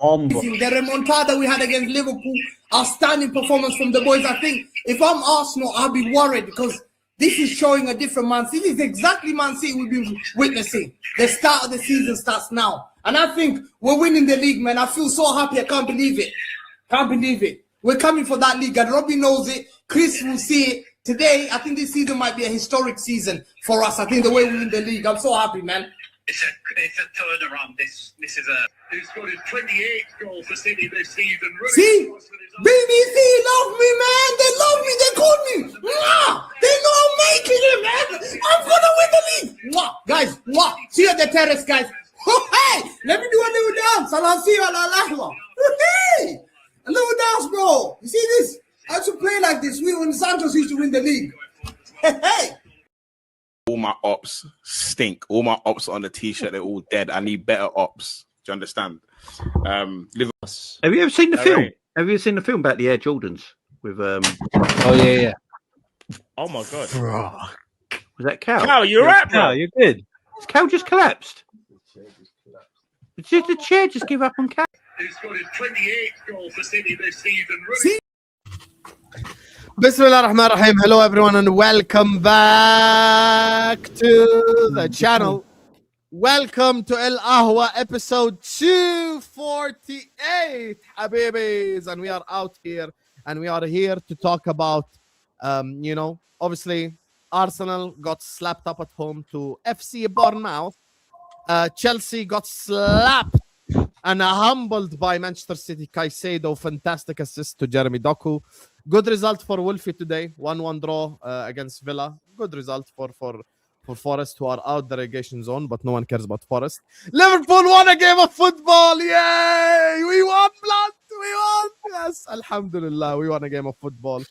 The remontada we had against Liverpool, outstanding performance from the boys. I think if I'm Arsenal, I'll be worried because this is showing a different Man City. This is exactly Man City we've been witnessing. The start of the season starts now. And I think we're winning the league, man. I feel so happy. I can't believe it. Can't believe it. We're coming for that league, and Robbie knows it. Chris will see it. Today, I think this season might be a historic season for us. I think the way we win the league, I'm so happy, man. It's a turnaround. This is a who scored his 28th goal for City this season. See, BBC love me, man. They love me. They call me. Mwah! They know I'm making it, man. I'm gonna win the league. Mwah! Guys, mwah! See you at the terrace, guys. Hey, let me do a little dance. I'll see you at Ahwa. Hey, a little dance, bro. You see this? I have to play like this. We when Santos used to win the league. Hey. All my ops stink. All my ops on the t-shirt, they're all dead. I need better ops. Do you understand? Liverpool. Have you ever seen the film? Have you seen the film about the Air Jordans with Oh yeah. Oh my god. Was that Cal? Cal, you're right, bro. No, you're good. Has Cal just collapsed? Did the chair just give up on Cal? Who scored his 28th goal for City this season. See? Bismillah ar-Rahman ar-Rahim. Hello everyone and welcome back to the channel. Welcome to El Ahwa episode 248, Habibis. And we are out here and we are here to talk about, obviously Arsenal got slapped up at home to FC Bournemouth. Chelsea got slapped and humbled by Manchester City. Caicedo, fantastic assist to Jeremy Doku. Good result for Wolfie today. 1-1 draw against Villa. Good result for Forest, who are out the relegation zone, but no one cares about Forest. Liverpool won a game of football. Yay! We won, blood. We won. Yes, alhamdulillah. We won a game of football.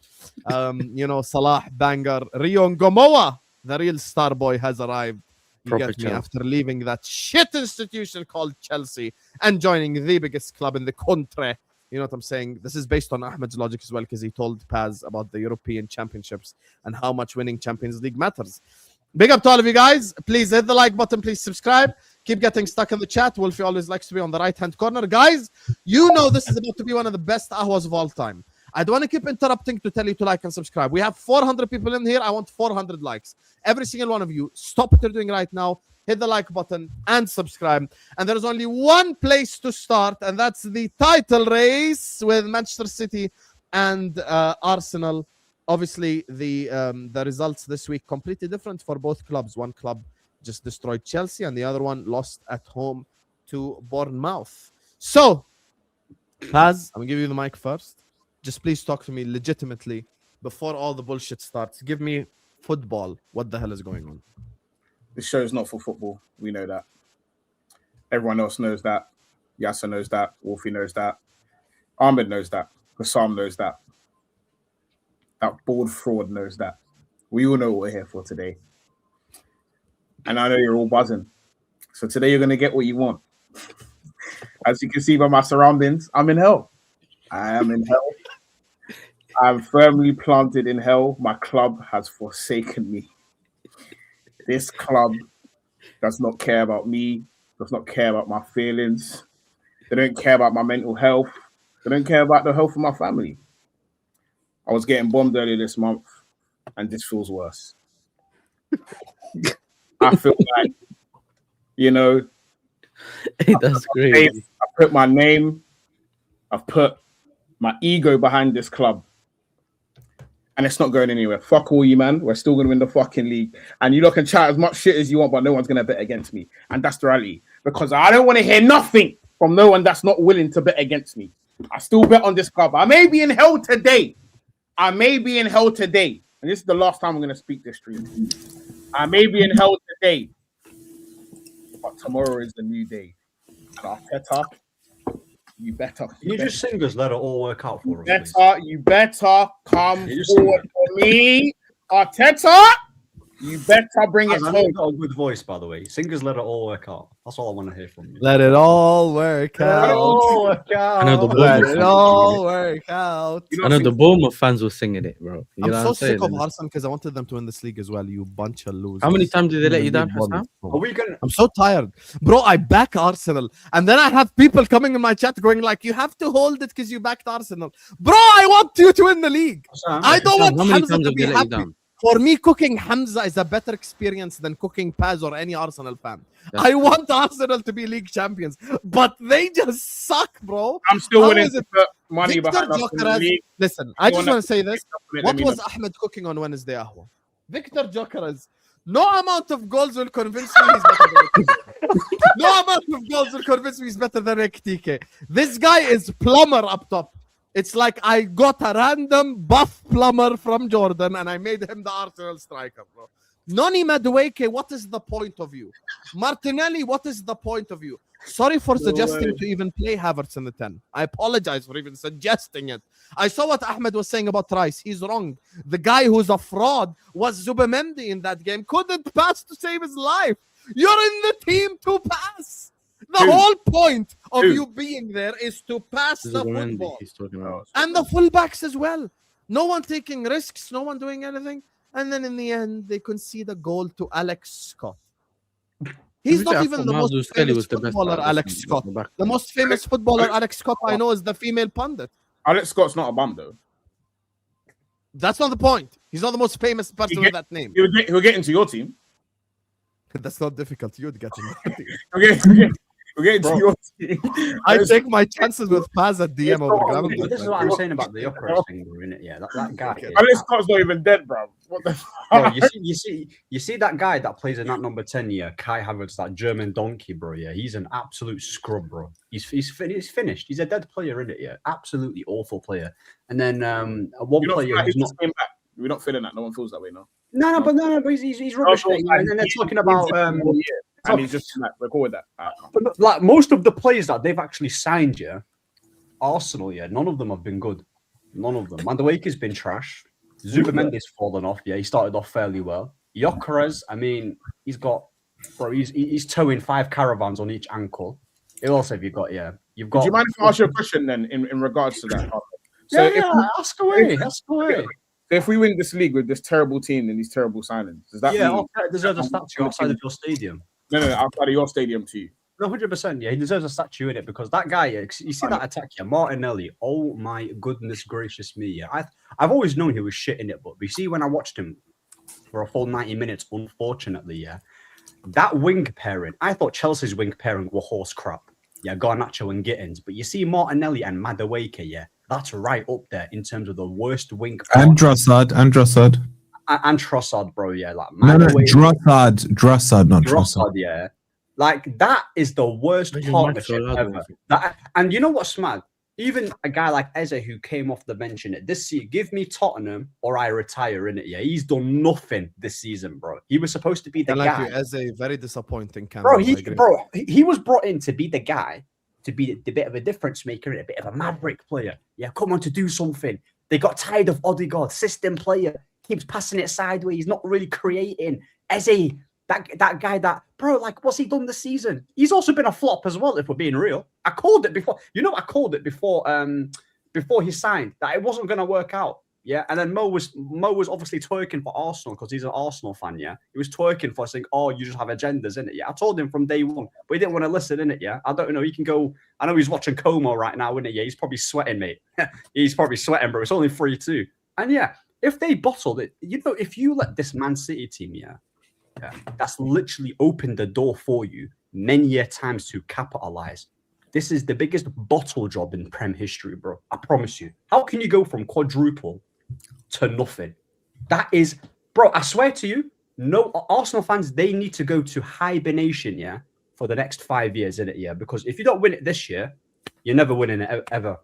Salah, banger. Rio Ngomoa, the real Starboy, has arrived. You get me, after leaving that shit institution called Chelsea and joining the biggest club in the country. You know what I'm saying? This is based on Ahmed's logic as well, because he told Pazz about the European Championships and how much winning Champions League matters. Big up to all of you guys. Please hit the like button. Please subscribe. Keep getting stuck in the chat. Wolfie always likes to be on the right-hand corner. Guys, you know this is about to be one of the best Ahwas of all time. I don't want to keep interrupting to tell you to like and subscribe. We have 400 people in here. I want 400 likes. Every single one of you, stop what you're doing right now. Hit the like button and subscribe. And there's only one place to start, and that's the title race with Manchester City and Arsenal. Obviously, the results this week completely different for both clubs. One club just destroyed Chelsea, and the other one lost at home to Bournemouth. So, Paz, I'm going to give you the mic first. Just please talk to me legitimately before all the bullshit starts. Give me football. What the hell is going on? This show is not for football. We know that. Everyone else knows that. Yasser knows that. Wolfie knows that. Ahmed knows that. Husam knows that. That board fraud knows that. We all know what we're here for today. And I know you're all buzzing. So today you're going to get what you want. As you can see by my surroundings, I'm in hell. I am in hell. I'm firmly planted in hell. My club has forsaken me. This club does not care about me, does not care about my feelings. They don't care about my mental health. They don't care about the health of my family. I was getting bombed earlier this month, and this feels worse. I feel like, That's great. I put my name, I've put my ego behind this club. And it's not going anywhere. Fuck all you, man. We're still going to win the fucking league. And you lot can chat as much shit as you want, but no one's going to bet against me. And that's the reality. Because I don't want to hear nothing from no one that's not willing to bet against me. I still bet on this club. I may be in hell today. And this is the last time I'm going to speak this stream. I may be in hell today. But tomorrow is the new day. And Arteta, you better. You just sing us, let it all work out for us. You better come forward for me. Arteta, You better bring it I know you've home. got a good voice, by the way. Singers let it all work out. That's all I want to hear from you. Let it all work Let it out. all work out. I know the Let Bournemouth it fans all work out. You I know the Bournemouth fans were singing it, bro. You know I'm what so sick of saying? Arsenal because I wanted them to win this league as well. You bunch of losers. How many times did they let you down, Bournemouth, Husam? bro. Are we gonna? I'm so tired, bro. I back Arsenal, and then I have people coming in my chat going like, "You have to hold it because you backed Arsenal, bro. I want you to win the league. I don't want How many Hamza times to have be they let you happy. down? For me, cooking Hamza is a better experience than cooking Pazz or any Arsenal fan. That's I want Arsenal to be league champions, but they just suck, bro. I'm still How willing is to it- put money Victor behind us in the Gyökeres- league. Listen, I just wanna- want to say this. Let What me was know. Ahmed cooking on Wednesday, Ahwa? Victor Gyökeres. No amount of goals will convince me he's better than Rick TK. No amount of goals will convince me he's better than Rick TK. This guy is plumber up top. It's like I got a random buff plumber from Jordan and I made him the Arsenal striker, bro. Noni Madueke, what is the point of you? Martinelli, what is the point of you? Sorry for suggesting to even play Havertz in the 10. I apologize for even suggesting it. I saw what Ahmed was saying about Rice. He's wrong. The guy who's a fraud was Zubimendi in that game. Couldn't pass to save his life. You're in the team to pass. The Who? whole point of Who? you being there is to pass the Zubimendi, football. he's talking about. And the fullbacks as well. No one taking risks, no one doing anything. And then in the end, they concede a goal to Alex Scott. He's To be fair, not I even thought the Miles most Kelly famous was the best footballer, player Alex this Scott. season, back The then. most famous footballer, Alex Scott, I know is the female pundit. Alex Scott's not a bum though. That's not the point. He's not the most famous person with that name. He'll get into your team. That's not difficult. You'd get him. We'll get into your team. I take my chances with Pazz at DM over ground. But this is what I'm saying about the upper thing, isn't it? Yeah, that guy. is- Alex Scott's not even dead, bro. What the Bro, fuck? you see that guy that plays in that number 10, yeah, Kai Havertz, that German donkey, bro. Yeah, he's an absolute scrub, bro. He's finished. He's a dead player, isn't it? Yeah, absolutely awful player. And then one You don't player feel like who's he not. just came back. We're not feeling that. No one feels that way now. No, but he's rubbish. No, and then they're talking about and he's just like, record that. but like most of the players that they've actually signed, yeah, Arsenal, yeah, none of them have been good. None of them. Madueke's been trash. Zubimendi's fallen off. Yeah, he started off fairly well. Gyökeres, I mean, he's towing 5 caravans on each ankle. Who else have you got? Yeah, you've got. Do you mind if I ask you a question then in regards to that? So if we, ask away. Ask away. so if we win this league with this terrible team and these terrible signings, does that Yeah, mean Arteta deserves a statue outside of your stadium. no, outside of your stadium too? No, 100%. Yeah, he deserves a statue in it because that guy. Yeah, you see that attack here, Martinelli. Oh my goodness gracious me! Yeah, I've always known he was shit in it, but you see when I watched him for a full 90 minutes, unfortunately, yeah, that wing pairing. I thought Chelsea's wing pairing were horse crap. Yeah, Garnacho and Gittins, but you see Martinelli and Madueke. Yeah, that's right up there in terms of the worst wing. And Drossard. And Trossard, bro. Yeah, like No, Madueke- Drossard, not Trossard. Trossard, yeah. Like that is the worst Maybe partnership Martial ever. And you know what's mad? Even a guy like Eze who came off the bench in it this season, give me Tottenham or I retire in it. Yeah, he's done nothing this season, bro. He was supposed to be the I guy. like you as a very disappointing Bro, candidate. he was brought in to be the guy, to be the bit of a difference maker, a bit of a maverick player. Yeah, come on to do something. They got tired of Odegaard, system player, keeps passing it sideways, not really creating. Eze, that guy that, bro, like, what's he done this season? He's also been a flop as well, if we're being real. I called it before. You know, I called it before he signed that it wasn't going to work out. Yeah, and then Mo was obviously twerking for Arsenal because he's an Arsenal fan. Yeah, he was twerking for saying, "Oh, you just have agendas in it." Yeah, I told him from day one, but he didn't want to listen in it. Yeah, I don't know. He can go. I know he's watching Como right now, isn't it? Yeah, he's probably sweating, mate. He's probably sweating, bro. It's only 3-2, and yeah, if they bottled it, you know, if you let this Man City team, yeah, that's literally opened the door for you many times to capitalize. This is the biggest bottle job in Prem history, bro. I promise you. How can you go from quadruple to nothing? That is, bro, I swear to you, no Arsenal fans, they need to go to hibernation, yeah, for the next 5 years, innit, yeah? Because if you don't win it this year, you're never winning it ever.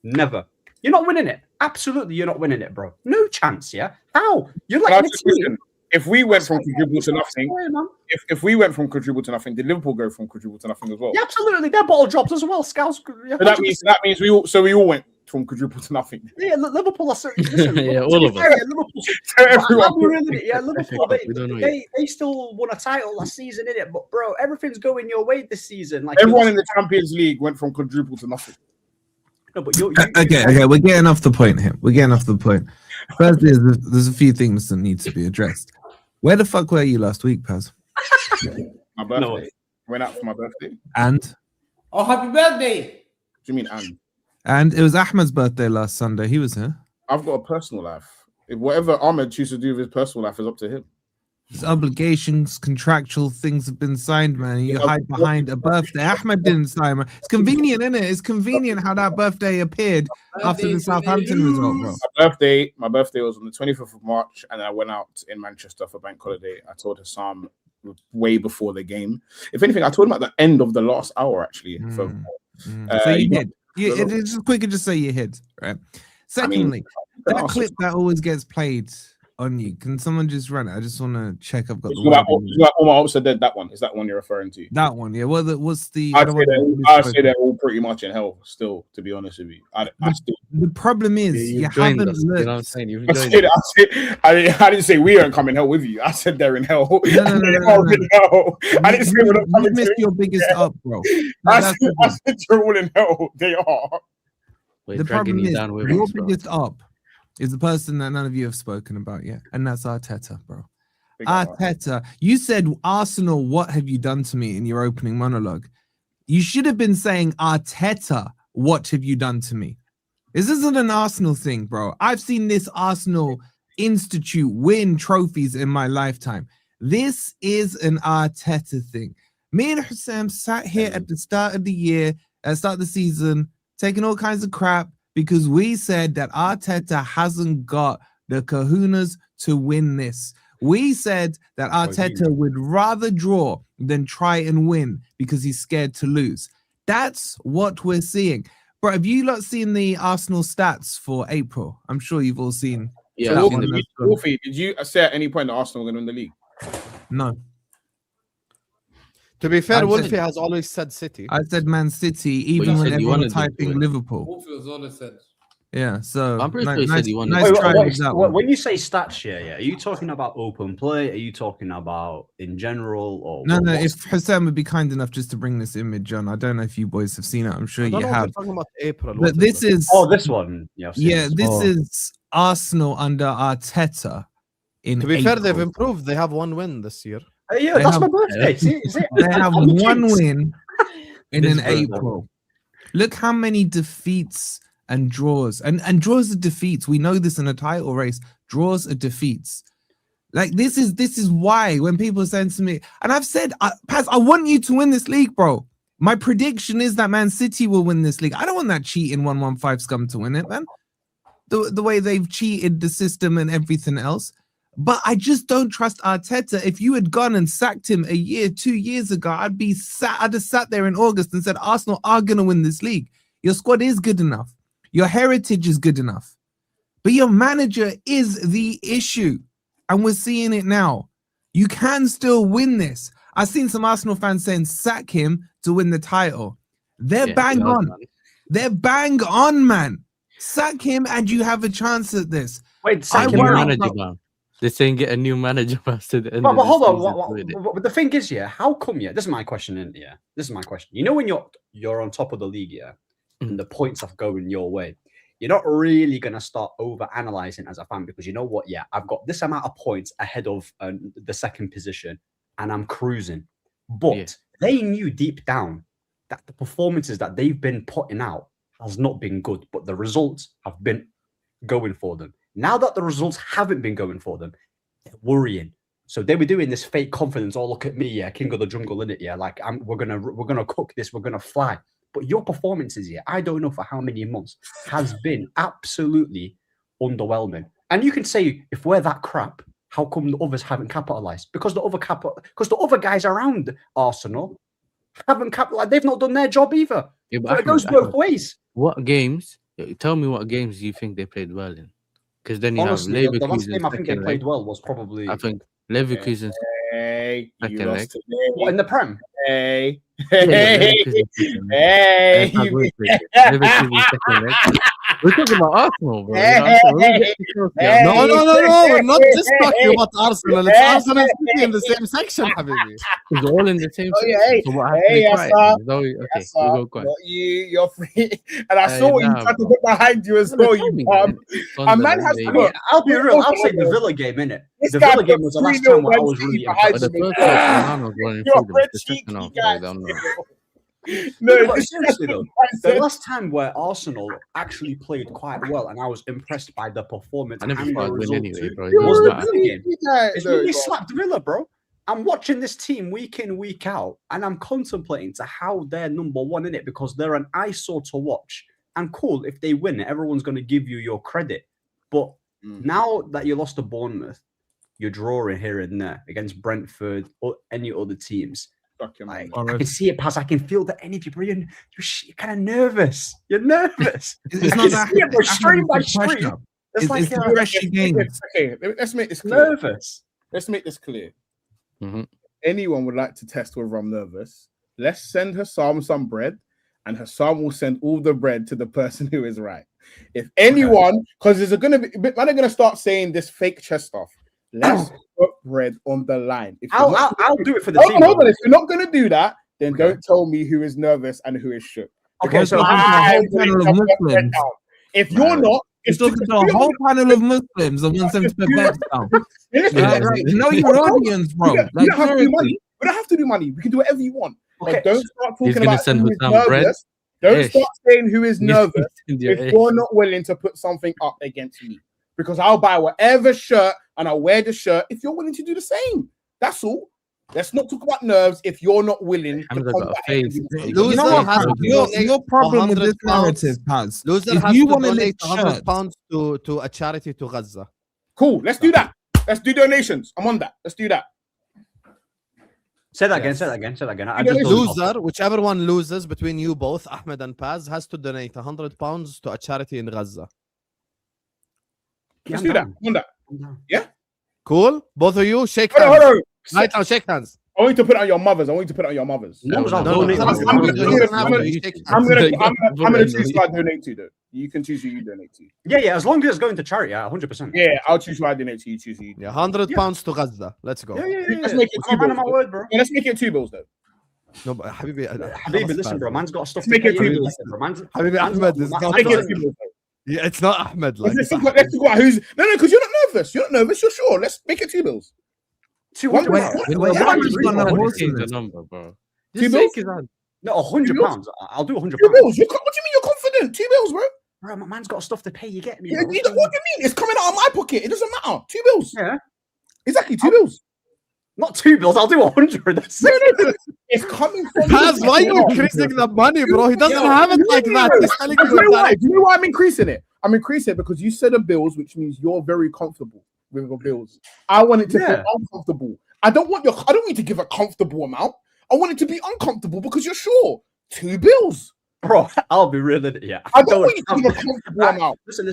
Never. You're not winning it. Absolutely, you're not winning it, bro. No chance, yeah? How? You're like the team. If we went from quadruple to nothing, if we went from quadruple to nothing, did Liverpool go from quadruple to nothing as well? Yeah, absolutely. They're bottle jobs as well. Scouts. Yeah, So that means we all went from quadruple to nothing. Yeah, Liverpool are listen, Yeah, to all be of us. fair, Liverpool. To everyone. I'll be real in it, yeah, Liverpool. We don't know They still won a title last season, innit? But bro, everything's going your way this season. Like Everyone in the Champions League went from quadruple to nothing. no, but you Okay, we're getting off the point here. We're getting off the point. First, there's a few things that need to be addressed. Where the fuck were you last week, Paz? My birthday. Went out for my birthday. And Oh, happy birthday! Do you mean and? it was Ahmed's birthday last Sunday. He was here. I've got a personal life. If whatever Ahmed chooses to do with his personal life is up to him. His obligations, contractual things have been signed, man. You hide behind a birthday. Ahmed didn't sign, man. It's convenient, isn't it? It's convenient how that birthday appeared after the Southampton result, bro. My birthday was on the 25th of March, and I went out in Manchester for bank holiday. I told Husam way before the game. If anything, I told him at the end of the last hour, actually. So you hid. It's just quicker just say you hid, right? Secondly, that clip that always gets played on you. Can someone just run it? I just want to check I've got the like all my hopes are dead. That one is that one you're referring to? That one, yeah. What's the? I'd say they're all pretty much in hell still. To be honest with you, the problem is you haven't looked. You know what I'm saying? I didn't say we aren't coming hell with you. I said they're in hell. No. In hell. I didn't say we're not coming. You missed your biggest up, bro. I said you're all in hell. They are. The problem is your biggest up is the person that none of you have spoken about yet, and that's Arteta, bro. Arteta, you said Arsenal, what have you done to me in your opening monologue? You should have been saying Arteta, what have you done to me? This isn't an Arsenal thing, bro. I've seen this Arsenal institute win trophies in my lifetime. This is an Arteta thing. Me and Husam sat here at the start of the year, at the start of the season, taking all kinds of crap because we said that Arteta hasn't got the kahunas to win this. We said that Arteta would rather draw than try and win because he's scared to lose. That's what we're seeing. Bro, have you not seen the Arsenal stats for April? I'm sure you've all seen. Yeah. Wolfie, did you say at any point that Arsenal were going to win the league? No. To be fair, Wolfie has always said City. I said Man City, even when everyone was typing Liverpool. Wolfie has always said. Yeah, so I'm pretty sure he said he wanted. nice try with that one. When you say stats here, yeah, are you talking about open play? Are you talking about in general? Or No. If Husam would be kind enough just to bring this image on, I don't know if you boys have seen it. I'm sure you have. Talking about April. But this is this one. This is Arsenal under Arteta. To be fair, they've improved. They have one win this year. Yeah, that's my birthday. See, they have one win in April. Look how many defeats and draws. And draws are defeats. We know this in a title race. Draws are defeats. Like this is why when people are saying to me, and I've said, Pazz, I want you to win this league, bro. My prediction is that Man City will win this league. I don't want that cheating 115 scum to win it, man. The way they've cheated the system and everything else. But I just don't trust Arteta. If you had gone and sacked him 2 years ago, I'd have sat there in August and said, Arsenal are going to win this league. Your squad is good enough. Your heritage is good enough. But your manager is the issue. And we're seeing it now. You can still win this. I've seen some Arsenal fans saying, sack him to win the title. They're bang on. They're bang on, man. Sack him and you have a chance at this. Wait, sack him manager, man. They're saying get a new manager after the end. But hold on. But the thing is, how come? This is my question. This is my question. You know, when you're on top of the league, and the points are going your way, you're not really gonna start over analyzing as a fan because you know what? Yeah, I've got this amount of points ahead of the second position, and I'm cruising. But they knew deep down that the performances that they've been putting out has not been good, but the results have been going for them. Now that the results haven't been going for them, they're worrying. So they were doing this fake confidence. Oh, look at me, king of the jungle, innit? Yeah, like we're gonna cook this, we're gonna fly. But your performances here, I don't know for how many months, has been absolutely underwhelming. And you can say, if we're that crap, how come the others haven't capitalized? Because the other guys around Arsenal haven't capitalized. They've not done their job either. Yeah, but it goes both ways. What games? Tell me what games you think they played well in. Because then you honestly, have Leverkusen. The last game I think they played well was probably. I think Leverkusen's second leg. What, in the Prem? Hey, Yeah, hey, hey, we're talking about Arsenal, bro. No, we're not just talking about Arsenal. It's Arsenal City in the same section, habibi. It's all in the same. Hey, So what happened? hey, Okay, we'll go quiet. you're free. And I saw what you tried to put behind you as well, you bum. A man has to look. I'll be real. I'll say the Villa game, innit? This The guy Villa game put was the last 3-0 time where I was Man really City behind impressed. The you. first half, Onana was running You're a through them. red The cheeky second half, guy. I'm not. No, But this seriously though, the said- last time where Arsenal actually played quite well, and I was impressed by the performance. I never and the thought I'd win result anyway, too, bro. It You're was doesn't the a matter. Villa game. cheeky guy. It's No, when they bro. slapped Villa, bro. I'm watching this team week in, week out, and I'm contemplating to how they're number one in it because they're an eyesore to watch. And cool, if they win, everyone's going to give you your credit. But now that you lost to Bournemouth, you're drawing here and there against Brentford or any other teams. Fuck him, Like, man. I can see it, Pazz. I can feel the energy, bro. You're kind of nervous. You're nervous. It's not that. Yeah, bro, stream by it's the stream. pressure. It's like the pressure games. Okay, let's make this clear. nervous. Let's make this clear. Mhm. Anyone would like to test whether I'm nervous, let's send Husam some bread, and Husam will send all the bread to the person who is right. If anyone, because there's going to be, man, are going to start saying this fake chess stuff. Let's put bread on the line. If you're not- I'll do it for the Hold team. on, hold on. If you're not going to do that, then Okay. don't tell me who is nervous and who is shook. Okay, so I'm panel of going to put bread Muslims. down. If you're not, It's talking to a whole panel of Muslims that wants them to put bets down. Know your audience, bro. We Like, don't have to do seriously. money. We don't have to do money. We can do whatever you want. Okay. But don't start He's talking gonna about send who is Husam bread. nervous. Don't Ish. start saying who is nervous Send your if ish. you're not willing to put something up against me. Because I'll buy whatever shirt and I'll wear the shirt if you're willing to do the same. That's all. Let's not talk about nerves if you're not willing I'm to gonna go combat face. it. You know Loser what, has Paz? to Your donate problem with 100 this narrative, Paz. Loser If has you to want to donate lift 100 shirts, pounds to a charity to Gaza. Cool. Let's do that. Let's do donations. I'm on that. Let's do that. say that again. Say that again. Say that again. I You just know, don't know. Loser, whichever one loses between you both, Ahmed and Paz, has to donate 100 pounds to a charity in Gaza. Yeah, Let's I'm do that. down. I'm on that. I'm down. Cool? Both of you, shake Hold on, hands. hold on. Right now, shake hands. I want you to put it on your mothers. I want you to put it on your mothers. No, No, I'll no, donate. no, my no, I'm money. gonna- You don't have to I'm shake hands. I'm gonna Yeah. choose who I donate to though. You can choose who you donate to. Yeah, as long as it's going to charity, 100%. Yeah, I'll choose who I donate to. You choose who you. Yeah, 100 Yeah. pounds to Gaza. Let's go. Let's make it I'm a man of my 2 bills. word, bro. Yeah, let's make it 2 bills though. No, but Habibi, Habibi, listen, bro. Man's got stuff to Make pay. it two. Listen, bro. Man's Habibi Ahmed is Let's not. Make it Let's 2 bills. Though. Yeah, it's not Ahmed. Like, Let's talk about who's no, because you're not nervous. You're not nervous. You're sure. Let's make it 2 bills. 200 Wait, pounds. wait, Well, wait, yeah, wait, it's wait, really wait, good. wait. What is the number, bro? Two Just bills? shake his hand. No, 100 bills? pounds. I'll do 100 2 pounds. bills. What do you mean you're confident? 2 bills, bro. Bro, my man's got stuff to pay. You get me? Yeah, bro? what do you mean? It's coming out of my pocket. It doesn't matter. 2 bills. Yeah. Exactly. 2 bills. Not 2 bills. I'll do 100. That's No, it's coming from. Paz, why are you increasing the money, bro? He doesn't have it like that. He's telling Do you know you why? that. Do you know why I'm increasing it? I'm increasing it because you said a bills, which means you're very comfortable with your bills. I want it to feel uncomfortable. I don't want you to give a comfortable amount. I want it to be uncomfortable because you're sure. 2 bills. Bro, I'll be real. Yeah. I don't want you to give a comfortable amount. Listen.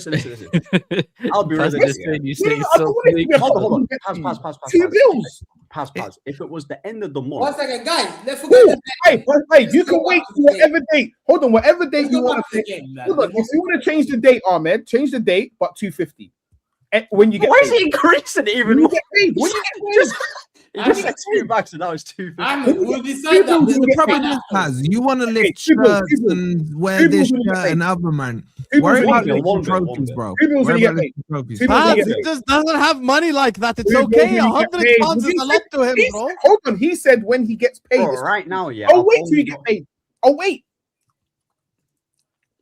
I'll be Paz real. just saying you No, say no, I so don't want it to be a Hold on. comfortable Pass. 2 bills. Pass. If it was the end of the month, 1 second, guys. Let's forget Cool. Hey, you can wait for whatever date. Hold on, whatever date you want to game. Hold on, if you want to change the date, Ahmed, change the date, but 250. When you get why is paid. he increasing it When even you more? get paid. When you get paid. He just said 2 bucks and that was 250. We'll decide that. The problem is, Paz, you want to lift two bills, shirts two bills. and wear Two this bills when you get shirt paid. and other, man. 2 Worry bills about when you get one lifting bill, one trophies, bill. bro. 2 bills when Worry you about get paid. lifting trophies. 2 bills when Paz, you he get paid. just doesn't have money like that. It's 2 bills okay. when you get 100 paid. pounds is a lot to him, He bro. said- Hold on, he said when he gets paid. Bro, it's- right now, yeah. I'll I've wait till only you get got- paid. I'll wait.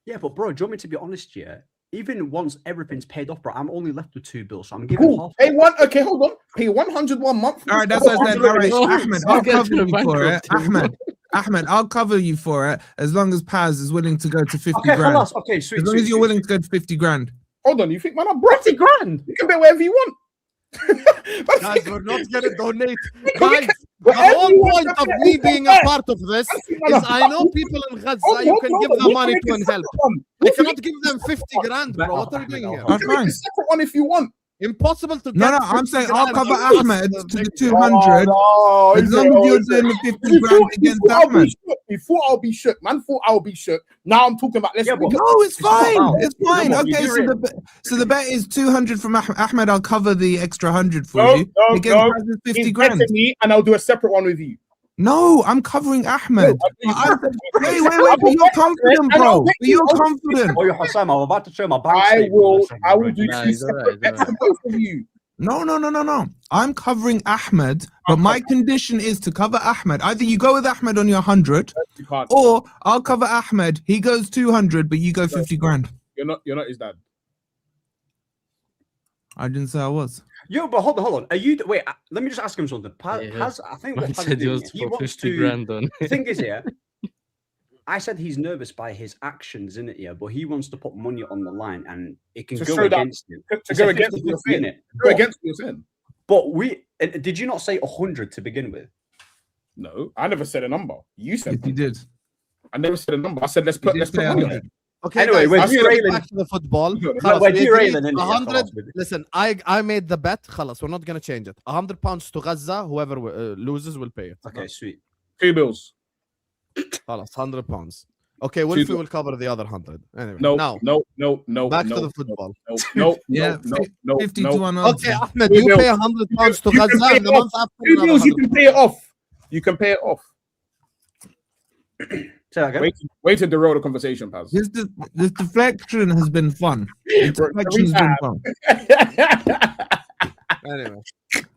Yeah, but bro, do you want me to be honest? Yeah, even once everything's paid off, bro, I'm only left with 2 bills, so I'm giving Cool. half. Pay one. Okay, hold on. Pay 100 1 month. All right, that's what I said. All right, Oh, Ahmed, I'll I'll get cover to the you for it. bankrupt. Ahmed, I'll cover you for it as long as Paz is willing to go to 50 Okay, grand. خلاص. Okay, sweet. As long sweet, as you're sweet, willing to go to 50 grand. Hold on, you think man, I'm broke? 50 grand. You can bet whatever you want. Guys, we're not gonna donate. Can we Guys, the whatever whole you want point to of bet, me you being can a bet. part of this Man, is I know people in Gaza. You can give them money to and help. I cannot give them 50 grand, bro. What are you doing here? You can make a separate one if you want. Impossible to get. No, I'm 50 saying I'll grand cover on Ahmed us, to the big- 200 Oh, as long as you're doing the 50 grand against Ahmed. He thought I'll be shook. Man thought I'll be shook. Now I'm talking about let's Yeah, but- make it. No, it's not fine. about- It's fine. no, but Okay, you so do the bet is 200 from Ahmed. I'll cover the extra 100 for No, you. no, Against no. Pazz is 50 He's grand. betting me, and I'll do a separate one with you. No, I'm covering Ahmed. No, Wait, but you're confident, bro. But you're confident. Oh, you're Husam, I'm about to show my bank I statement. will do Nah, two he's alright, separate bets for both of you. No. I'm covering Ahmed, but my condition is to cover Ahmed. Either you go with Ahmed on your 100, You can't. or I'll cover Ahmed. He goes 200, but you go 50 grand. You're not his dad. I didn't say I was. Yo, but hold on. Are you? Wait, let me just ask him something. Paz, Yeah. Paz, I think Man what Paz said is he doing, was he for wants 50 to. grand on. The thing is, yeah, I said he's nervous by his actions, in it, yeah, but he wants to put money on the line, and it can To go show that- against him. To It's go a against what you're 50-50, saying. innit? Go against what you're saying. But did you not say 100 to begin with? No, I never said a number. You said If you did. I never said a number. I said let's You put did let's say put money on 100. it. Okay, Anyway, guys, we're let's get derailing- back to the football. We're خلاص, we're we derailing, agreed, innit? 100. خلاص. Listen, I made the bet. خلاص, we're not gonna change it. 100 pounds to Gaza. Whoever loses will pay it. Okay, sweet. 2 bills. خلاص, 100 pounds. Okay, Wilfie will cover the other 100. Anyway, No, now no. back no, to the football. No, Yeah, no. 50 no. to 1. Okay, Ahmed, We you will. pay 100 pounds to You can Gaza, pay and the it month off. after 2 another bills, you 100. can pay it off. You can pay it off. Say that again. Wait to derail the conversation, Paz. This deflection has been fun. This deflection has been fun. Anyway,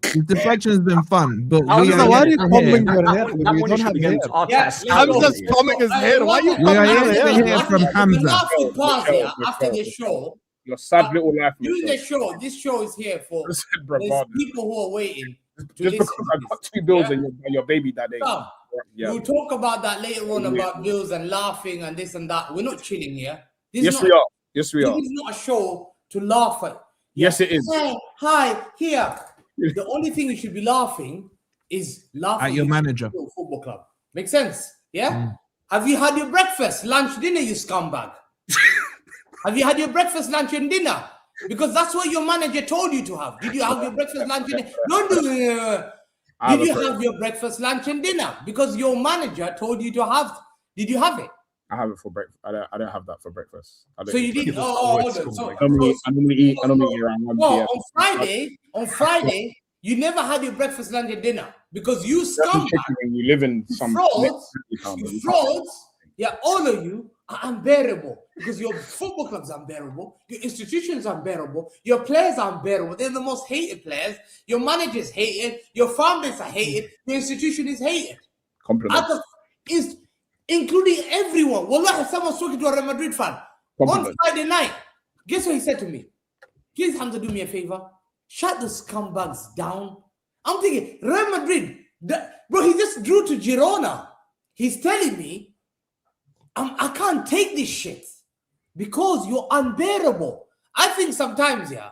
This deflection has been fun, but I was we gonna are why are yet you to combing hear- your That hair? one- You that one don't should have be going hair. to our Yeah, test. Hamza's combing his hair. Why you We are combing yet your to hair? hear from Hamza. After Pazz here, Michelle, after the show, Your sad little life, during the Michelle. show, this show is here for Listen, there's bro, people who are waiting to just listen because I to got this. 2 bills Yeah? and your baby that day. Come, Yeah. we'll talk about that later on Yeah. about bills and laughing and this and that. We're not chilling here. This Yes, is we not, are. Yes, we this are. is not a show to laugh at. Yes, it is. Hey, hi, here. The only thing you should be laughing is laughing At your manager. at your football club. Make sense? Yeah. Have you had your breakfast, lunch, dinner, you scumbag? Have you had your breakfast, lunch, and dinner? Because that's what your manager told you to have. Did you have your breakfast, lunch, and dinner? Don't do. Did you have your breakfast, lunch, and dinner? Because your manager told you to have. Did you have it? I have it for breakfast. I don't have that for breakfast. I don't So you eat did. breakfast. I I normally eat around 1 Well, p.m. on Friday, you never had your breakfast, lunch, and dinner because you That's the scumbag, tricky when you live in some frauds, town, you you can't- frauds. Yeah, all of you are unbearable because your football club's unbearable, your institution's unbearable, your players are unbearable. They're the most hated players. Your manager's hated, your fan base are hated, your institution is hated. Compliments. Is including everyone. Wallahi, someone's talking to a Real Madrid fan on Compliments. Friday night. Guess what he said to me? Please, Hamza, do me a favor. Shut the scumbags down. I'm thinking, Real Madrid, bro, he just drew to Girona. He's telling me, I can't take this shit because you're unbearable. I think sometimes, yeah,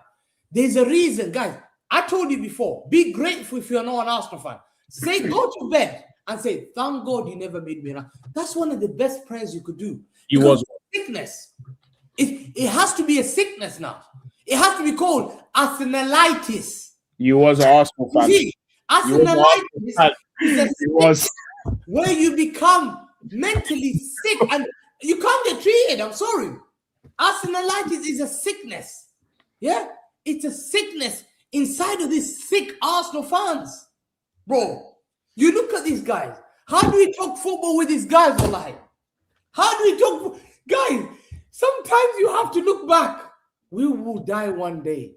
there's a reason, guys. I told you before, be grateful if you're not an Arsenal fan. Say, go to bed and say, thank God you never made me run. That's one of the best prayers you could do. You Because was. sickness. It has to be a sickness now. It has to be called arsenalitis. You was an Arsenal You fan. see, You was an arsenalitis Arsenal fan. is a You was. sickness where you become mentally sick and you can't get treated. I'm sorry. Arsenalitis is a sickness. Yeah, it's a sickness inside of these sick Arsenal fans. Bro, you look at these guys. How do we talk football with these guys, wallahi? How do we talk? Guys, sometimes you have to look back. We will die one day.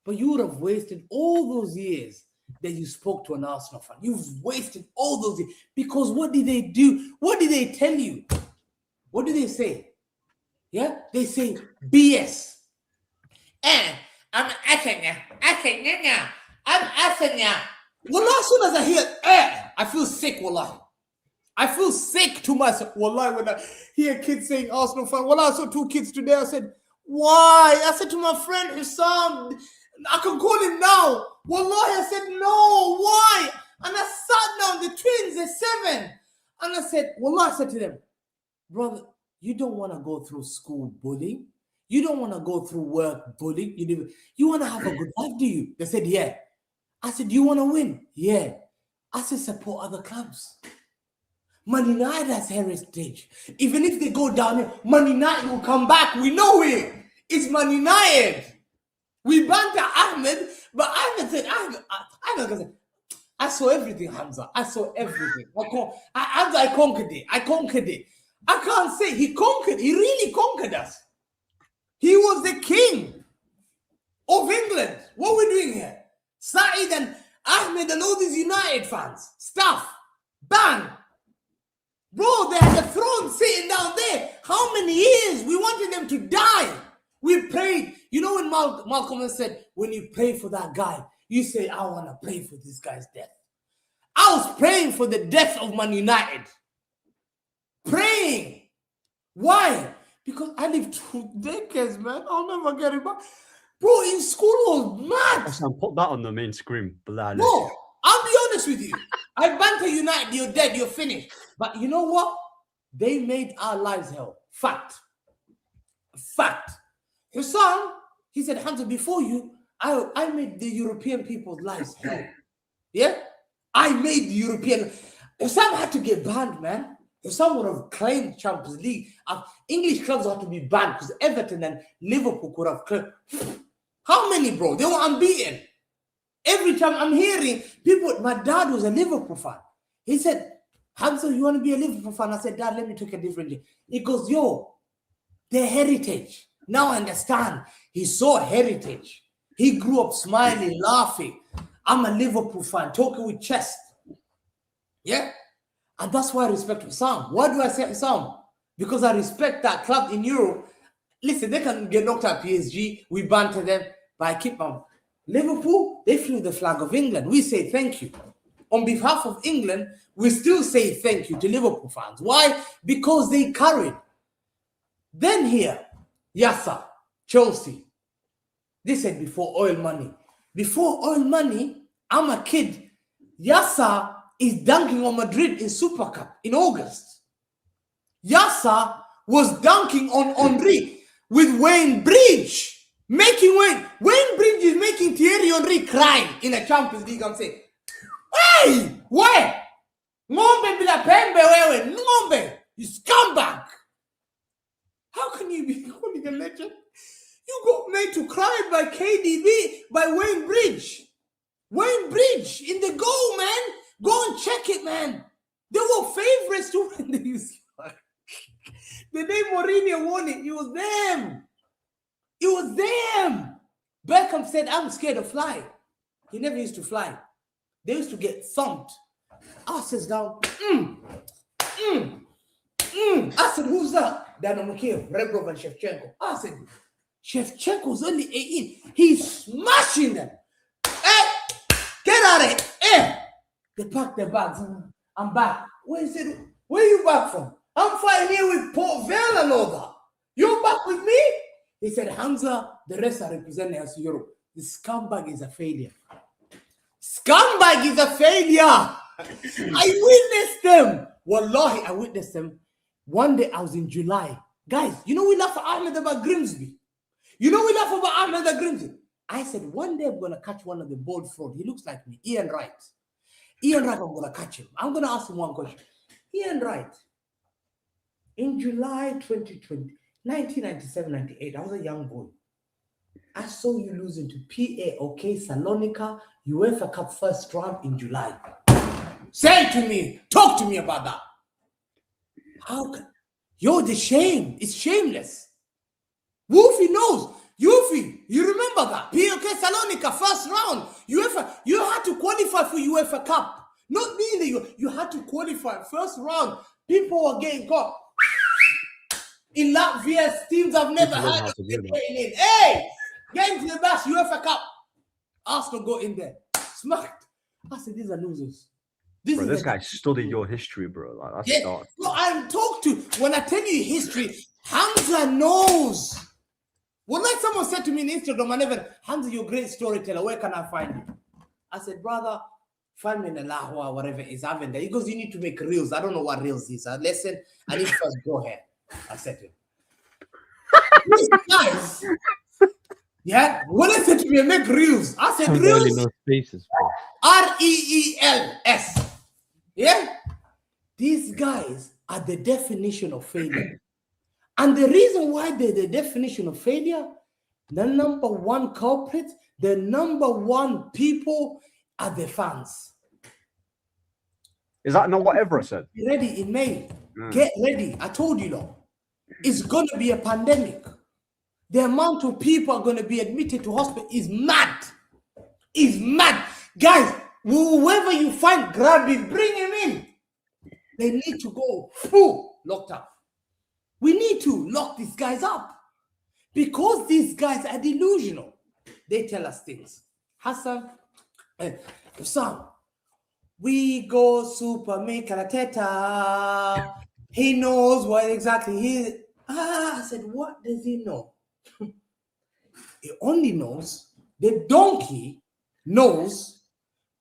But you would have wasted all those years that you spoke to an Arsenal fan. You've wasted all those years. Because what did they do? What did they tell you? What do they say? Yeah? They say BS. I'm Asanya. I'm Asanya. Wallah, as soon as I hear I feel sick, wallahi. I feel sick to myself. Wallahi, when I hear kids saying Arsenal fan, wallahi, I saw 2 kids today. I said, why? I said to my friend Husam, I can call him now. Wallahi, I said, no, why? And I sat down, the twins, they're 7. And I said, wallahi, I said to them, brother, you don't want to go through school bullying. You don't want to go through work bullying. You want to have a good life, do you? They said, yeah. I said, do you want to win? Yeah. I said, support other clubs. Man United has heritage. Even if they go down here, Man United will come back. We know it. It's Man United. We banter Ahmed, but Ahmed said, I saw everything, Hamza. I saw everything. I conquered it. I conquered it. I can't say he conquered. He really conquered us. He was the king of England. What are we doing here? Saeed and Ahmed and all these United fans. Stuff. Bang. Bro, they had a throne sitting down there. How many years? We wanted them to die. We prayed. You know when Malcolm said, when you pray for that guy, you say, I want to pray for this guy's death. I was praying for the death of Man United. Praying. Why? Because I lived 2 decades, man. I'll never get it back. Bro, in school was mad. Husam, put that on the main screen. Blah, No, I'll be honest with you. I banter United, you're dead, you're finished. But you know what? They made our lives hell. Fact. Fact. Husam, he said, Hamza, before you, I made the European people's lives hell. Yeah? I made the European. Husam had to get banned, man. Husam would have claimed Champions League. English clubs had to be banned because Everton and Liverpool could have claimed. How many, bro? They were unbeaten. Every time I'm hearing people, my dad was a Liverpool fan. He said, Hamza, you want to be a Liverpool fan? I said, Dad, let me take a different. He goes, yo, their heritage. Now I understand. He saw heritage. He grew up smiling, laughing. I'm a Liverpool fan, talking with chest. Yeah? And that's why I respect Husam. Why do I say Husam? Because I respect that club in Europe. Listen, they can get knocked out PSG. We banter them. But I keep on. Liverpool, they flew the flag of England. We say thank you. On behalf of England, we still say thank you to Liverpool fans. Why? Because they carried. Then here, Yassa, Chelsea. They said before oil money. Before oil money, I'm a kid. Yassa is dunking on Madrid in Super Cup in August. Yassa was dunking on Henry with Wayne Bridge. Making Wayne Bridge is making Thierry Henry cry in a Champions League. I'm saying, hey, where? Ngombe bila pembe wewe, ngombe, you scumbag. How can you be calling a legend? You got made to cry by KDB, by Wayne Bridge. Wayne Bridge in the goal, man. Go and check it, man. They were favorites to win the UCL. The day Mourinho won it, it was them. It was them. Beckham said, I'm scared of flying. He never used to fly. They used to get thumped. Asses down. I said, who's that? Dynamo-Kiev, Rebrov and Shevchenko. I said, Shevchenko's only 18. He's smashing them. Hey, get out of it. Hey. They packed their bags. I'm back. Where are you back from? I'm fighting here with Port Vale and all that. You're back with me? He said, Hamza, the rest are representing us in Europe. The scumbag is a failure. Scumbag is a failure. I witnessed them. Wallahi, I witnessed them. One day I was in July. Guys, you know we laugh at Ahmed about Grimsby. You know we laugh about Ahmed at Grimsby. I said, one day I'm going to catch one of the bold fraud. He looks like me, Ian Wright. Ian Wright, I'm going to catch him. I'm going to ask him one question. Ian Wright, in July 2020, 1997-98, I was a young boy. I saw you losing to PAOK Salonika UEFA Cup first round in July. Say it to me. Talk to me about that. How can... Yo, the shame. It's shameless. Wolfie knows. Wolfie, you remember that? PAOK Salonika first round. UEFA, you had to qualify for UEFA Cup. Not me in the you had to qualify first round. People were getting caught. In Latvia, teams I've never had of getting in. Hey, get into the bash, UEFA Cup. Arsenal go in there. Smacked. I said, these are losers. This guy studied your history, bro. Like, that's dark. No, I'm talked to. When I tell you history, Hamza knows. Well, like someone said to me on Instagram, Hamza, you're a great storyteller. Where can I find you? I said, brother, find me in the Ahwa, whatever it is. I haven't there. He goes, you need to make reels. I don't know what reels is. Listen, I need to first go ahead. I said to him. These guys, yeah, when I said to me, make reels, I said Barely reels, no spaces, bro. REELS. Yeah, these guys are the definition of failure. And the reason why they're the definition of failure, the number one culprit, the number one people are the fans. Is that not what Everett said? Be ready in May. Get ready. I told you, though. It's going to be a pandemic. The amount of people are going to be admitted to hospital is mad. Is mad. Guys, whoever you find, grab him, bring him in. They need to go full locked up. We need to lock these guys up because these guys are delusional. They tell us things. Husam, Husam, we go super make Karateta. He knows what exactly he is. I said, what does he know? He only knows, the donkey knows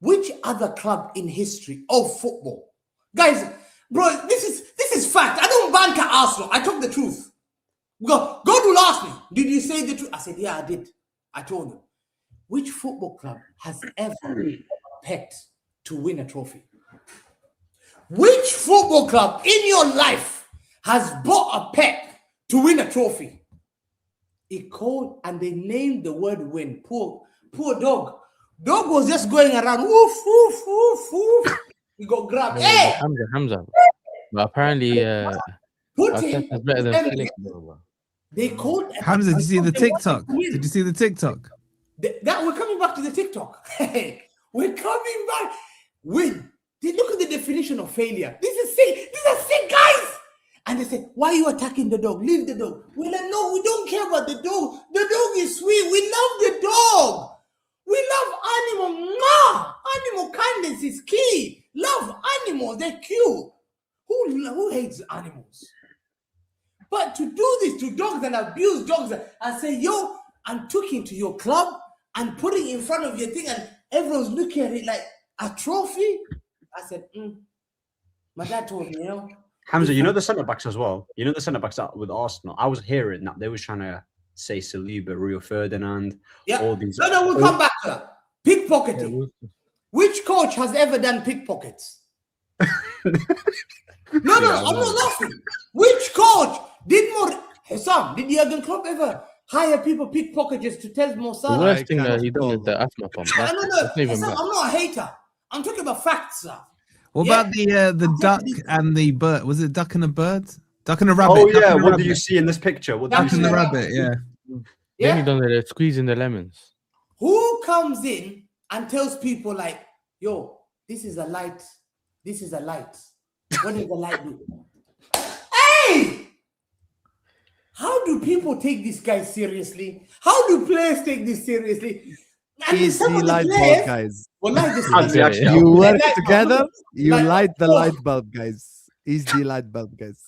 which other club in history of football. Guys, bro, this is fact. I don't banter Arsenal. I talk the truth. God will ask me, did you say the truth? I said, yeah, I did. I told him. Which football club has ever bet to win a trophy? Which football club in your life has bought a pet to win a trophy? He called and they named the word win. Poor dog. Dog was just going around. Woof, woof, woof, woof. He got grabbed. Hey! Hamza. But apparently, Put him. Arteta's better than Felix, bro. They called. Hamza, did you see the TikTok? Did you see the TikTok? That we're coming back to the TikTok. We're coming back. Win. Look at the definition of failure. This is sick. These are sick guys. And they say, why are you attacking the dog? Leave the dog. We're like, no, we don't care about the dog. The dog is sweet. We love the dog. We love animal. Animal kindness is key. Love animals. They're cute. Who hates animals? But to do this to dogs and abuse dogs and say, yo, and took him to your club and put it in front of your thing and everyone's looking at it like a trophy. I said, my dad told me, you know. Hamza, you know the centre backs as well. You know the centre backs with Arsenal. I was hearing that they was trying to say Saliba, Rio Ferdinand, all these. No, we'll come back to that. Pickpocketing. Which coach has ever done pickpockets? No, I'm not laughing. Which coach did more? Husam, did Jurgen Klopp ever hire people pickpockets to tell Mo Salah? The worst thing that he done is the asthma pump. I'm not a hater. I'm talking about facts, sir. What about the duck and the bird? Was it duck and a bird? Duck and a rabbit. Oh yeah, what do you see in this picture? Duck and the rabbit, yeah. Then he done the squeezing the lemons. Who comes in and tells people like, yo, this is a light. This is a light. What does the light do? Hey! How do people take this guy seriously? How do players take this seriously? He's the light bulb, guys. Actually, You work together, you light the light bulb, guys. He's the light bulb, guys.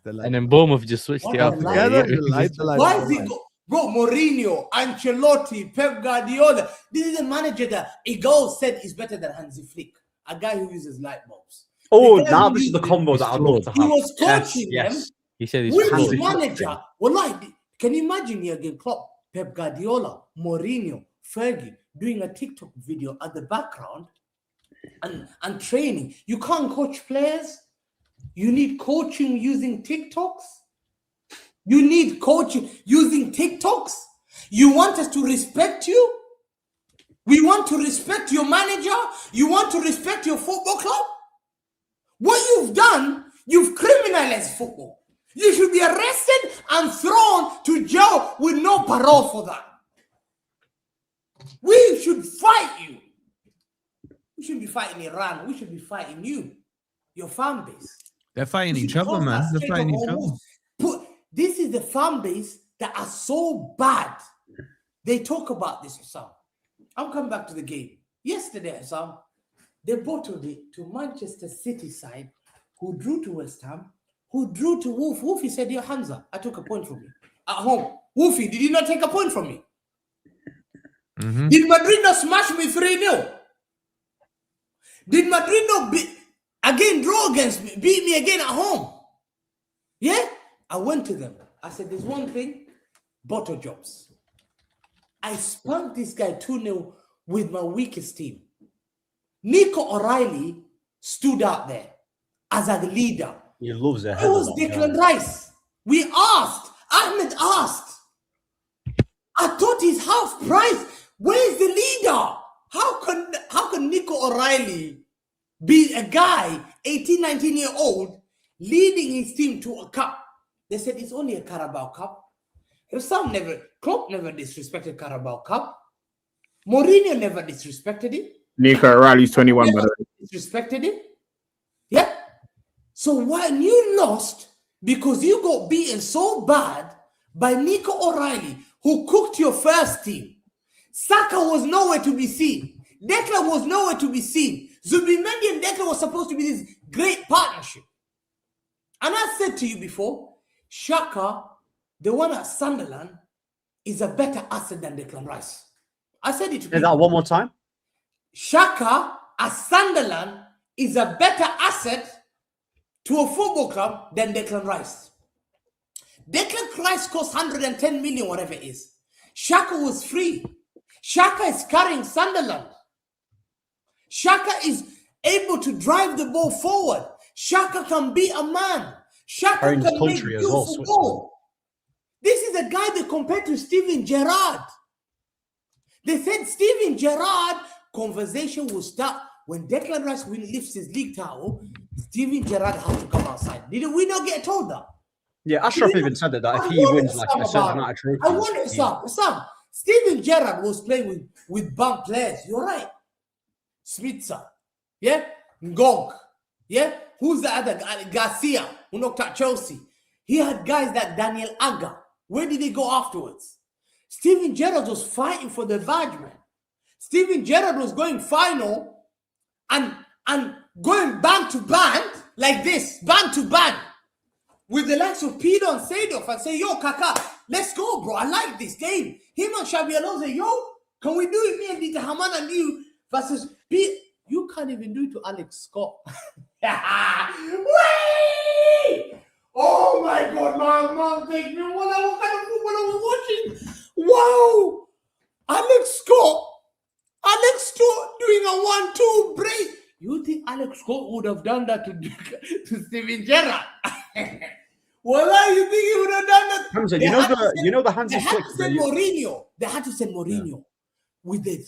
And then Bournemouth just switched it up. Together, you light the light Why bulb. is it bro, Mourinho, Ancelotti, Pep Guardiola. This is a manager that Igor said is better than Hansi Flick, a guy who uses light bulbs. Oh, now this is the combo that I'd love to have. He was coaching them. He said he's With his manager. Well, like, can you imagine Jurgen Klopp, Pep Guardiola, Mourinho, Fergie doing a TikTok video at the background and training? You can't coach players. You need coaching using TikToks. You need coaching using TikToks. You want us to respect you? We want to respect your manager. You want to respect your football club? What you've done, you've criminalized football. You should be arrested and thrown to jail with no parole for that. We should fight you. We should be fighting Iran. We should be fighting you, your fan base. They're fighting each other, man. They're fighting each other. This is the fan base that are so bad. They talk about this, Husam. I'm coming back to the game. Yesterday, Husam, they bottled it to Manchester City side, who drew to West Ham, who drew to Wolf. Wolfie said, "Yo, Hamza, I took a point from you at home." Wolfie, did you not take a point from me? Mm-hmm. Did Madrid not smash me 3-0? Did Madrid not draw against me, beat me again at home? Yeah? I went to them. I said, there's one thing. bottle jobs. I spanked this guy 2-0 with my weakest team. Nico O'Reilly stood out there as a leader. He loves it. It was Declan Rice. We asked. Ahmed asked. I thought he's half price. Where's the leader? How can Nico O'Reilly be a guy, 18, 19-year-old, leading his team to a cup? They said it's only a Carabao Cup. Klopp never disrespected Carabao Cup. Mourinho never disrespected it. Nico O'Reilly's 21, by the way. Disrespected it. Yeah. So when you lost because you got beaten so bad by Nico O'Reilly, who cooked your first team, Saka was nowhere to be seen. Declan was nowhere to be seen. Zubimendi and Declan was supposed to be this great partnership. And I said to you before, Shaka, the one at Sunderland, is a better asset than Declan Rice. I said it to Say that one more time. Shaka at Sunderland is a better asset to a football club than Declan Rice. Declan Rice cost 110 million, whatever it is. Shaka was free. Shaka is carrying Sunderland. Shaka is able to drive the ball forward. Shaka can be a man. Shaka Carrying can his make country as well, beautiful goal. This is a guy they compared to Steven Gerrard. They said Steven Gerrard, conversation will start when Declan Rice lifts his league title. Steven Gerrard has to come outside. Did we not get told that? Yeah, Ashraf even said that if he wins like a certain amount of trophies. I wonder, Sam. Steven Gerrard was playing with bum players. You're right. Spitzer. Yeah? Ngog. Yeah? Who's the other guy? Garcia, who knocked out Chelsea. He had guys like Daniel Agger. Where did they go afterwards? Steven Gerrard was fighting for the badge, man. Steven Gerrard was going final and going band to band like this, band to band, with the likes of Peter and Seedorf and say, yo, Kaka, let's go, bro. I like this game. Him and Xabi Alonso say, yo, can we do it, me and Dieter Hamann and you versus Pete? You can't even do it to Alex Scott. Wait! Oh my God, my mom takes me. What kind of football are we watching? Wow! Alex Scott doing a 1-2 break. You think Alex Scott would have done that to Steven Gerrard? Well, you think he would have done that? Hamza, you know the hands They of had flick. to send Mourinho. They had to send Mourinho with the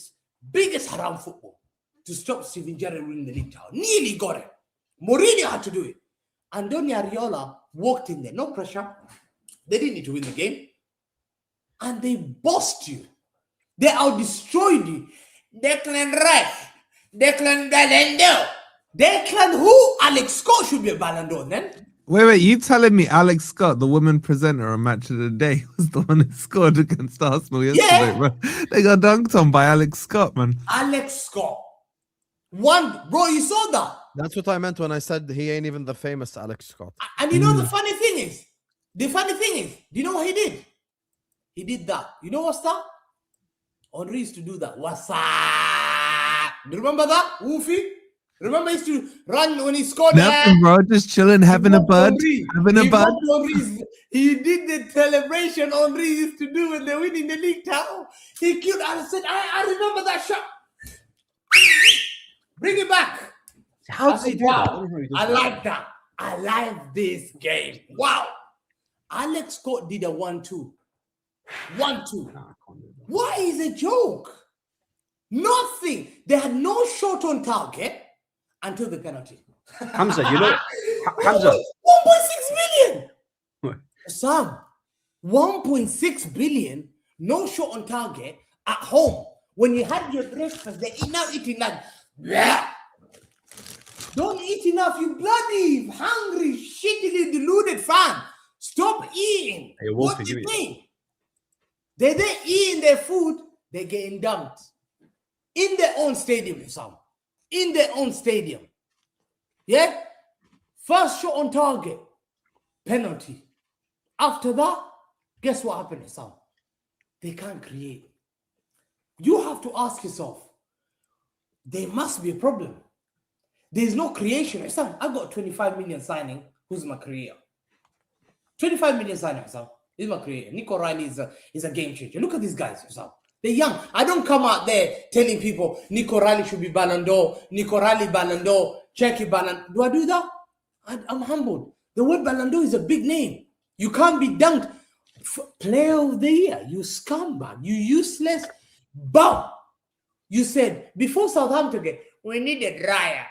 biggest haram football to stop Steven Gerrard winning the league title. Nearly got it. Mourinho had to do it. Andoni Ariola walked in there. No pressure. They didn't need to win the game. And they bossed you. They out-destroyed you. Declan Rice. Declan Ballon d'Or. Declan who? Alex Scott should be a Ballon d'Or then. Wait, you telling me Alex Scott, the woman presenter on Match of the Day, was the one who scored against Arsenal yesterday, bro? They got dunked on by Alex Scott, man. Alex Scott. Bro, you saw that. That's what I meant when I said he ain't even the famous Alex Scott. And you know the funny thing is, do you know what he did? He did that. You know what's that? Henry used to do that. What's up? Do you remember that? Woofy? Remember he used to run when he scored? Nothing, bro. Just chilling, having a bud. Having a bud. He did the celebration Henry used to do when they're winning the league title. He killed. I said, I remember that shot. Bring it back. How does he do that? I like that. I like this game. Wow. Alex Scott did a 1-2. 1-2. Why is a joke? Nothing. They had no shot on target until the penalty. Hamza, you know, Hamza. 1.6 billion. Sam, 1.6 billion, no shot on target at home. When you had your breakfast, they're now eating like, bleh. Don't eat enough, you bloody hungry, shittily deluded fan. Stop eating. Hey, what do you think? They're eating their food, they're getting dunked. In their own stadium, Sam. In their own stadium. Yeah? First shot on target, penalty. After that, guess what happened, Sam? They can't create. You have to ask yourself, there must be a problem. There's no creation. Sam, I got 25 million signing. Who's my career? 25 million signing, Sam. He's my creator. Nico Riley is a game changer. Look at these guys. They're young. I don't come out there telling people Nico Riley should be Ballon d'Or, Nico Riley Ballon d'Or, Czechie Ballon. Do I do that? I'm humbled. The word Ballon d'Or is a big name. You can't be dunked. Player of the year, you scumbag, you useless bum. You said before Southampton game, we needed Raya.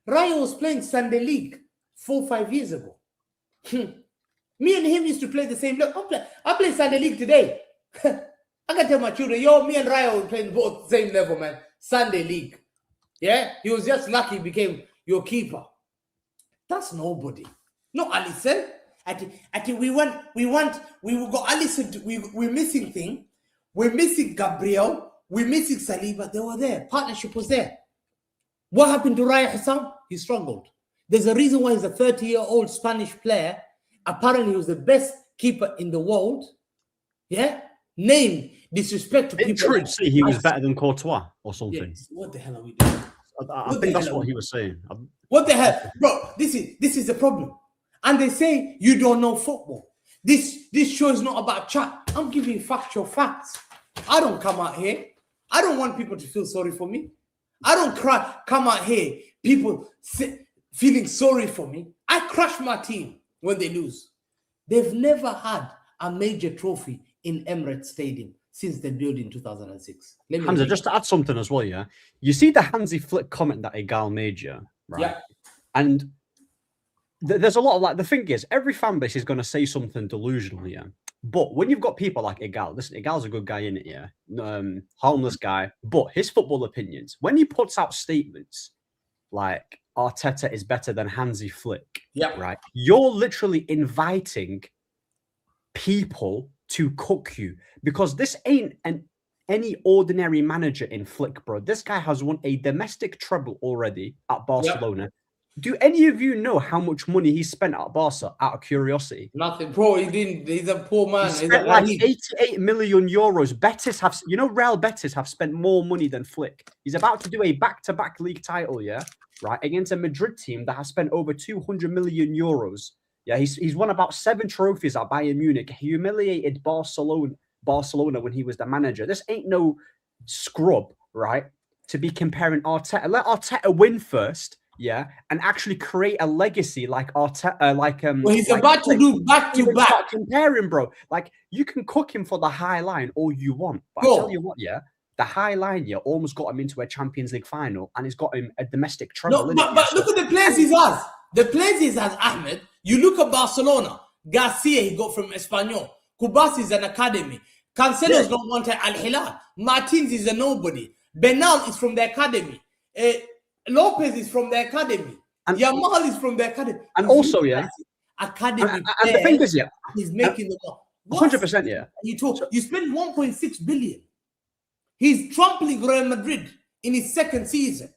Raya was playing Sunday League 4-5 years ago. Me and him used to play the same level. I play Sunday League today. I can tell my children, yo, me and Raya were playing both same level, man. Sunday League. Yeah, he was just lucky he became your keeper. That's nobody. No Alisson. I think we got Alisson. We're missing thing. We're missing Gabriel. We're missing Saliba. They were there. Partnership was there. What happened to Raya Husam? He struggled. There's a reason why he's a 30-year-old Spanish player. Apparently, he was the best keeper in the world. Yeah? Name disrespect to people. True, say he was better than Courtois or something. Yes. What the hell are we doing? I think that's what he was saying. What the hell? Bro, this is the problem. And they say you don't know football. This show is not about chat. I'm giving you factual facts. I don't come out here. I don't want people to feel sorry for me. I don't come out here, people feeling sorry for me. I crush my team when they lose. They've never had a major trophy in Emirates Stadium since they built in 2006. Hamza, just to add something as well, yeah? You see the Hansi Flick comment that Egal made, yeah? Right? Yeah. And there's a lot of the thing is, every fan base is going to say something delusional, yeah? But when you've got people like Egal, listen, Egal's a good guy in it, yeah? Harmless guy, but his football opinions, when he puts out statements like Arteta is better than Hansi Flick, yeah, right? You're literally inviting people to cook you because this ain't any ordinary manager in Flick, bro. This guy has won a domestic treble already at Barcelona. Yep. Do any of you know how much money he spent at Barca out of curiosity? Nothing, bro. He didn't. He's a poor man. He spent like 88 million euros. Betis have, Real Betis have spent more money than Flick. He's about to do a back-to-back league title, yeah, right, against a Madrid team that has spent over 200 million euros. Yeah, he's won about 7 trophies at Bayern Munich. He humiliated Barcelona when he was the manager. This ain't no scrub, right? To be comparing Arteta. Let Arteta win first. Yeah, and actually create a legacy like Arteta, well, he's about to do back-to-back. Comparing, bro. Like, you can cook him for the high line all you want, but I tell you what, yeah, the high line, yeah, almost got him into a Champions League final, and it's got him a domestic treble. No, but look at the players he has. The players he has, Ahmed. You look at Barcelona. Garcia, he got from Espanyol. Kubas is an academy. Cancelo's not wanted Al Hilal. Martins is a nobody. Benal is from the academy. Lopez is from the academy. And Yamal is from the academy. And also, yeah, academy. And the thing is, yeah, he's making the ball. 100%, yeah. You spend 1.6 billion. He's trampling Real Madrid in his second season.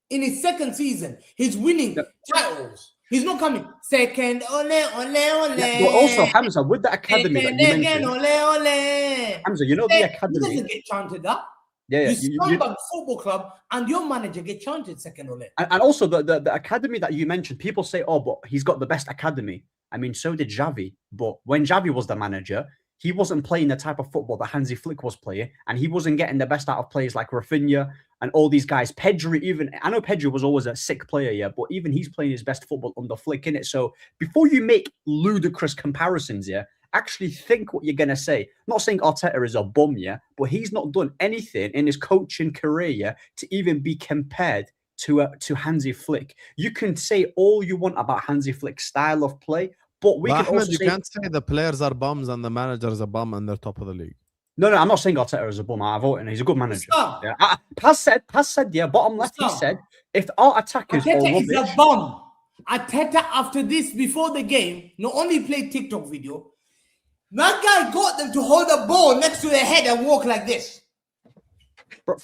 He's winning titles. He's not coming second. Ole. Yeah, but also, Hamza, with the academy that you mentioned, Hamza, you know the academy. He doesn't get chanted up. Yeah, you Starboy football club and your manager get chanted second Ole. And also the academy that you mentioned, people say, oh, but he's got the best academy. I mean, so did Xavi. But when Xavi was the manager, he wasn't playing the type of football that Hansi Flick was playing, and he wasn't getting the best out of players like Rafinha and all these guys. Pedri, even, I know Pedri was always a sick player, yeah, but even he's playing his best football under Flick, innit? So before you make ludicrous comparisons, yeah, actually think what you're going to say. I'm not saying Arteta is a bum, yeah, but he's not done anything in his coaching career, yeah, to even be compared to Hansi Flick. You can say all you want about Hansi Flick's style of play, but you can't say the players are bums and the manager is a bum and they're top of the league. No, I'm not saying Arteta is a bum. I vote and he's a good manager. Yeah. Pazz said, yeah, bottom left, he said, if our attackers Arteta all is a bum. Arteta, after this, before the game, not only played TikTok video, that guy got them to hold a ball next to their head and walk like this. Bro,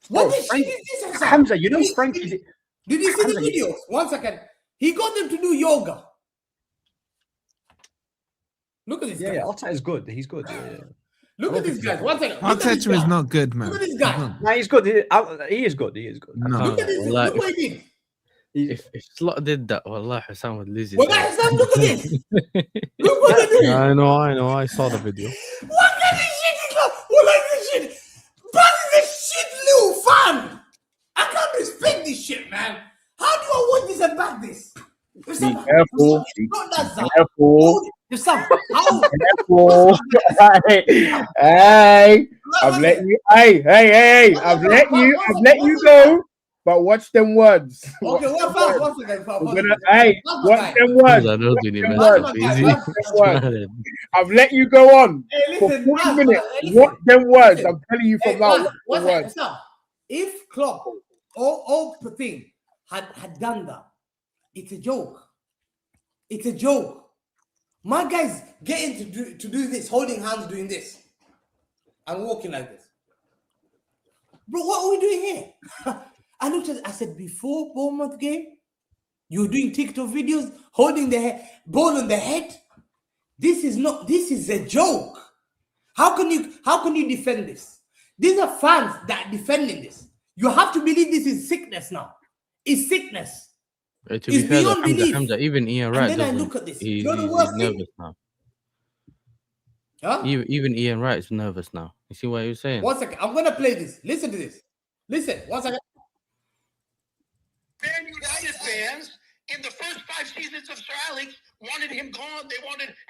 what the shit is this? Hamza, you know Frankie... Did you see the videos? 1 second. He got them to do yoga. Look at this guy. Yeah, Arteta is good. He's good. Yeah. Look at this guy. 1 second. Arteta is not good, man. Look at this guy. No, he's good. He is good. No. Look at this. Look what he did. If Slot did that, wallah, Husam would lose his Well, head. Husam, look at this. Look what they're doing. I know. I saw the video. What kind of shit is that? What like this shit? Pazz is a shit little fan. I can't respect this shit, man. How do I watch this and back this? Be careful. Not that Zach. Careful. Husam, how? Careful. Hey, I've let you. Hey, I've let you go. But watch them words. Okay, what fast? Once again, Hey, watch them words. I know the Watch them words. I've let you go on for 40 minutes. Watch them words. I'm telling you from now. What's that? If Klopp or the thing had done that, it's a joke. It's a joke. My guys getting to do this, holding hands, doing this, and walking like this. Bro, what are we doing here? I looked at it, I said, before Bournemouth game, you're doing TikTok videos, holding the ball on the head. This is a joke. How can you defend this? These are fans that are defending this. You have to believe this is sickness now. It's sickness. To It's be fair, beyond belief. Hamza, even Ian Wright And then I doesn't. look at this. He's You're the worst thing. nervous now. Huh? Even Ian Wright is nervous now. You see what you're saying? 1 second. I'm gonna play this. Listen to this. Listen. 1 second. Man United fans in the first 5 seasons of Sir Alex wanted him gone.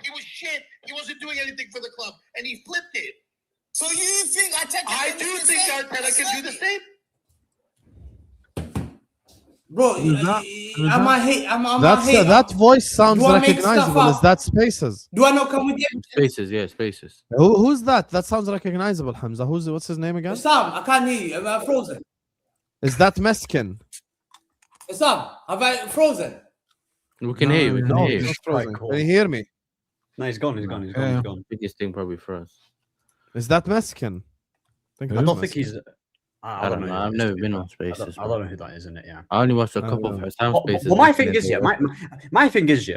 He was shit. He wasn't doing anything for the club, and he flipped it. So you think I do think Arteta can do the same. Bro, That voice sounds Do I make recognizable. stuff Is up? that Spaces? Do I not come with you? Spaces, yeah, Spaces. Who's that? That sounds recognizable, Hamza. What's his name again? Sam, I can't hear you. I'm frozen. Is that Meskin? Sam, have I frozen? We can hear you. We can No, hear he's you. not frozen. Quite cool. Can you hear me? No, he's gone. He's gone. Biggest thing probably for us. Is that Meskin? I don't think he's. I don't know. I've never been on Spaces. I don't know who that is, isn't it? Yeah. I only watched a couple of Husam Spaces. Well, my thing is, my thing is,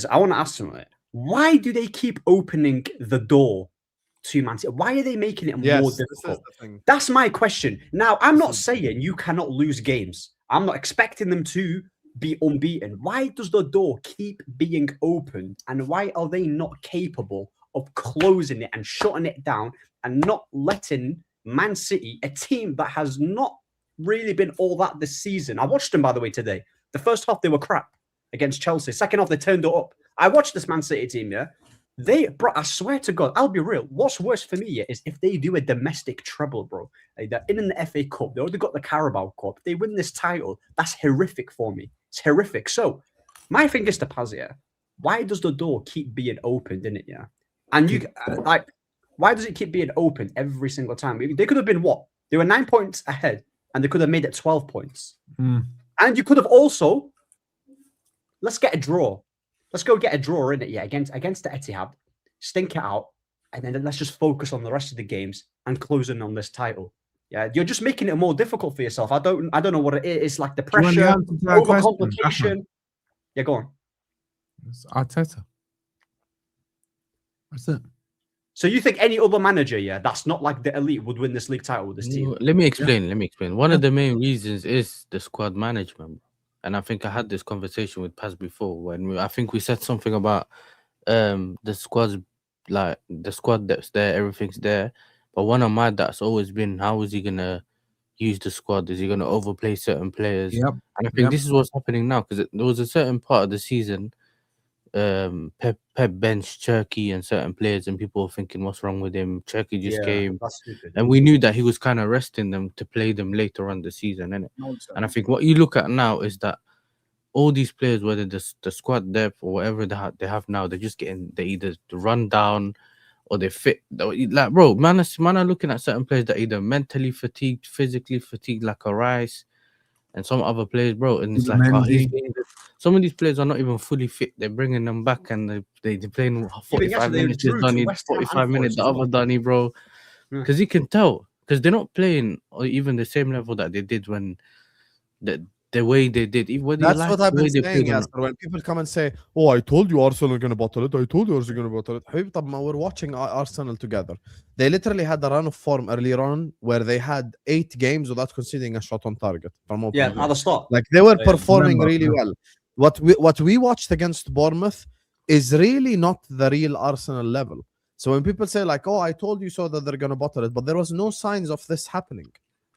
I want to ask them, why do they keep opening the door to Man City? Why are they making it more Yes, difficult? this is the thing. That's my question. Now, I'm not saying you cannot lose games. I'm not expecting them to be unbeaten. Why does the door keep being opened, and why are they not capable of closing it and shutting it down and not letting Man City, a team that has not really been all that this season? I watched them, by the way, today. The first half, they were crap against Chelsea. Second half, they turned it up. I watched this Man City team, bro, I swear to God, I'll be real. What's worse for me is if they do a domestic treble, bro. Like they're in the FA Cup. They already got the Carabao Cup. If they win this title, that's horrific for me. It's horrific. So my thing is to Pazz, why does the door keep being opened, innit, And you, why does it keep being open every single time? They could have been what? They were 9 points ahead, and they could have made it 12 points. And you could have also, let's get a draw. Let's go get a draw in it, against the Etihad, stink it out, and then let's just focus on the rest of the games and closing on this title. Yeah, you're just making it more difficult for yourself. I don't know what it is. It's like the pressure, overcomplication. Yeah, go on. It's Arteta. That's it. So you think any other manager, that's not like the elite would win this league title with this team? Let me explain. One of the main reasons is the squad management. And I think I had this conversation with Pazz before when I think we said something about the squad's like the squad depth's there, everything's there. But one of my that's always been, how is he gonna use the squad? Is he gonna overplay certain players? Yep. And I think this is what's happening now, because there was a certain part of the season, Pep benched Cherky and certain players, and people were thinking, what's wrong with him? Cherky just came, and we knew that he was kind of resting them to play them later on the season, innit? And I think what you look at now is that all these players, whether the squad depth or whatever they have now, they're just getting, they either run down or they fit. Like, bro, man are looking at certain players that are either mentally fatigued, physically fatigued, like a Rice, and some other players, bro. And it's like, some of these players are not even fully fit. They're bringing them back and they're playing 45 minutes. Donny, 45 minutes, the other Donny, bro. Because you can tell, because they're not playing or even the same level that they did when the way they did. Whether you That's like what I've the way been they saying, played or Yasser. When people come and say, "Oh, I told you Arsenal are going to bottle it. I told you Arsenal are going to bottle it." حبيبي, طب ما we're watching Arsenal together. They literally had a run of form earlier on where they had 8 games without conceding a shot on target from open Yeah, play. at the start. Like they were Yeah, performing remember, really yeah. well. What we watched against Bournemouth is really not the real Arsenal level. So when people say like, "Oh, I told you so," that they're going to bottle it, but there was no signs of this happening.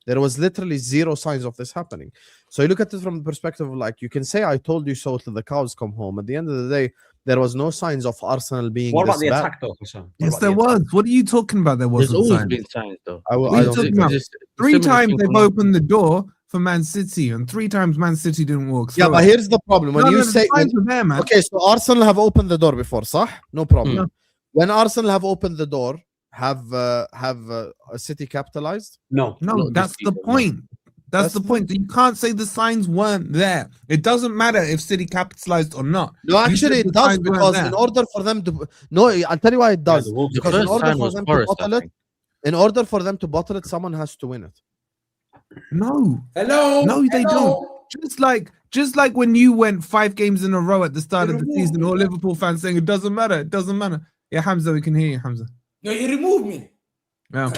There was literally zero signs of this happening. So you look at it from the perspective of like, you can say "I told you so" till the cows come home. At the end of the day, there was no signs of Arsenal being What this about the bad. attack, though, Husam? What Yes, about there the attack? was. What are you talking about? There There's wasn't always signs. been signs though. I What are you don't talking think about? Just Three similar times thing they've from- opened the door for Man City, and 3 times Man City didn't walk through. Yeah, but it. here's the problem. When No, you no, say the signs were there, man. okay, so Arsenal have opened the door before, صح? No problem. Mm. When Arsenal have opened the door, have City capitalized? No, Not that's this the season, no. point. That's That's the the point. You can't say the signs weren't there. It doesn't matter if City capitalized or not. No, You actually said it the does, signs weren't because there. in order for them to I'll tell you why it does. the Wolves The Because first in order sign for was them Forest, to I bottle it, think. in order for them to bottle it, someone has to win it. No, Hello. no, they Hello? don't. Just like when you went 5 games in a row at the start of the Liverpool. season, all Liverpool fans saying it doesn't matter, it doesn't matter. Yeah, Hamza, we can hear you, Hamza. No, you removed me. Yeah.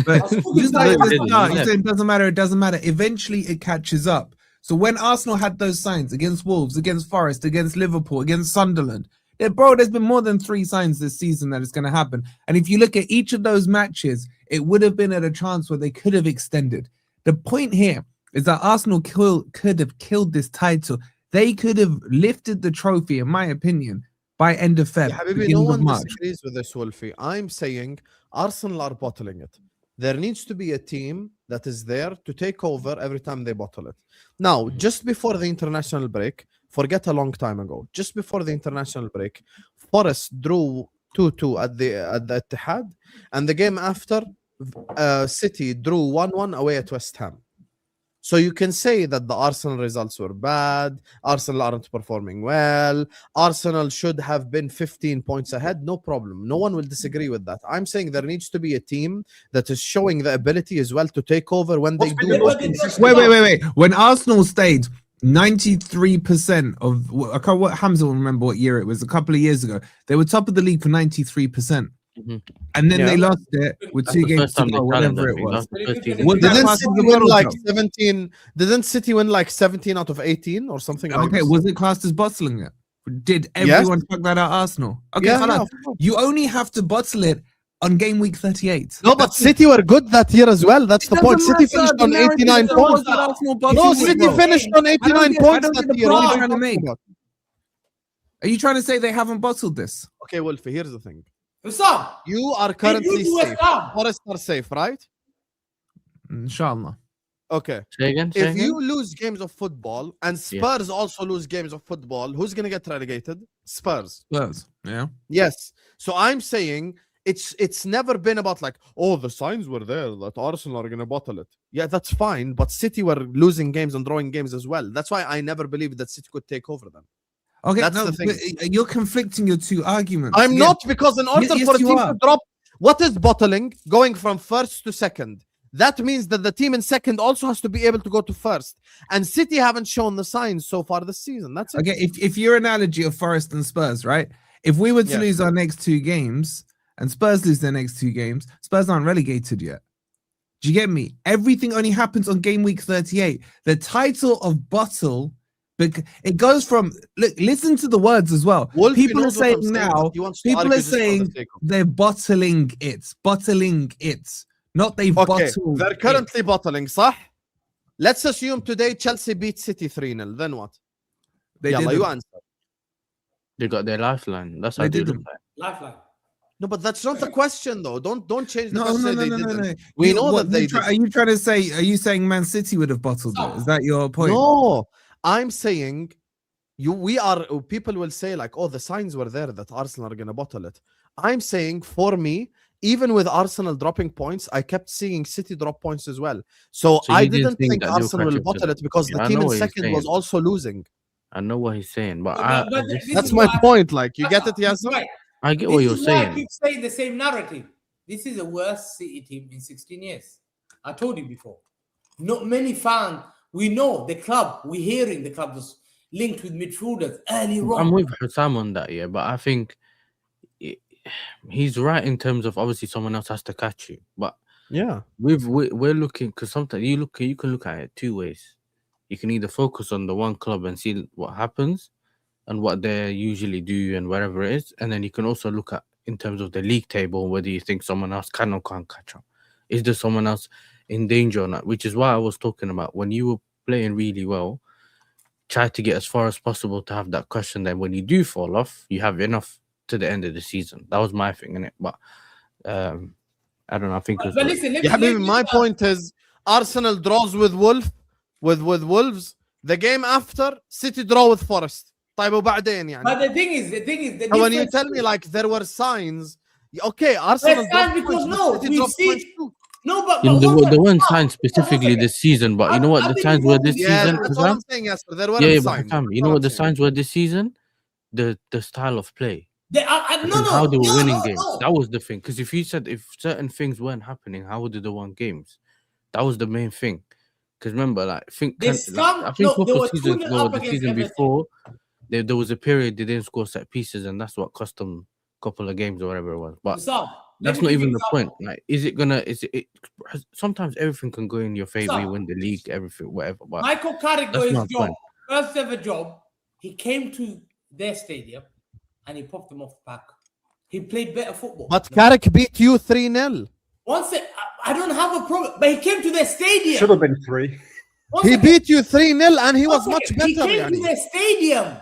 But spoken just to like you. at the start, you Yeah. say it doesn't matter, it doesn't matter. Eventually it catches up. So when Arsenal had those signs against Wolves, against Forest, against Liverpool, against Sunderland, there's been more than 3 signs this season that it's going to happen. And if you look at each of those matches, it would have been at a chance where they could have extended. The point here is that Arsenal could have killed this title. They could have lifted the trophy, in my opinion, by end of Feb, Yeah, Habibi, no beginning of one March. disagrees with this, Wolfie. I'm saying Arsenal are bottling it. There needs to be a team that is there to take over every time they bottle it. Now, just before the international break, forget a long time ago, just before the international break, Forest drew 2-2 at the Etihad, and the game after, City drew 1-1 away at West Ham. So you can say that the Arsenal results were bad, Arsenal aren't performing well, Arsenal should have been 15 points ahead, no problem. No one will disagree with that. I'm saying there needs to be a team that is showing the ability as well to take over when they do. Wait. When Arsenal stayed 93% of, I can't, what Hamza will remember what year it was, a couple of years ago, they were top of the league for 93%. Mhm. And then Yeah. they lost it with That's 2 the games first to time they go, challenged, whatever I it think. was. That's the first season. Was that Didn't classed as City a win bottle like job? 17? Didn't City win like 17 out of 18 or something like Okay, this? was it classed as bottling it? Did everyone fuck that out Arsenal? Okay, Yeah, khalas. yeah, of course. You only have to bottle it on game week 38. No, but City were good that year as well. That's the point. City finished on 89 points. No, City finished on 89 points I don't that get the year. point What you're are you trying to talking make. about? Are you trying to say they haven't bottled this? Okay, Wolfie, here's the thing. Husam, You are did currently you do safe. West Ham? Forest are safe, right? Inshallah. Okay. Say again. Say If again? you lose games of football and Spurs also lose games of football, who's going to get relegated? Spurs. Spurs. Yeah. Yes. So I'm saying it's never been about like, oh, the signs were there that Arsenal are going to bottle it. Yeah, that's fine. But City were losing games and drawing games as well. That's why I never believed that City could take over them. Okay, That's no, the thing. but you're conflicting your 2 arguments. I'm Yeah, not, because in order yes, for a you team are. to drop, what is bottling? Going from first to second. That means that the team in second also has to be able to go to first. And City haven't shown the signs so far this season. That's it. Okay, if your analogy of Forest and Spurs, right? If we were to Yeah. lose our next 2 games and Spurs lose their next 2 games, Spurs aren't relegated yet. Do you get me? Everything only happens on game week 38. The title of bottle, it goes from, look, listen to the words as well. Wolfie People are knows what I'm saying but now, he wants to people argue are just for the saying sake of it. they're bottling it. Not they've Okay, bottled they're it. currently bottling, صح? Let's assume today Chelsea beat City 3-0. Then what? They Yalla, didn't. you answer. They got their lifeline. That's how They they look didn't. like. Lifeline. No, but that's not the question, though. Don't change the No, question. no, Say no, they no, no, didn't. no. We know what, that they Are you trying to say? Are you saying Man City would have bottled it? Is that your point? No, I'm saying people will say like, oh, the signs were there that Arsenal are gonna bottle it. I'm saying for me, even with Arsenal dropping points, I kept seeing City drop points as well. So So I you didn't didn't think think that they'll Arsenal catch will up to bottle them? it because Yeah, the I team know in what you're second was saying. also losing. I know what he's saying, but But this- this That's is my why- point. Like, you get it, That's Yasser? right. I get what This you're is why I saying. keep saying the same narrative. This is the worst City team in 16 years. I told you before. Not many fans We know the club. We're hearing the club was linked with midfielders early on. I'm with Husam on that, yeah, but I think he's right in terms of obviously someone else has to catch you. But Yeah. we're looking, because sometimes you can look at it two ways. You can either focus on the one club and see what happens and what they usually do and whatever it is, and then you can also look at in terms of the league table whether you think someone else can or can't catch up. Is there someone else in danger or not? Which is why I was talking about when you were playing really well, try to get as far as possible to have that question. Then when you do fall off, you have enough to the end of the season. That was my thing in it, but I don't know. I think. But listen, Yeah, maybe my point is Arsenal draws with Wolves. The game after City draw with Forest. طيب وبعدين يعني. But the thing is, so when you tell me like there were signs, okay, Arsenal because we've seen. No, but the one sign specifically this season, but you know what the signs were this season? That's what I'm saying, yes, there were signs. But you know what the signs were this season? The style of play. How they were winning games. That was the thing. Because if you said if certain things weren't happening, how would they won games? That was the main thing. Because remember, like I think the season before, there was a period they didn't score set pieces, and that's what cost them a couple of games or whatever it was. But that's not even the point. Like, sometimes everything can go in your favor. You win the league, everything, whatever. But Michael Carrick got his job, first ever job. He came to their stadium and he popped them off the pack. He played better football. But Carrick beat you 3-0. I don't have a problem, but he came to their stadium. Should have been 3. He beat you 3-0 and he was much better. He came to their stadium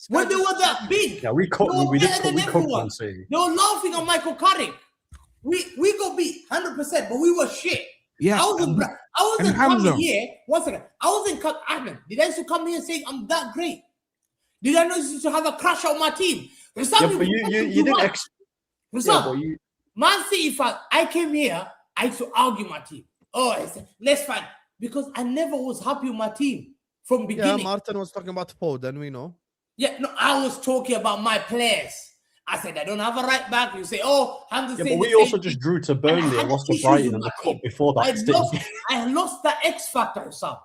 when they were that big. Yeah, we did one. They were laughing on Michael Carrick. We got beat 100%, but we were shit. Yeah, I wasn't coming here. One second. I wasn't Ahmed. Did I used to come here saying I'm that great? Did I know used to have a crash on my team? Yeah, but you didn't Man City fan, I came here, I used to argue my team. Oh, I said, let's fight. Because I never was happy with my team from beginning. Yeah, Martin was talking about Foden, we know. Yeah, no, I was talking about my players. I said, I don't have a right back. You say, oh, I'm the same. But we also just drew to Burnley and lost to Brighton in the cup before that. I lost the X factor, Husam.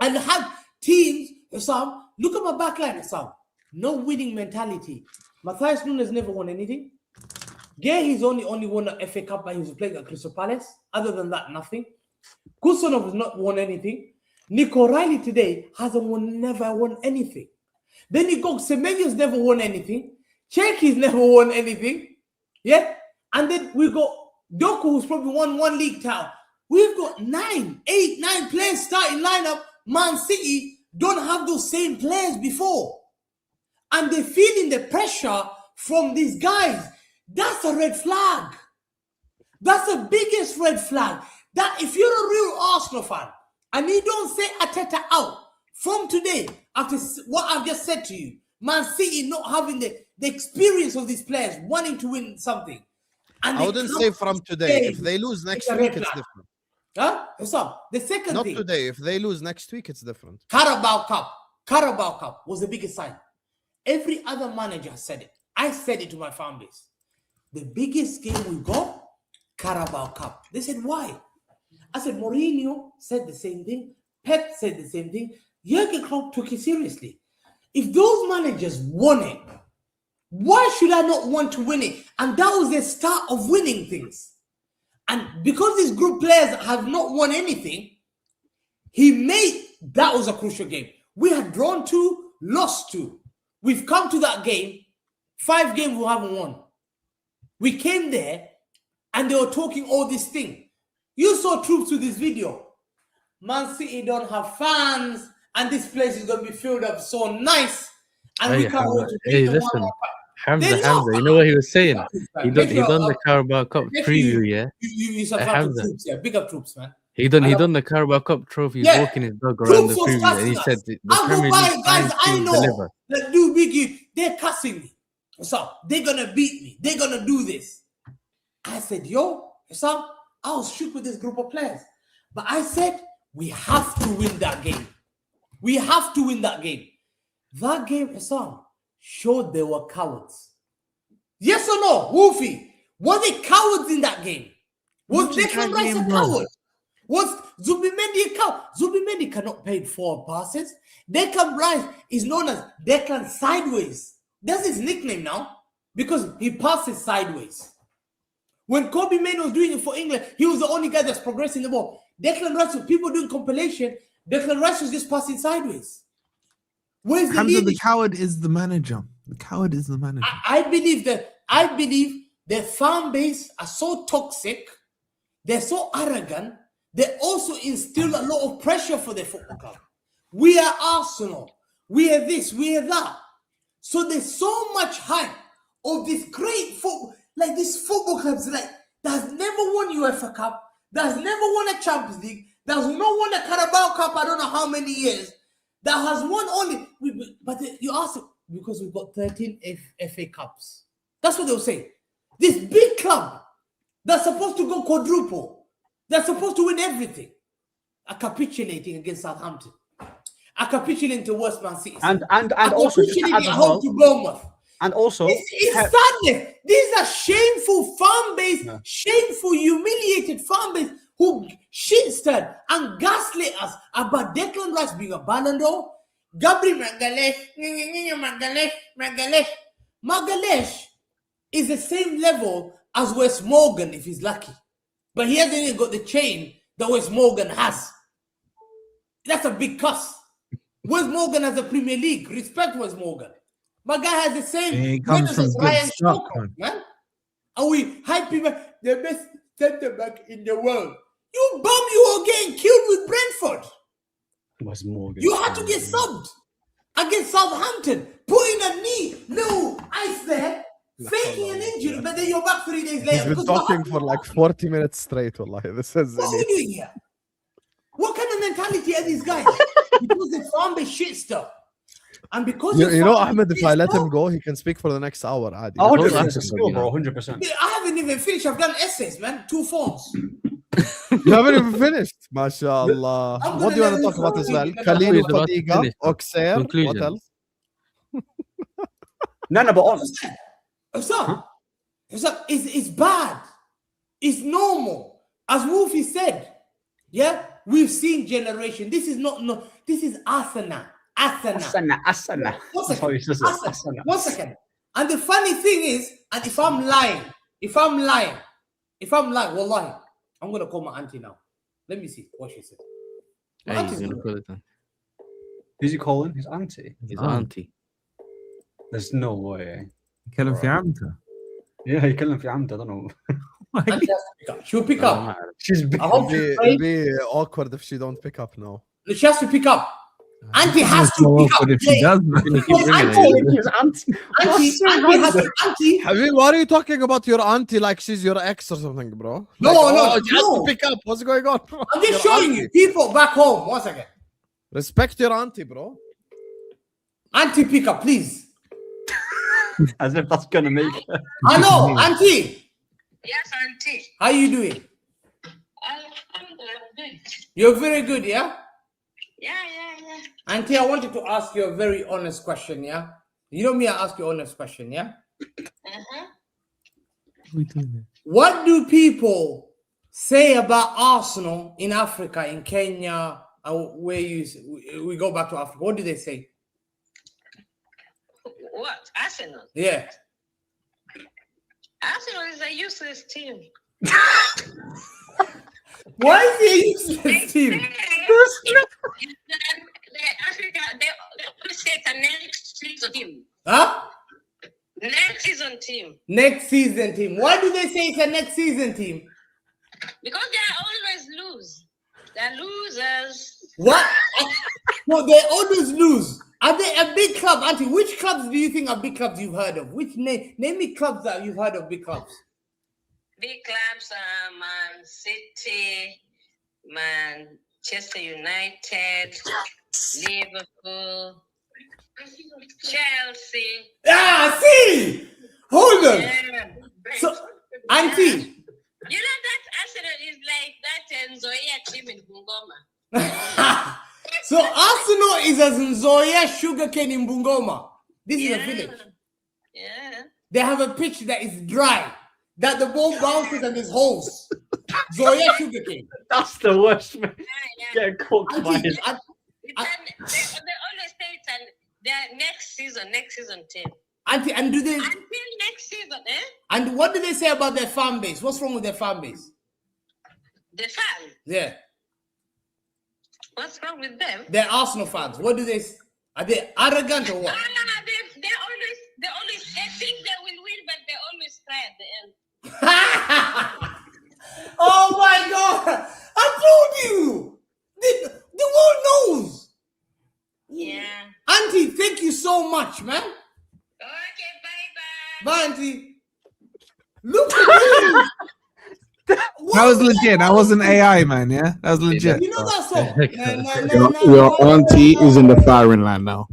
And had teams, Husam, look at my backline, Husam. No winning mentality. Matthias Nunes never won anything. Gay, he's only won an FA Cup and he was playing at Crystal Palace. Other than that, nothing. Kusonov has not won anything. Nico Riley today never won anything. Then you go, Semenyo's never won anything. Cherki's never won anything. Yeah? And then we got Doku, who's probably won one league title. We've got 9 players starting lineup. Man City don't have those same players before. And they're feeling the pressure from these guys. That's a red flag. That's the biggest red flag. That if you're a real Arsenal fan and you don't say Arteta out from today, after what I've just said to you, Man City not having the experience of these players wanting to win something. And I wouldn't say from today. If they lose next week, it's different. Huh? Husam, the second not thing. Not today. If they lose next week, it's different. Carabao Cup was the biggest sign. Every other manager said it. I said it to my fan base. The biggest game we got, Carabao Cup. They said, why? I said, Mourinho said the same thing. Pep said the same thing. Jurgen Klopp took it seriously. If those managers won it, why should I not want to win it? And that was the start of winning things. And because these group players have not won anything, that was a crucial game. We had drawn 2, lost 2. We've come to that game, 5 games we haven't won. We came there and they were talking all this thing. You saw troops with this video. Man City don't have fans and this place is going to be filled up so nice. And we can't wait to hey, listen. Hamza, you know what he was saying? He done the Carabao Cup preview, yeah? You subscribe to troops, yeah. Big up troops, man. He done the Carabao Cup trophy, walking his dog around the preview, and he said the Premier League guys I know that do biggie, they're cussing me. So they're gonna beat me, they're gonna do this. I said, yo, Husam, I was shook with this group of players. But I said, we have to win that game. We have to win that game. That game, Husam, showed they were cowards. Yes or no, Wolfie? Was they cowards in that game? Was Declan Rice a coward? What's Zubimendi account? Zubimendi cannot pay forward passes. Declan Rice is known as Declan Sideways. That's his nickname now because he passes sideways. When Kobe Mainoo was doing it for England, he was the only guy that's progressing the ball. Declan Rice, with people doing compilation, Declan Rice was just passing sideways. Where's the Hamza, leadership? the coward is the manager. The coward is the manager. I believe their fan base are so toxic, they're so arrogant, they also instill a lot of pressure for their football club. We are Arsenal, we are this, we are that. So there's so much hype of this great football, like these football clubs, like that's never won UEFA Cup, that's never won a Champions League, that's not won a Carabao Cup, I don't know how many years, that has won only, but you ask them, because we've got 13 FA Cups. That's what they'll say. This big club that's supposed to go quadruple, that's supposed to win everything, are capitulating against Southampton. Are capitulating to West Man City. And also just capitulating to add at as home well, to Bournemouth. and also It's sadness. These are shameful fan base, shameful, humiliated fan base who shit-stirred and gaslit us about Declan Rice being a Ballon d'Or. Gabriel Magalhaes is the same level as Wes Morgan if he's lucky. But he hasn't even got the chain that Wes Morgan has. That's a big cuss. Wes Morgan has a Premier League. Respect Wes Morgan. My guy has the same. He comes from good Ryan stock, Stoker, man. And we hype him up, the best centre back in the world. You bum, you were getting killed with Brentford. was Morgan. You had to get subbed against Southampton, putting a knee, no ice there, faking an injury, but then you're back 3 days later. He's been Because talking for like 40 minutes straight. Wallahi. This is what are we doing here? What kind of mentality are these guys? Because they found the shit stuff. And because you know, found Ahmed, the if I shit let him stuff, go, he can speak for the next hour. Adi. 100%, bro, 100%. I haven't even finished. I've done essays, man. 2 phones. You haven't even finished. MashaAllah. I'm What do you gonna want to let talk about as well? you Khalil He's about to Fadiga, finish. Auxerre. What Conclusion. else? No, but on. It's bad. It's normal. As Wolfie said, yeah, we've seen generation. This is not, no, this is asana. Asana. One That's how he says it. Asana. Asana. 1 second. And the funny thing is, and if I'm lying, wallahi, I'm going to call my auntie now. Let me see what she said. My Hey, auntie's he's gonna good. call it then. Who's he calling? His auntie. His Oh. auntie. There's no way. كلام في عمته. Yeah, he killed him for Amda, I don't know. Auntie has to pick up. She'll pick Oh, up. man. She's big. I hope she It'll be awkward if she don't pick up now. She has to pick up. Auntie has to So pick up. awkward if she does, man. Gonna keep ringing it. His auntie. Auntie has to. Auntie. Habib, why are you talking about your auntie like she's your ex or something, bro? No, Like, no, she has no. to pick up. What's going on, bro? I'm just Your showing auntie. you people back home. 1 second. Respect your auntie, bro. Auntie, pick up, please. As if that's gonna make it. Hello, Auntie. Yes, auntie. How you doing? I'm good. You're very good, yeah? Yeah. Auntie, I wanted to ask you a very honest question, yeah? You know me, I ask you honest question, yeah? What do people say about Arsenal in Africa, in Kenya, where we go back to Africa? What do they say? What? Arsenal? Yeah. Arsenal is a useless team. Why is he a useless team? Africa, they always say it's a next season team. Huh? Next season team. Next season team. Why do they say it's a next season team? Because they always lose. They're losers. What? No, they always lose. Are they a big club, Auntie? Which clubs do you think are big clubs you've heard of? Which name me clubs that you've heard of, big clubs? Big clubs are Man City, Manchester United, Liverpool, Chelsea. Ah, see! Hold on. Yeah. So, Auntie. You know that Arsenal is like that Nzoia team in Bungoma. So Arsenal is as Nzoia sugarcane in Bungoma. This is a village. Yeah. They have a pitch that is dry, that the ball bounces and there's holes. Zoya Sugarcane. That's the worst, man. Yeah. Getting cooked by Auntie, his. They always say it and they're next season team. Auntie, and do they? Until next season, eh? And what do they say about their fan base? What's wrong with their fan base? The fans. Yeah, What's wrong with them? they're Arsenal fans. What do they? Are they arrogant or what? They always they think they will win, but they always cry at the end. Oh my God! I told you. The world knows. Yeah. Auntie, thank you so much, man. Okay, bye. Bye, Auntie. Look at you. That was legit. That wasn't AI, man. Yeah, that was legit. You know that song? Your auntie is in the firing line now.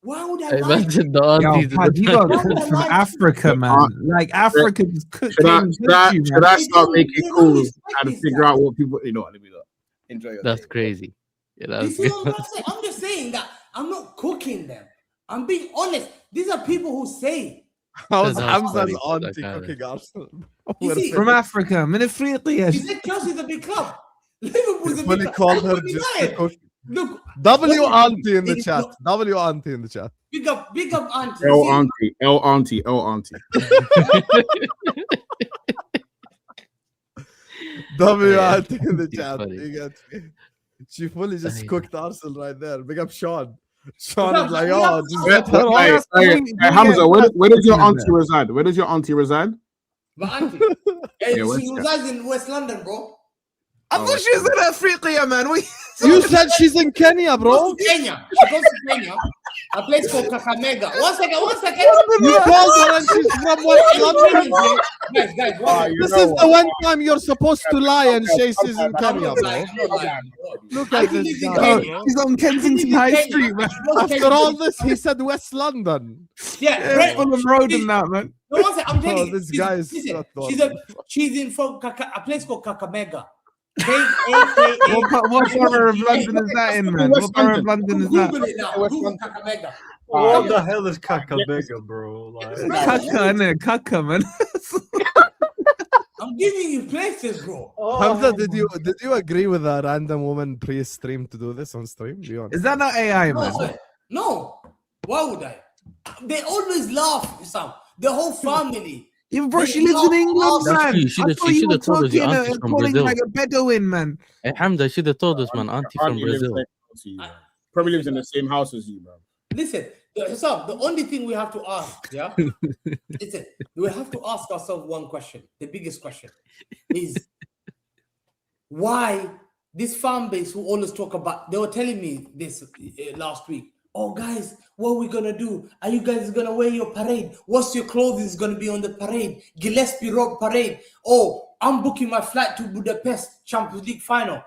Why would I lie? Imagine the Yo, aunties. Pazz, you got cooked from Africa, man. Like Africa just cooked. Should I start They making don't calls respect and this figure guy. out what people? You know what? Let me look. Enjoy your That's day. crazy. Yeah, You that's see good. what I'm saying? I'm just saying that I'm not cooking them. I'm being honest. These are people who say. How's That's Hamza's funny, auntie that guy. cooking Arsenal? You see, From Africa, من افريقيا. He said Chelsea's a big club. Liverpool's a When big he club. called her That's what he just lied. to cook. Look, W what- auntie in the It- chat. W auntie in the chat. big up auntie. L See, auntie, L auntie, L auntie. W Yeah, auntie in the it's chat. funny. You get me? She fully just Yeah. cooked Arsenal right there. Big up Sean. Sean Yeah, is like, yeah. oh, just get her Hey, on. Hamza, where does your auntie reside? Where does your auntie reside? But auntie, Yeah, where's she that? resides in West London, bro. I thought she was in Africa, man. You said she's in Kenya, bro. Kenya. She goes to Kenya. A place called Kakamega. One second. You called her and she's from West London. Guys, one This is the one time you're supposed to lie and say she's in Kenya, bro. second. Look I at think this this is guy. Kenya. bro. She's on Kensington High Street, man. After all this, he said West London. Yeah, Yeah, right. full of road and that, man. No, one second. I'm telling Oh, you. this guy is listen, not she's in from a place called Kakamega. What borough of London is that in, man? What borough of London is that? Google it now. Google Kakamega. What the hell is Kakamega, bro? Like, Kaka, innit? Kaka, man. I'm giving you places, bro. Hamza, did you agree with a random woman pre-stream to do this on stream? Be honest. Is that not AI, man? No. Why would I? They always laugh, Sam. The whole family. Even bro, she lives in England, That's man. true. You should've- I thought you you were should've told us your talking auntie's from calling Brazil. like a Bedouin, man. Hey, Hamza, should have told us, man. Auntie from Auntie lives Brazil. next to you, man. Probably lives in the same house as you, bro. Listen, Sam, the only thing we have to ask, yeah? Listen, we have to ask ourselves one question. The biggest question is why this fan base who always talk about, they were telling me this last week. Oh, guys, what are we going to do? Are you guys going to wear your parade? What's your clothing is going to be on the parade? Gillespie Road parade. Oh, I'm booking my flight to Budapest Champions League final.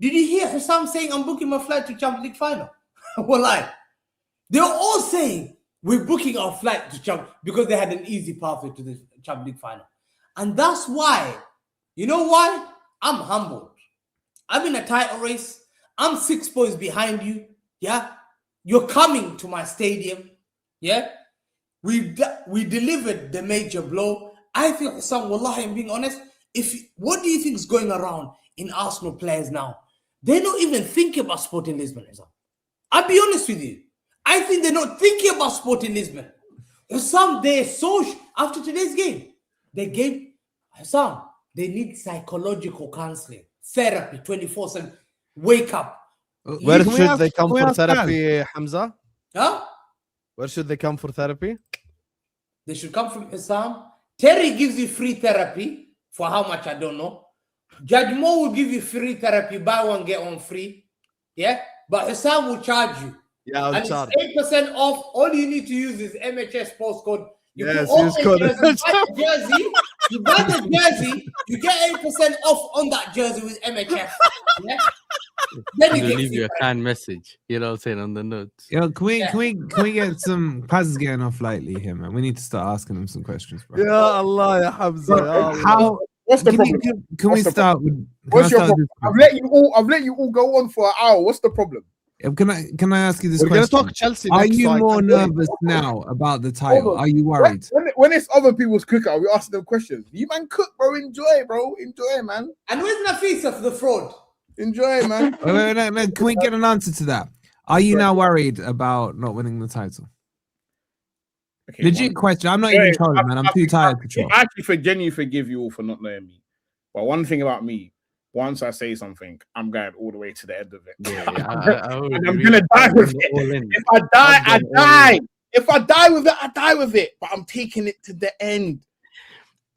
Did you hear Husam saying I'm booking my flight to Champions League final? Well, they're all saying we're booking our flight to Champions because they had an easy pathway to the Champions League final. And that's why, you know why? I'm humbled. I'm in a title race. I'm 6 points behind you. Yeah. You're coming to my stadium. Yeah. We delivered the major blow. I think, Husam, wallahi, I'm being honest. What do you think is going around in Arsenal players now? They're not even thinking about Sporting Lisbon, Husam. I'll be honest with you. I think they're not thinking about Sporting Lisbon. Husam, they're so after today's game. Husam, they need psychological counseling, therapy, 24/7. Wake up. Where Can we should ask- they come can we for ask Pazz? therapy, Hamza? Huh? Where should they come for therapy? They should come from Husam. Terry gives you free therapy. For how much, I don't know. Judge Mo will give you free therapy. Buy one, get one free. Yeah? But Husam will charge you. Yeah, I'll And charge. it's 8% off. All you need to use is MHS postcode. You Yes, put use all code. the jersey, you buy the jersey, you get 8% off on that jersey with MHS. Yeah? Then I'm you gonna get leave you a free kind message. You know what I'm saying on the notes. Yo, can we get some Pazz is getting off lightly here, man. We need to start asking him some questions, bro. Ya Allah, ya Hamza. Ya Allah. How What's the can, problem? can we What's the start with What's your start with problem? I've let you all go on for an hour. What's the problem? Can I ask you this We're going to question? talk Chelsea Are next, you so I more can- nervous now about the title? Hold on. Are you worried? When it's other people's cooker, we ask them questions. You man cook, bro. Enjoy, bro. Enjoy, man. And where's Nafisa for the fraud? Enjoy, man. No, can we get an answer to that? Are you now worried about not winning the title? Okay, Legit question. I'm not Yeah, even trolling, man. I'm too tired to troll. I actually genuinely forgive you all for not knowing me. But one thing about me, once I say something, I'm going all the way to the end of it. And I'm gonna die with it. If I die, I die. If I die with it, I die with it. But I'm taking it to the end.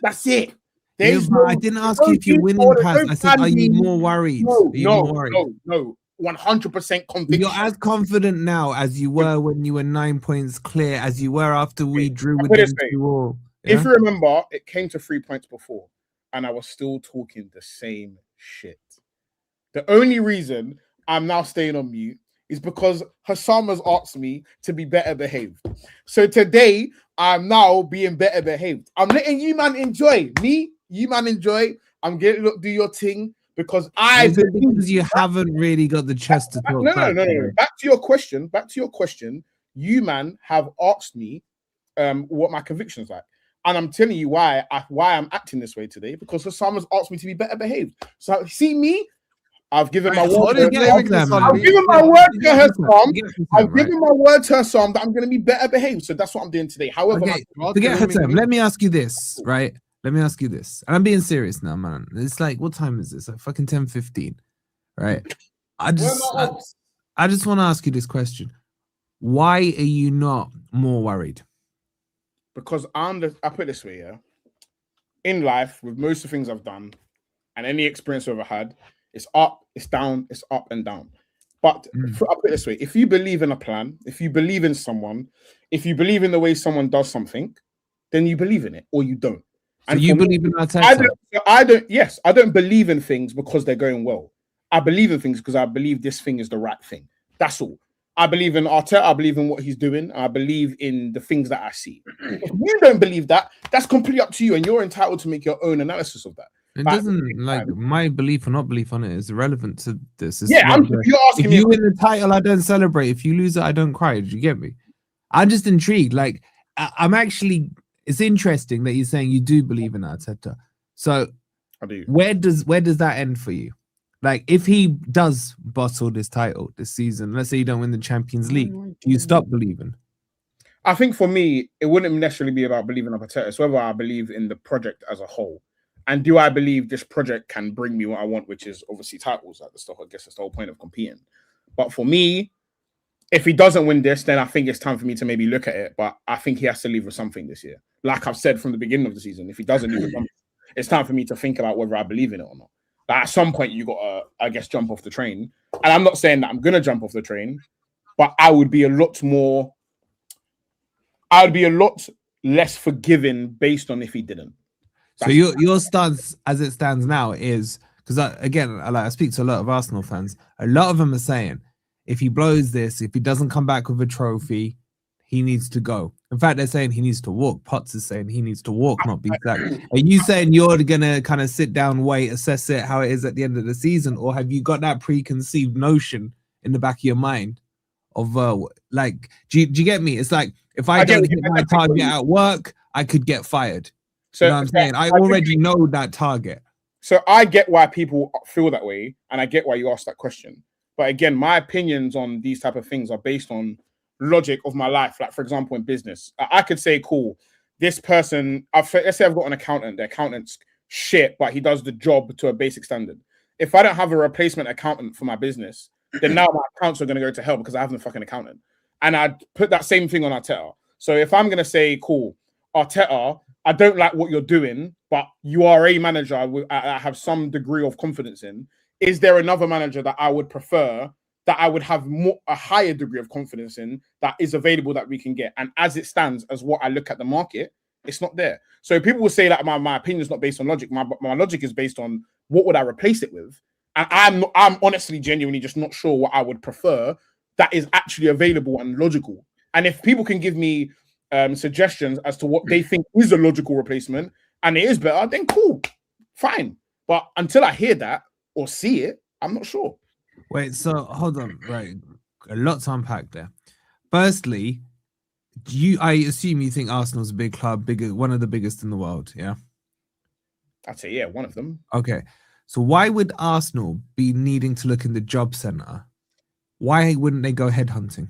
That's it. Yeah, but I didn't ask you if you're winning, Pazz. I said, are you more worried? Are you more worried? No. 100% conviction. You're as confident now as you were when you were 9 points clear, as you were after we drew with put it them this way. 2-2. If you remember, it came to 3 points before, and I was still talking the same shit. The only reason I'm now staying on mute is because Husam has asked me to be better behaved. So today, I'm now being better behaved. I'm letting you man enjoy. You man enjoy. I'm getting do your thing. Because because you haven't really got the chest to talk. No. Back to your question. You man have asked me what my convictions like, and I'm telling you why I'm acting this way today. Because someone's asked me to be better behaved. So see me, I've given my word. I've given my word to her, I've given my word to her, Sam, that I'm going to be better behaved. So that's what I'm doing today. However, forget Husam. Let me ask you this, right? Let me ask you this, and I'm being serious now, man. It's like, what time is this? Like fucking 10:15, right? I just want to ask you this question: why are you not more worried? Because I put it this way, yeah. In life, with most of the things I've done, and any experience I've ever had, it's up, it's down, it's up and down. But I'll put it this way: if you believe in a plan, if you believe in someone, if you believe in the way someone does something, then you believe in it, or you don't. And you believe in Arteta? I don't believe in things because they're going well. I believe in things because I believe this thing is the right thing. That's all. I believe in Arteta. I believe in what he's doing. I believe in the things that I see. If you don't believe that, that's completely up to you, and you're entitled to make your own analysis of that. It doesn't, like, my belief or not belief on it is irrelevant to this. It's you're asking if me. You win the title, I don't celebrate. If you lose it, I don't cry. Do you get me? I'm just intrigued. Like, I'm actually. It's interesting that you're saying you do believe in Arteta. So I do. Where does that end for you? Like, if he does bottle this title this season, let's say you don't win the Champions League, do you stop believing? I think for me, it wouldn't necessarily be about believing in Arteta. It's whether I believe in the project as a whole. And do I believe this project can bring me what I want, which is obviously titles at the start. I guess that's the whole point of competing. But for me, if he doesn't win this, then I think it's time for me to maybe look at it. But I think he has to leave with something this year. Like I've said from the beginning of the season, if he doesn't leave with something, it's time for me to think about whether I believe in it or not. But at some point, you got to, I guess, jump off the train. And I'm not saying that I'm going to jump off the train, but I would be a lot less forgiving based on if he didn't. So your stance as it stands now is, because I speak to a lot of Arsenal fans, a lot of them are saying, if he blows this, if he doesn't come back with a trophy, he needs to go. In fact, they're saying he needs to walk. Potts is saying he needs to walk, not be sacked. Are you saying you're going to kind of sit down, wait, assess it, how it is at the end of the season? Or have you got that preconceived notion in the back of your mind of, do you get me? It's like, if I don't hit my target at work, I could get fired. So, you know what I'm saying? I already know that target. So I get why people feel that way, and I get why you asked that question. But again, my opinions on these type of things are based on logic of my life. Like, for example, in business, I could say, cool, this person, let's say I've got an accountant. The accountant's shit, but he does the job to a basic standard. If I don't have a replacement accountant for my business, then now my accounts are going to go to hell because I have a fucking accountant. And I put that same thing on Arteta. So if I'm going to say, cool, Arteta, I don't like what you're doing, but you are a manager I have some degree of confidence in. Is there another manager that I would prefer, that I would have a higher degree of confidence in, that is available that we can get? And as it stands, as what I look at the market, it's not there. So people will say that my opinion is not based on logic. My logic is based on what would I replace it with? And I'm honestly, genuinely just not sure what I would prefer that is actually available and logical. And if people can give me suggestions as to what they think is a logical replacement and it is better, then cool, fine. But until I hear that or see it, I'm not sure. Wait, so hold on, right? A lot to unpack there. Firstly, I assume you think Arsenal's a big club, one of the biggest in the world, yeah? I'd say, yeah, one of them. Okay. So why would Arsenal be needing to look in the job centre? Why wouldn't they go headhunting?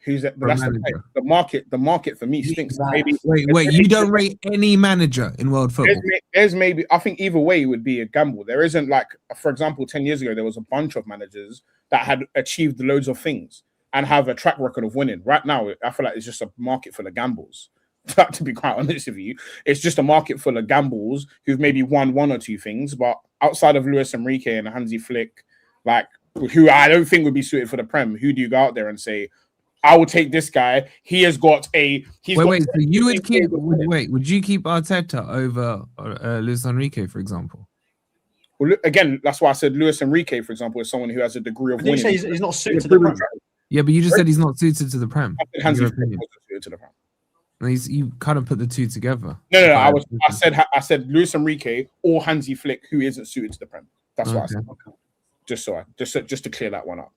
Who's that? But that's the market. The market for me stinks. Maybe wait. You don't rate any manager in world football. There's maybe. I think either way would be a gamble. There isn't like, for example, 10 years ago there was a bunch of managers that had achieved loads of things and have a track record of winning. Right now, I feel like it's just a market full of gambles. To be quite honest with you, it's just a market full of gambles who've maybe won one or two things, but outside of Luis Enrique and Hansi Flick, like who I don't think would be suited for the Prem, who do you go out there and say, I will take this guy. He has got a. Wait. So you would keep? Would you keep Arteta over Luis Enrique, for example? Well, again, that's why I said Luis Enrique, for example, is someone who has a degree of winning. Did you say he's not suited to the Prem? Yeah, but you just said he's not suited to the Prem. Hansi Flick wasn't suited to the Prem. You kind of put the two together. No. I said Luis Enrique or Hansi Flick, who isn't suited to the Prem. That's what I said. Just to clear that one up.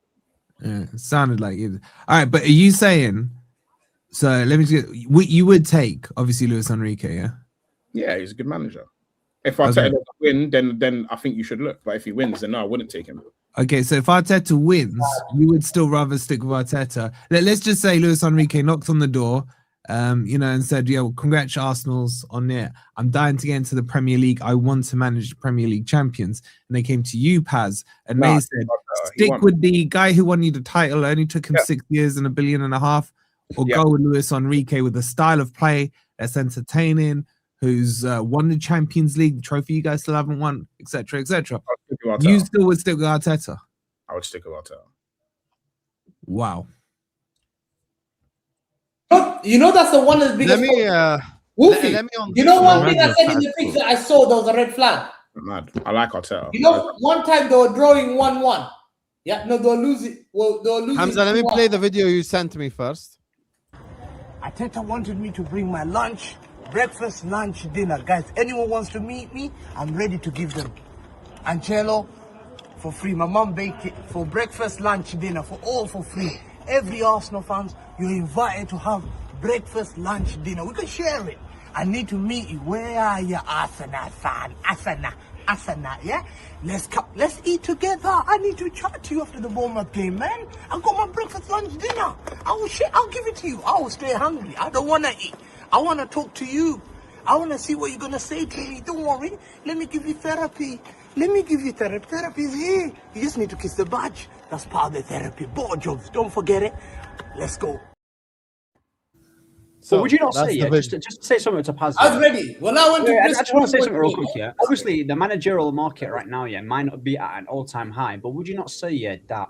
Yeah, it sounded like it. All right, but are you saying? So let me get. You would take obviously Luis Enrique, yeah? Yeah, he's a good manager. If Arteta doesn't win, then I think you should look. But if he wins, then no, I wouldn't take him. Okay, so if Arteta wins, you would still rather stick with Arteta. Let's just say Luis Enrique knocked on the door, and said, "Yeah, well, congrats Arsenal's on it. I'm dying to get into the Premier League. I want to manage the Premier League champions." And they came to you, Pazz, and they said, "Stick with the guy who won you the title. It only took him 6 years and $1.5 billion, or go with Luis Enrique with a style of play that's entertaining, who's won the Champions League, the trophy you guys still haven't won, etc., etc." You still would stick with Arteta? I would stick with Arteta. Wow. You know that's the one of the biggest. Let me you know one thing I said in the picture I saw, there was a red flag. Mad. I like Arteta. You know, one time they were drawing 1-1. Yeah, no, they'll lose it. Well, they'll lose Hamza, let me play the video you sent me first. Arteta wanted me to bring my lunch, breakfast, lunch, dinner. Guys, anyone wants to meet me, I'm ready to give them. Ancelo for free. My mum baked it for breakfast, lunch, dinner, for free. Every Arsenal fans, you're invited to have breakfast, lunch, dinner. We can share it. I need to meet you. Where are you, Arsenal fan? Arsenal, yeah? Let's eat together. I need to chat to you after the Bournemouth game, man. I got my breakfast, lunch, dinner. I'll give it to you. I will stay hungry. I don't want to eat. I want to talk to you. I want to see what you're going to say to me. Don't worry. Let me give you therapy. Therapy is here. You just need to kiss the badge. That's part of the therapy. Board jobs. Don't forget it. Let's go. So would you not say, just to say something to Pazz? I was ready. Well, I just want to say something real quick, yeah. Obviously, the managerial market right now, might not be at an all-time high, but would you not say, that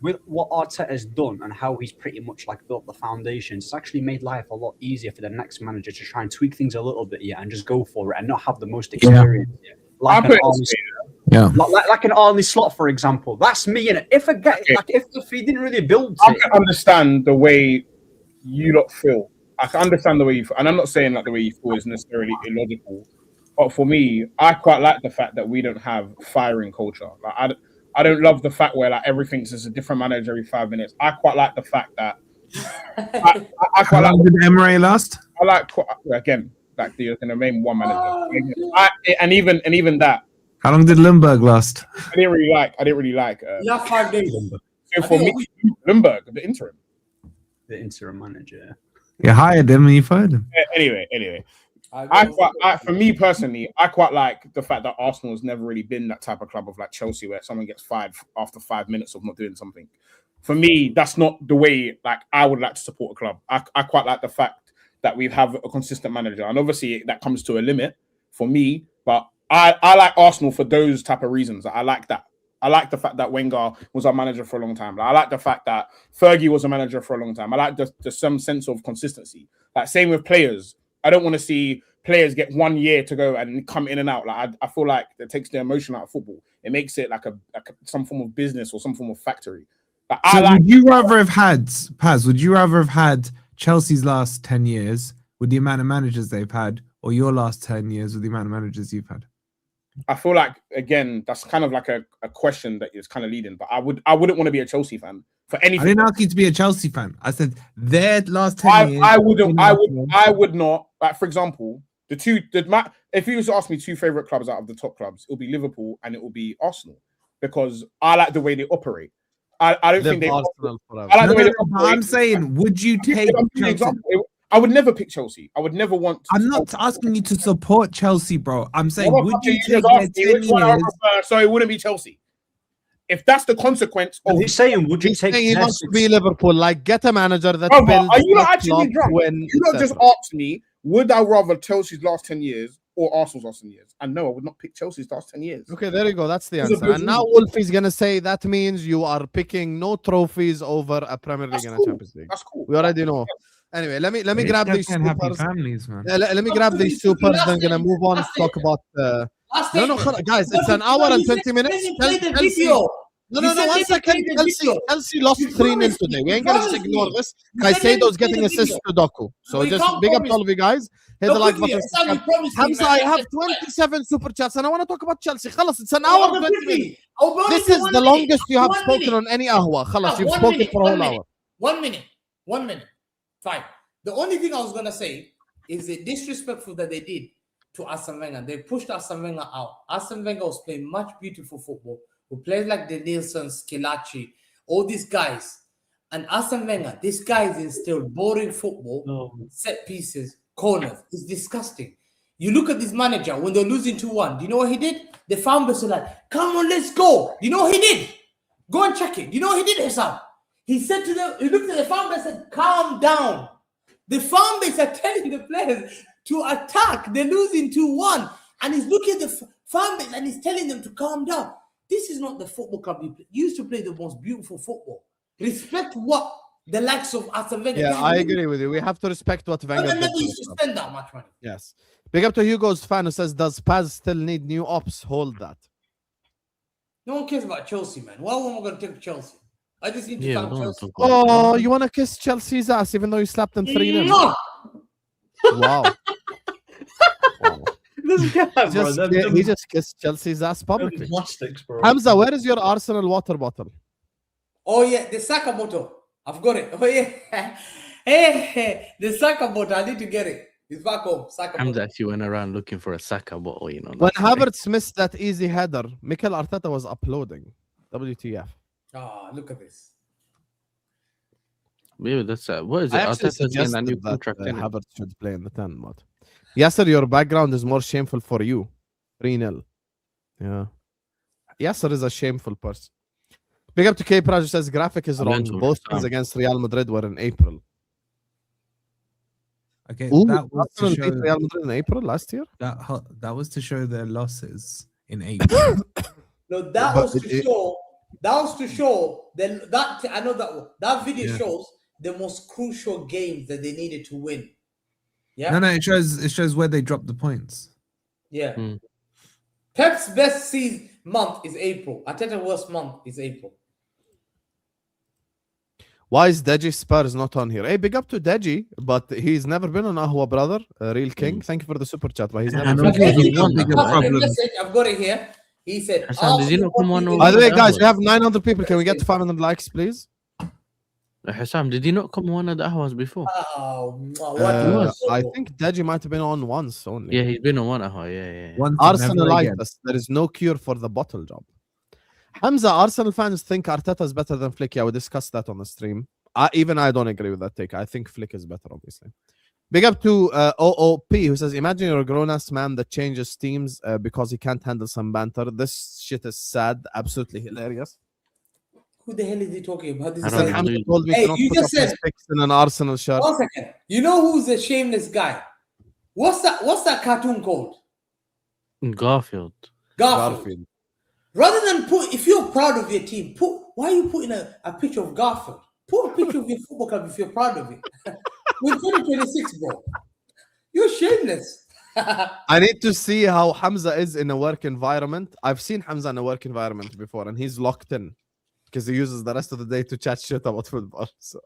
with what Arteta has done and how he's pretty much built the foundations, it's actually made life a lot easier for the next manager to try and tweak things a little bit, and just go for it and not have the most experience. Yeah. Like an Arnie Slot, for example. That's me. And if a guy, if he didn't really build, I can understand the way you lot feel. I can understand the way you feel, and I'm not saying the way you feel is necessarily illogical. But for me, I quite like the fact that we don't have firing culture. I don't love the fact where everything's just a different manager every 5 minutes. I quite like the fact that I quite like. Did Emery last? I like again. You're going to name one manager, and even that. How long did Lundberg last? I didn't really like. Last 5 days. So for me, Lundberg, the interim manager. You hired him and you fired him. Anyway, for me personally, I quite like the fact that Arsenal has never really been that type of club of Chelsea, where someone gets fired after 5 minutes of not doing something. For me, that's not the way I would like to support a club. I quite like the fact that we have a consistent manager, and obviously that comes to a limit for me. But I like Arsenal for those type of reasons. I like that. I like the fact that Wenger was our manager for a long time. I like the fact that Fergie was a manager for a long time. I like the some sense of consistency. Same with players. I don't want to see players get 1 year to go and come in and out. I feel like that takes the emotion out of football. It makes it like some form of business or some form of factory. Would you rather have had, Pazz, would you rather have had Chelsea's last 10 years with the amount of managers they've had, or your last 10 years with the amount of managers you've had? I feel like, again, that's kind of a question that is kind of leading. But I wouldn't want to be a Chelsea fan for I anything. didn't ask you to be a Chelsea fan. I said their last 10 years. I would not. Like, for example, if you was to ask me two favorite clubs out of the top clubs, it'll be Liverpool and it will be Arsenal because I like the way they operate. I don't think they. Arsenal forever. I like the way they But operate. I'm saying, would you take Chelsea? I would never pick Chelsea. I would never want. I'm not asking you to support Chelsea, bro. I'm saying, would you take their their 10 years? So it wouldn't be Chelsea. If that's the consequence of He's saying, would you He's take saying he their wants to be Liverpool. Like, get a manager that Brother, builds are you not the actually club drunk? when You not just asked me, would I rather Chelsea's last 10 years or Arsenal's last 10 years? And no, I would not pick Chelsea's last 10 years. Okay, there you go. That's the It's a answer. good And now reason. Wolf is gonna say that means you are picking no trophies over a Premier League That's and cool. a Champions League. That's cool. We already know. Anyway, let me grab these happy supers. families, man. Let me grab these supers. Then gonna move on to talk about. No, guys, it's an hour and 20 minutes. Chelsea. No, 1 second. Chelsea lost 3-0 today. We ain't gonna just ignore this. Caicedo's getting assist to Doku. So just big up to all of you guys. Hit the like button. Hamza, I have 27 super chats and I want to talk about Chelsea. Khalas, it's an hour and 20 minutes. This is the longest you have spoken on any Ahwa. Khalas, you've spoken for a whole hour. 1 minute. 1 minute. Fine. The only thing I was gonna say is the disrespectful that they did to Arsene Wenger. They pushed Arsene Wenger out. Arsene Wenger was playing much beautiful football. Who played like the Nielsen, Schillaci, all these guys. And Arsene Wenger, this guy is instilled boring football, set pieces, corners. It's disgusting. You look at this manager when they're losing 2-1. Do you know what he did? The fan base were like, come on, let's go. You know what he did? Go and check it. You know what he did, Husam? He said to them, he looked at the fan base and said, calm down. The fan base are telling the players to attack. They're losing 2-1. And he's looking at the fan base and he's telling them to calm down. This is not the football club you used to play the most beautiful football. Respect what the likes of Arsene Wenger. Yeah, I agree with you. We have to respect what Wenger did. Never used to spend that much money. Yes. Big up to Hugo's fan who says, does Pazz still need new ops? Hold that. No one cares about Chelsea, man. Why am I going to take Chelsea? I just need to thank Chelsea. Oh, you want to kiss Chelsea's ass even though you slapped them 3-0? No! Wow. This guy, bro, He just kissed Chelsea's ass publicly. Plastics, bro. Hamza, where is your Arsenal water bottle? Oh, yeah, the Saka bottle. I've got it. Oh, yeah. Hey, the Saka bottle. I need to get it. It's back home. Saka Hamza bottle. actually went around looking for a Saka bottle, you know. When Havertz missed that easy header, Mikel Arteta was uploading. WTF. Oh, look at this. Maybe that's what is it? I actually Arteta's getting a new suggested that contract. innit? Havertz should play in the 10, but Yasser, your background is more shameful for you. 3-0. Yeah. Yasser is a shameful person. Big up to K Praj says graphic is I wrong. mentioned Both Husam. wins against Real Madrid were in April. Okay, Ooh, that was to Arsenal show beat Real Madrid in April last year. that was to show their losses in April. No, that But was to show. That was to show. That I know that video Yeah. shows the most crucial games that they needed to win. Yeah. No, it shows where they dropped the points. Yeah. Mm. Pep's best season month is April. Arteta's worst month is April. Why is Deji Spurs not on here? Hey, big up to Deji, but he's never been on Ahwa, brother. Real king. Thank you for the super chat, but he's never And been. also Okay, the one bigger problem. I've got it here. He said, Hassan, did he not come on over By the way, the guys, Ahwa? we have 900 people. Can we get to 500 likes, please? Husam, did he not come on one of the Ahwas before? Oh, what? I think Deji might have been on once only. Yeah, he's been on one Ahwa. Yeah. Once and never again. Arsenalitis. There is no cure for the bottle job. Hamza, Arsenal fans think Arteta is better than Flick. Yeah, we discussed that on the stream. Even I don't agree with that take. I think Flick is better, obviously. Big up to OOP, who says, imagine you're a grown-ass man that changes teams because he can't handle some banter. This shit is sad. Absolutely hilarious. Who the hell is he talking about? This I is don't know. Hamza told me Hey, to not you put just up his said- pics in an Arsenal shirt. 1 second. You know who's a shameless guy? What's that cartoon called? Garfield. Garfield. Rather than if you're proud of your team, why are you putting a picture of Garfield? Put a picture of your football club if you're proud of it. We're 2026, bro. You're shameless. I need to see how Hamza is in a work environment. I've seen Hamza in a work environment before, and he's locked in because he uses the rest of the day to chat shit about football. So,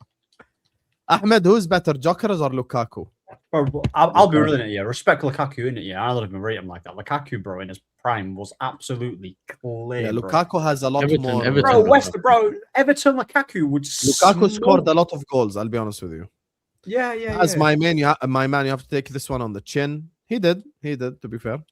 Ahmed, who's better, Jokeres or Lukaku? Bro, I'll be real in it, yeah. Respect Lukaku in it, yeah. I don't even rate him like that. Lukaku, bro, in his prime was absolutely clear. Yeah, bro. Lukaku has a lot more. Everton Lukaku would. Lukaku scored a lot of goals. I'll be honest with you. Yeah. As my man, you have to take this one on the chin. He did. To be fair,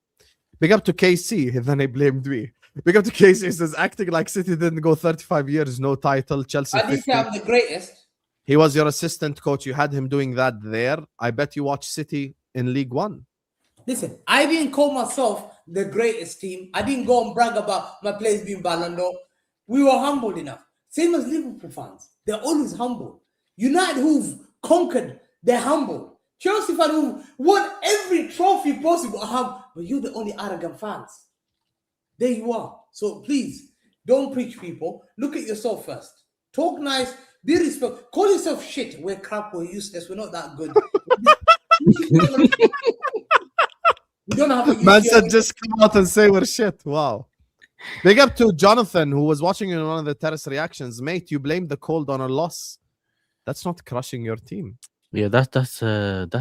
big up to KC. Then he blamed me. Big up to KC. He says acting like City didn't go 35 years, no title. Chelsea. I didn't say I'm the greatest. He was your assistant coach. You had him doing that there. I bet you watch City in League One. Listen, I didn't call myself the greatest team. I didn't go and brag about my players being Ballon d'Or. We were humble enough. Same as Liverpool fans. They're always humble. United who've conquered, they're humble. Chelsea fans who won every trophy possible, but you're the only arrogant fans. There you are. So please, don't preach, people. Look at yourself first. Talk nice. Be respectful. Call yourself shit. We're crap. We're useless. We're not that good. We don't have a Man said just come out and say we're shit. Wow. Big up to Jonathan, who was watching in one of the terrace reactions. Mate, you blamed the cold on a loss. That's not crushing your team. Yeah, that's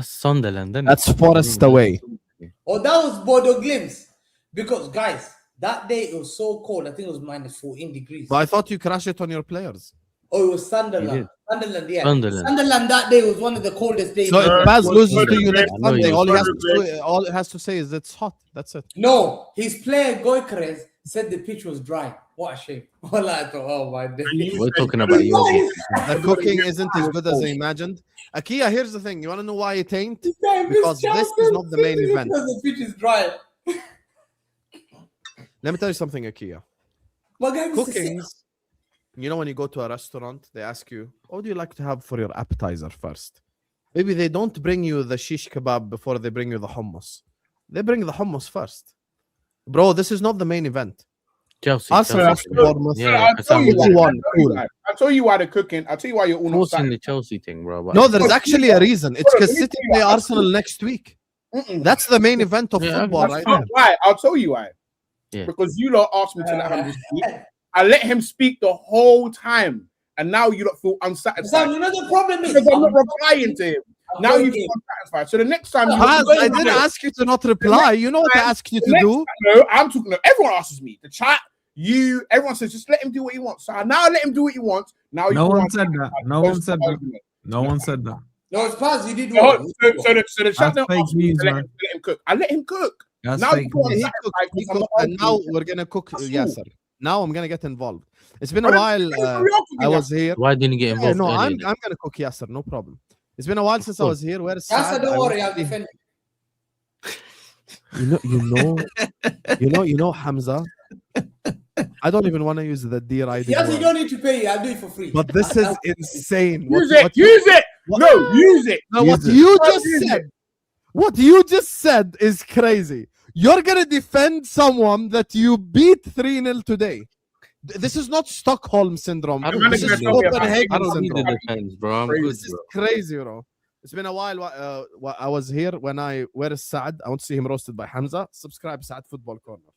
Sunderland. Then that's Forest away. Oh, that was Bodo Glimpse. Because guys, that day it was so cold. I think it was minus 14 degrees. But I thought you crashed it on your players. Oh, it was Sunderland. Sunderland, yeah. Sunderland. Sunderland that day was one of the coldest days. So if Pazz loses to you next Sunday, all it has to say is it's hot. That's it. No, his player Goikarez said the pitch was dry. What a shame. Well, I thought, oh my God. We're talking about you. The cooking isn't as good as I imagined. Akia, here's the thing. You want to know why it ain't? Because this is not the main event. Because the pitch is dry. Let me tell you something, Akia. Cookings. You know, when you go to a restaurant, they ask you, what do you like to have for your appetizer first? Maybe they don't bring you the shish kebab before they bring you the hummus. They bring the hummus first. Bro, this is not the main event. Chelsea. I'll tell you why the cooking. I'll tell you why you're all not in the Chelsea thing, bro. No, there's actually a reason. It's because City play Arsenal next week. That's the main event of football, right now. Why? I'll tell you why. Yeah. Because you lot asked me to let him speak. I let him speak the whole time, and now you don't feel unsatisfied. So, you know the problem is because I'm not replying to him. Now you feel unsatisfied. So the next time I didn't ask you to not reply. You know what I asked you to do. No, I'm talking. No, everyone asks me. The chat, everyone says just let him do what he wants. So now I let him do what he wants. Now no one said that. No one said that. No one said that. No, it's Pazz. You did what? So the chat don't ask me to let him cook. I let him cook. That's now fake news. And now we're gonna cook. Yes, sir. Now I'm gonna get involved. It's been a while. I was here. Why didn't you get involved? No, I'm gonna cook Yasser. No problem. It's been a while since I was here. Where's Yasser? Don't worry, I'll defend you. You know, Hamza. I don't even want to use the dear ID. Yes, you don't need to pay. I'll do it for free. But this is insane. Use it. No, use it. No, what you just said is crazy. You're gonna defend someone that you beat 3-0 today. This is not Stockholm syndrome. This is Copenhagen syndrome. This is crazy, bro. It's been a while. I was here when where is Saad? I want to see him roasted by Hamza. Subscribe, Saad Football Corner.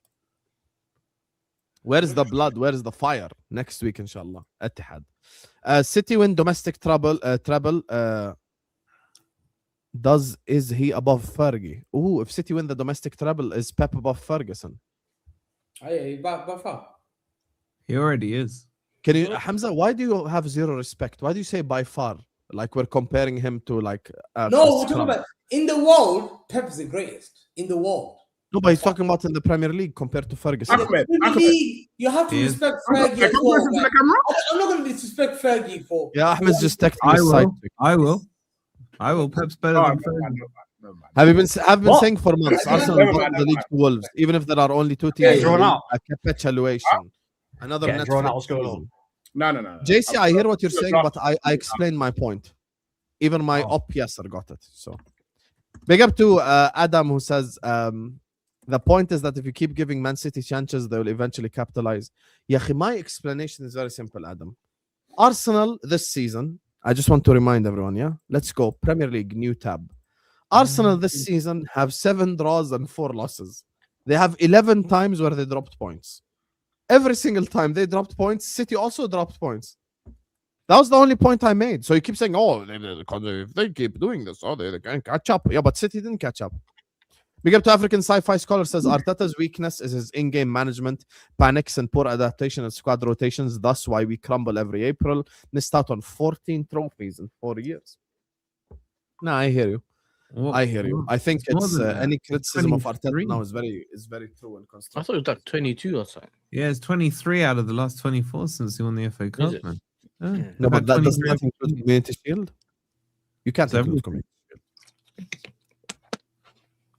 Where is the blood? Where is the fire? Next week, inshallah. Etihad. City win domestic treble. Is he above Fergie? Oh, if City win the domestic treble, is Pep above Ferguson? By far. He already is. Can you, Hamza? Why do you have zero respect? Why do you say by far? Like we're comparing him to like. No, we're talking about in the world. Pep's the greatest in the world. No, but he's talking about in the Premier League compared to Ferguson. You have to respect Fergie. I'm not going to disrespect Fergie for. Yeah, Ahmed's just texting his side. I will. Pep's better than Fergie. Have been saying for months, Arsenal won the league to Wolves, even if there are only two teams. A capitulation. Another net drawn out. What's going on? No. JC, I hear what you're saying, but I explained my point. Even my op Yasser got it. So big up to Adam, who says the point is that if you keep giving Man City chances, they will eventually capitalize. My explanation is very simple, Adam. Arsenal this season, I just want to remind everyone, yeah? Let's go. Premier League, new tab. Arsenal this season have 7 draws and 4 losses. They have 11 times where they dropped points. Every single time they dropped points, City also dropped points. That was the only point I made. So you keep saying, "Oh, if they keep doing this, they can catch up." Yeah, but City didn't catch up. Big up to African Sci-Fi Scholar says Arteta's weakness is his in-game management, panics and poor adaptation and squad rotations. Thus, why we crumble every April. Missed out on 14 trophies in 4 years. No, I hear you. I hear you. I think it's any criticism of Arteta now is very true and constructive. I thought it was like 22 or something. Yeah, it's 23 out of the last 24 since he won the FA Cup, it? man. No, but that does not include Community Shield. You can't include Community Shield.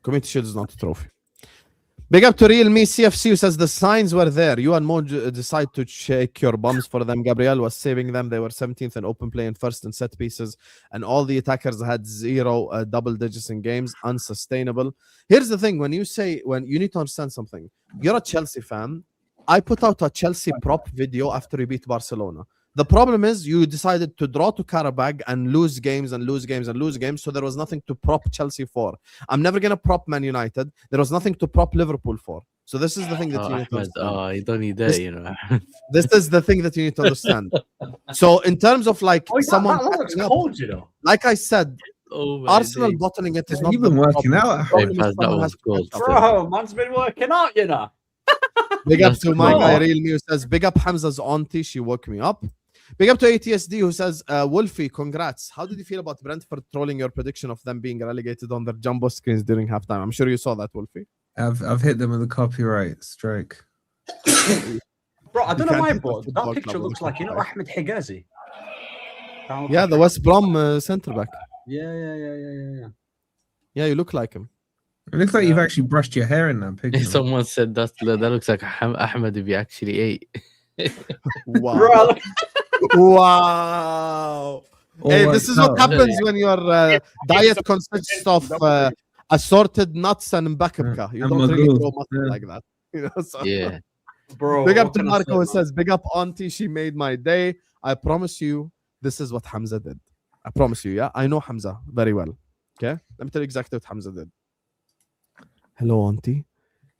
Community Shield is not a trophy. Big up to Real Me CFC who says the signs were there. You and Mo decide to shake your bums for them. Gabriel was saving them. They were 17th in open play and first in set pieces. And all the attackers had 0 double digits in games. Unsustainable. Here's the thing. When you need to understand something. You're a Chelsea fan. I put out a Chelsea prop video after we beat Barcelona. The problem is you decided to draw to Karabag and lose games and lose games and lose games. So there was nothing to prop Chelsea for. I'm never going to prop Man United. There was nothing to prop Liverpool for. So this is the thing that you need to understand. You don't need that, you know. This is the thing that you need to understand. So in terms of like someone... That looks cold, you know. Like I said, Arsenal bottling it is not... You've been working out. Bro, man's been working out, you know. Big up to my guy, Real Me, who says, big up Hamza's auntie. She woke me up. Big up to ATSD who says, Wolfie, congrats. How did you feel about Brentford trolling your prediction of them being relegated on their jumbo screens during halftime? I'm sure you saw that, Wolfie. I've hit them with a copyright strike. Bro, I don't know why, but that picture looks like, Ahmed Higazi. Yeah, the West Brom centre back. Yeah. Yeah, you look like him. It looks like you've actually brushed your hair in that picture. Someone said that looks like Ahmed if he actually ate. Wow. Wow. Hey, this is what happens when your diet consists of assorted nuts and mbakabka. You don't really grow muscle like that. So. Yeah. Bro. Big up to Marco who says, big up auntie, she made my day. I promise you, this is what Hamza did. I promise you, yeah? I know Hamza very well. Okay? Let me tell you exactly what Hamza did. Hello, auntie.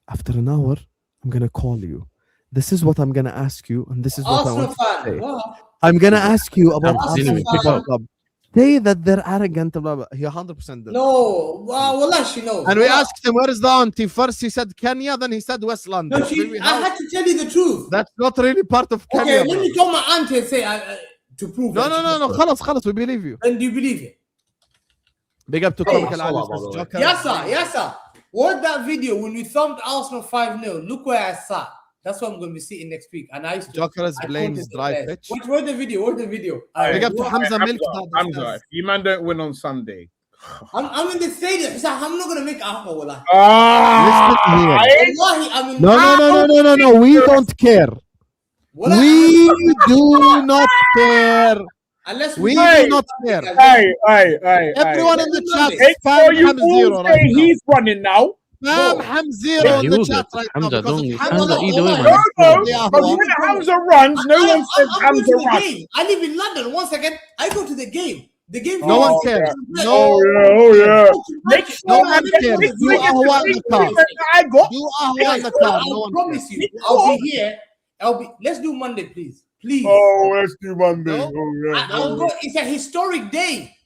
After an hour, I'm going to call you. This is what I'm going to ask you, and this is what I want to say. Wow. I'm going to ask you about Arsenal Club. Say that they're arrogant, blah, blah. He 100% did. No, well, she knows. And we asked him, where is the auntie? First he said Kenya, then he said West London. No, I had to tell you the truth. That's not really part of Kenya. Okay, let me tell my auntie and say to prove it. No. Khalas, we believe you. And do you believe it? Big up to Comical Alice. Yes, sir. Watch that video when we thumped Arsenal 5-0. Look where I sat. That's what I'm going to be sitting next week. And I used to. Joker's blames dry pitch. Watch the video. Big up to Hamza Milk. Hamza, if you man don't win on Sunday. I'm in the stadium. I'm not going to make Ahwa. No. We don't care. We do not care. Unless we do not care. Hey. Everyone in the chat, spam Ham0 right now. He's running now. Spam Ham0 in the chat right now. Hamza either way, But when Hamza runs, no one says Hamza runs. I live in London. 1 second. I go to the game. The game. No one cares. Oh yeah. No one cares. Do Ahwa in the car. Do Ahwa in the car. I promise you. I'll be here. Let's do Monday, please. Oh, let's do Monday. No? It's a historic day.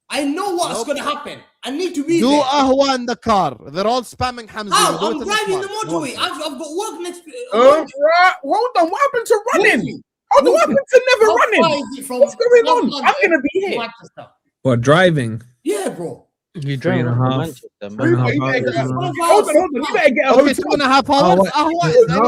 I know what's going to happen. I need to be there. Do Ahwa in the car. They're all spamming Hamza. I'm driving the motorway. I've got work next. Hold on. What happened to running? What happened to never running? What's going on? I'm going to be here. What, driving? Yeah, bro. You drive 3.5 Hold on. You better get a hotel. 2.5 hours. No,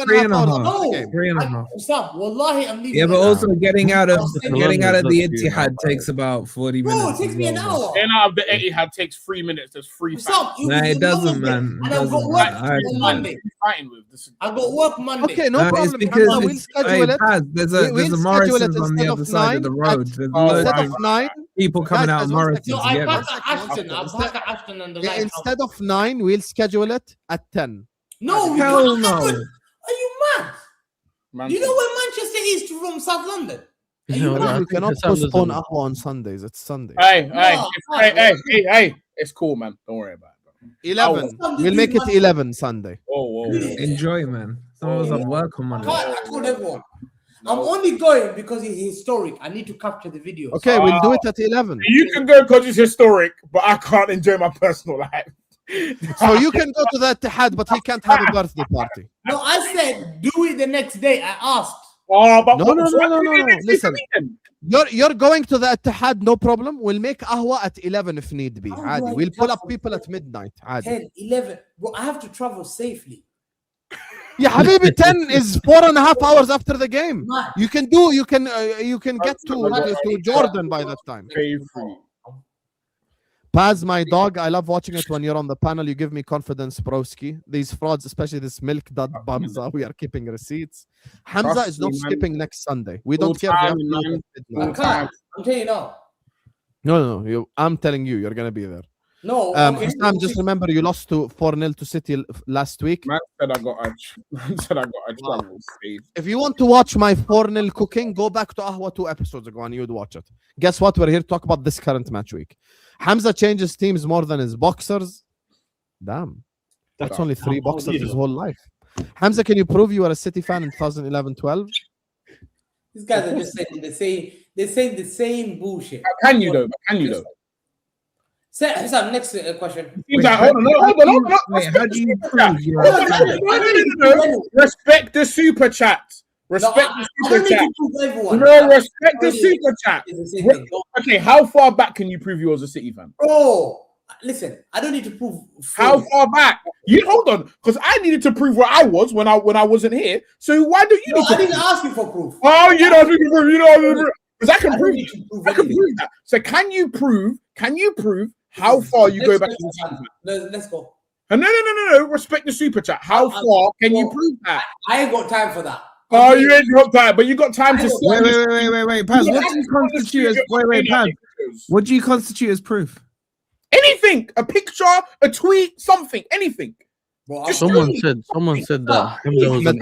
3.5. 3.5. Stop. Wallahi, I'm leaving. Yeah, but also getting out of the Etihad takes about 40 minutes. Bro, it takes me an hour. Getting out of the Etihad takes 3 minutes. There's 3 Stop. Nah, it doesn't, man. And I've got work on Monday. I've got work Monday. Okay, no problem. It's because we'll schedule it. There's a Morrison's on the other side of the road. There's instead of 9 people coming out of Morrison's. So I pass Ashton and the light. Instead of 9, we'll schedule it at 10. No, hell no. Are you mad? Do you know where Manchester is from South London? You cannot postpone Ahwa on Sundays. It's Sunday. Hey. It's cool, man. Don't worry about it. 11. We'll make it 11 Sunday. Oh. Enjoy, man. Some of us have work on Monday. I told everyone. I'm only going because it's historic. I need to capture the videos. Okay, we'll do it at 11. You can go because it's historic, but I can't enjoy my personal life. So you can go to the Ittihad, but he can't have a birthday party. No, I said do it the next day. I asked. Oh, but No. Listen, you're going to the Ittihad, no problem. We'll make Ahwa at 11 if need be. How do عادي. I We'll pull up travel? people at midnight. عادي. 10, 11. Bro, I have to travel safely. Yeah, Habibi, 10 is 4.5 hours after the game. Man. You can get to Jordan by that time. Pazz, my dog, I love watching it when you're on the panel. You give me confidence, broski. These frauds, especially this milk dud bumza, we are keeping receipts. Hamza is not skipping next Sunday. We don't care. I can't. I'm telling you now. No. I'm telling you, you're gonna be there. No. Husam, just remember you lost to 4-0 to City last week. Man said I got a travel save. If you want to watch my 4-0 cooking, go back to Ahwa 2 episodes ago and you'd watch it. Guess what? We're here to talk about this current match week. Hamza changes teams more than his boxers. Damn. That's only 3 boxers his whole life. Hamza, can you prove you were a City fan in 2011-12? These guys are just saying the same bullshit. Can you though? Say, Husam, next question. Hold on. Wait, how do you prove you are? No. Respect the super chat. Respect the super chat. No, respect the super chat. Okay, how far back can you prove you was a City fan? Bro, listen, I don't need to prove. How far back? You hold on, because I needed to prove where I was when I wasn't here. So why don't you? I didn't ask you for proof. Oh, you don't need to prove. You know, because I can prove. I can prove that. So can you prove? How far you go back to the City fan? Let's go. No. Respect the super chat. How far can you prove that? I ain't got time for that. Oh, you ain't got time, but you got time to. Wait, Paz. What do you constitute as? Wait, Paz. What do you constitute as proof? Anything, a picture, a tweet, something, anything. Well, someone said that Hamza was an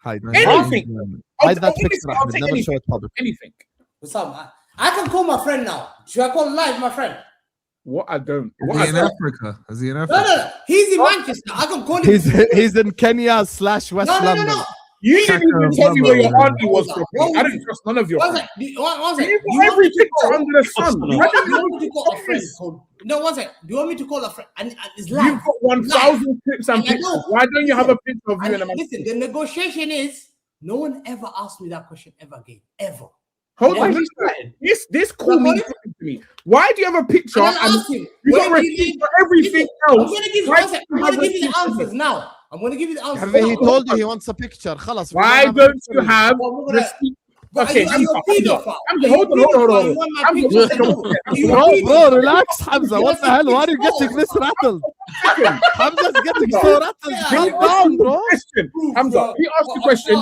Hide anything. Hide that picture. Never show it public. Anything. I can call my friend now. Should I call live my friend? What I don't. Is he in Africa? No. He's in Manchester. I can call him. He's in Kenya / West London. No. You didn't even tell me where your auntie was from. I don't trust none of your friends. You got every picture under the sun. Do you want me to call a friend? No, one second. Do you want me to call a friend? And it's live. You've got 1,000 clips and pictures. Why don't you have a picture of you in a man? Listen, the negotiation is no one ever asked me that question ever again. Ever. Hold on. This call means something to me. Why do you have a picture and you got receipt for everything else? I'm gonna give you the answers now. I'm going to give you the answer. He told you he wants a picture. خلاص. Why don't you have receipt? Okay, Hamza, hold on. Bro, relax, Hamza. What the hell? Why are you getting this rattled? Hamza's getting so rattled. Calm down, bro. Hamza, let me ask the question.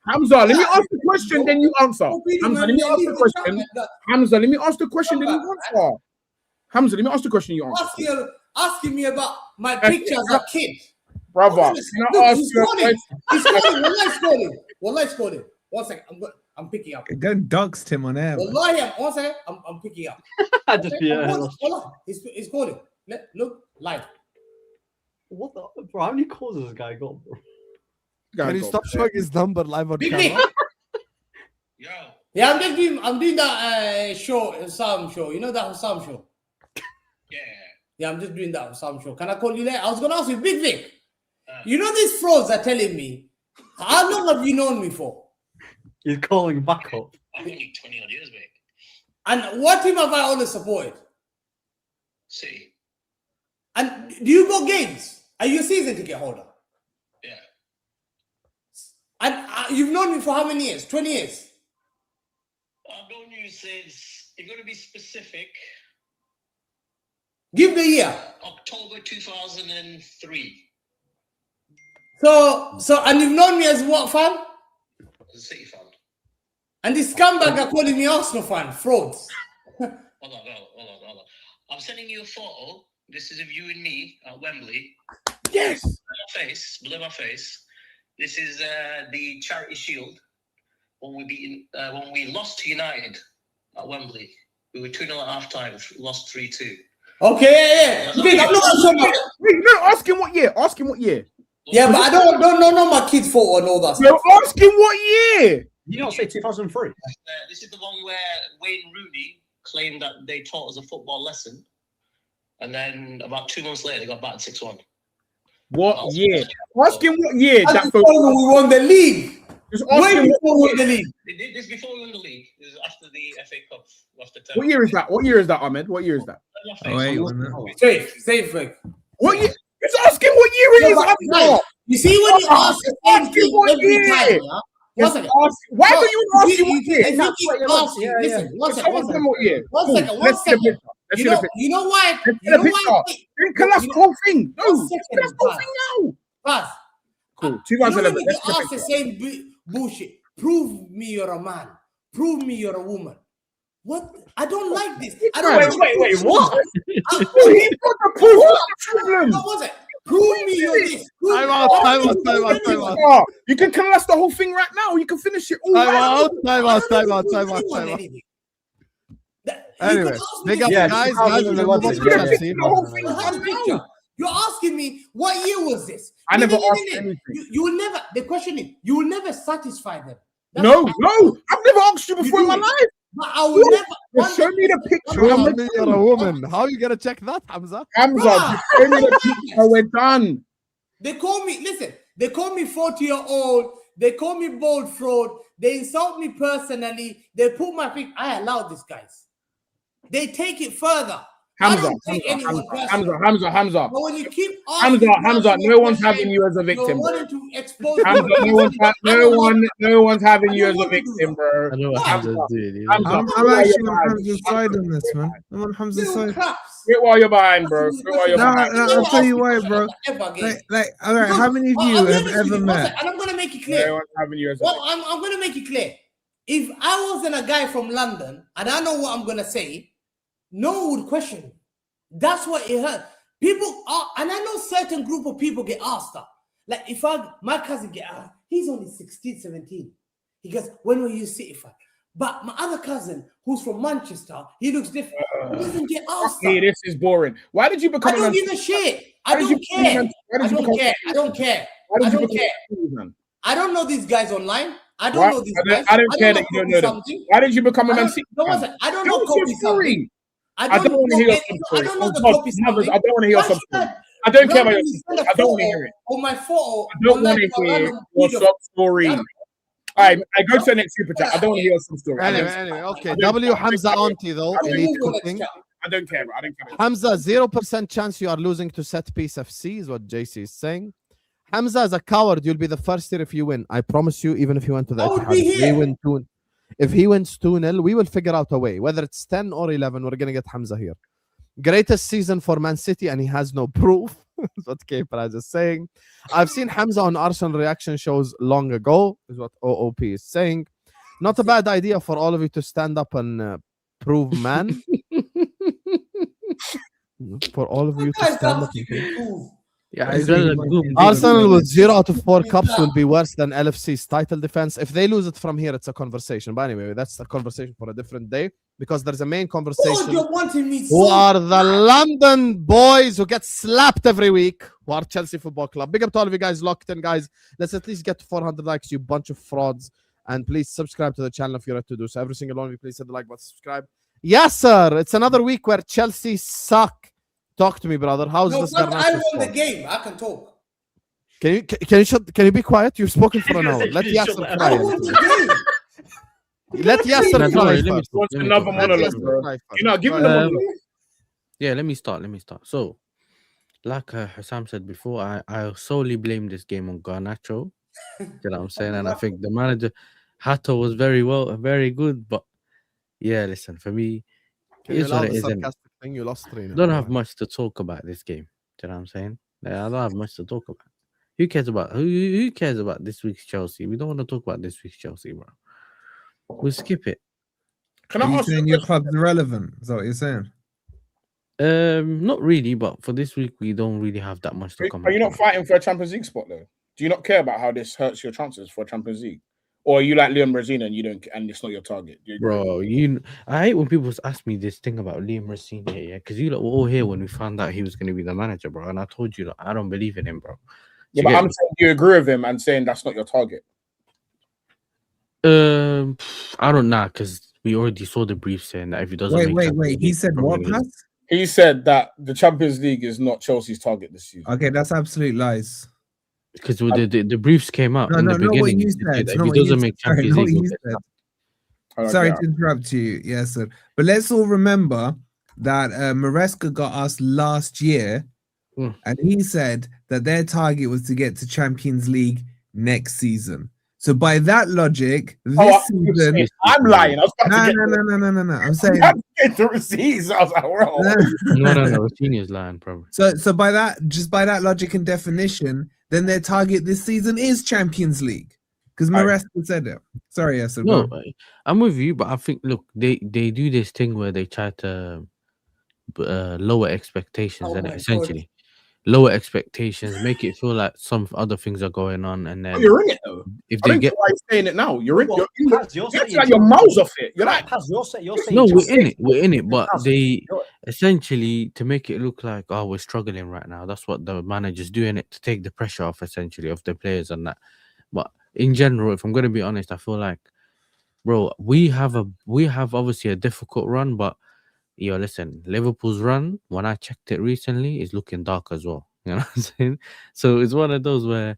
Hamza, let me ask the question, then you answer. Hamza, let me ask the question. Hamza, let me ask the question, then you answer. Hamza, let me ask the question, you answer. Asking me about my picture as a kid. Brother, He's calling. Wallahi, scoring. 1 second. I'm picking up. Go doxed him on air. Wallahi, 1 second. I'm picking up. Wallahi, he's calling. Look, live. What the? Bro, how many calls has this guy got, bro? Can you stop showing his number live on camera? Yo. Yeah, I'm doing that show, Husam show. You know that Husam show? Yeah, I'm just doing that Husam show. Can I call you later? I was going to ask you, Big Vic. You know these frauds are telling me, how long have you known me for? He's calling back up. I've known you 20 odd years, mate. And what team have I always supported? City. And do you go games? Are you a season ticket holder? Yeah. And you've known me for how many years? 20 years? I've known you since, you're going to be specific. Give the year. October 2003. So, and you've known me as what fan? As a City fan. And this scumbag are calling me Arsenal fan. Frauds. Hold on. I'm sending you a photo. This is of you and me at Wembley. Yes. Below my face. This is the Charity Shield when we lost to United at Wembley. We were 2-0 at half time, lost 3-2. Okay, yeah. Wait, no, ask him what year. Yeah, but I don't know my kids' fault and all that. You're asking what year? You don't say 2003. This is the one where Wayne Rooney claimed that they taught us a football lesson, and then about 2 months later they got battered 6-1. What year? Asking what year? That's That before we won the league. Just Way asking before we won the league. This is before we won the league. This is after the FA Cup. After what year is that? What year is that, Ahmed? What year is that? Oh, wait, one minute. Safe. What year? It's asking what year it is. Hamza. You see when you ask the same thing every time, yeah? Why do you ask what year? Listen, one second. What year? One second. Let's see the picture. Let's see the picture. You know why? Let's see the picture. Then collapse the whole thing. No, collapse the whole thing now. Pazz. Cool. You know 2011. when you ask the same bullshit. Prove me you're a man. Prove me you're a woman. What? I don't like this. I don't Wait, what? What was it? Prove me you're this. Time out. You can collapse the whole thing right now. You can finish it all. Time out. Anyway, big up, guys. You're asking me what year was this? I never asked anything. You will never. The question is, you will never satisfy them. No. I've never asked you before in my life. But I will never. Show me the picture. You're a woman. How are you gonna check that, Hamza? Just show me the picture. We're done. They call me. Listen. They call me 40-year-old. They call me bold fraud. They insult me personally. They put my feet. I allow these guys. They take it further. Hamza. But when you keep asking, Hamza, no one's having you as a victim. To expose Hamza, no one's having you as a victim, bro. I know what Hamza's doing. I'm actually on Hamza's side on this, man. I'm on Hamza's side. Quit while you're behind, bro. No, I'll tell you why, bro. Like, all right, how many of you have ever met? And I'm gonna make it clear. No one's having you as a Well, I'm gonna make it clear. If I wasn't a guy from London, and I know what I'm gonna say, no one would question me. That's what it hurt. People are, and I know certain group of people get asked that. Like if my cousin get asked, he's only 16, 17. He goes, when were you City fan? But my other cousin, who's from Manchester, he looks different. He doesn't get asked that. Hey, this is boring. Why did you become? I don't give a shit. I don't care. I don't care. I don't know these guys online. I don't know these guys. I don't care that you don't know them. Why did you become a Man City fan? I don't know Kobe something. I don't want to hear some story. I don't want to hear some story. I don't care about your story. I don't want to hear it. On my photo. I don't want to hear your sub story. All right, I go to the next super chat. I don't want to hear some story. Anyway, okay. W Hamza Auntie though. Elite cooking. I don't care. Hamza, 0% chance you are losing to Set Piece FC is what JC is saying. Hamza is a coward. You'll be the first here if you win. I promise you, even if you went to the Etihad. If he wins 2-0, we will figure out a way. Whether it's 10 or 11, we're going to get Hamza here. Greatest season for Man City, and he has no proof. That's what K-Praz is saying. I've seen Hamza on Arsenal reaction shows long ago, is what OOP is saying. Not a bad idea for all of you to stand up and prove man. For all of you to stand up and prove. Yeah, Arsenal with 0 out of 4 cups will be worse than LFC's title defense. If they lose it from here, it's a conversation. But anyway, that's a conversation for a different day because there's a main conversation. Who are the London boys who get slapped every week? Who are Chelsea Football Club? Big up to all of you guys locked in, guys. Let's at least get to 400 likes, you bunch of frauds. And please subscribe to the channel if you're ready to do so. Every single one of you, please hit the like button, subscribe. Yes, sir. It's another week where Chelsea suck. Talk to me, brother. How's this? I won the game. I can talk. Can you be quiet? You've spoken for an hour. Let Yasser cry. Let Yasser cry. Another monologue, bro. You know, give me the monologue. Yeah, let me start. So, like Husam said before, I solely blame this game on Garnacho. You know what I'm saying? And I think the manager, Hato, was very good. But yeah, listen, for me, it's what it is. You lost 3. Don't have much to talk about this game. Do you know what I'm saying? I don't have much to talk about. Who cares about this week's Chelsea? We don't want to talk about this week's Chelsea, bro. We'll skip it. Can I ask you? Your club's irrelevant? Is that what you're saying? Not really, but for this week we don't really have that much to come. Are you not fighting for a Champions League spot though? Do you not care about how this hurts your chances for a Champions League? Or are you like Liam Rosina and you don't, and it's not your target? Bro, I hate when people ask me this thing about Liam Rosina, yeah, because you lot were all here when we found out he was going to be the manager, bro. And I told you that I don't believe in him, bro. Yeah, You but get I'm me? saying you agree with him and saying that's not your target. I don't know because we already saw the brief saying that if he doesn't make Champions He League said from what, England- Pazz? He said that the Champions League is not Chelsea's target this season. Okay, that's absolute lies. because the briefs came out No, in no, the not what beginning. you They said. said that Not if what he you doesn't said. make Sorry, Champions not League, what he'll you get said. sacked. Sorry to interrupt you. Yes, sir. But let's all remember that Maresca got us last year, Mm. and he said that their target was to get to Champions League next season. So by that logic, this season, I'm lying. I was about to get no. I'm saying get the receipts. I was like, well, No. Rafinha's lying, probably. so by that logic and definition, then their target this season is Champions League because Maresca said it. Sorry, yes, No, I'm with you, but I think look, they do this thing where they try to lower expectations, and essentially lower expectations, make it feel like some other things are going on, and then you're in it though. if I they don't get get why you're saying it now. You're in. Pazz, You're like your mouth's off it. You're like, Pazz, you're saying no, just we're in it, but Pazz, they you're- essentially to make it look like we're struggling right now. That's what the manager's doing it to take the pressure off essentially of the players and that. But in general, if I'm gonna be honest, I feel like, bro, we have obviously a difficult run, but listen, Liverpool's run when I checked it recently is looking dark as well. You know what I'm saying? So it's one of those where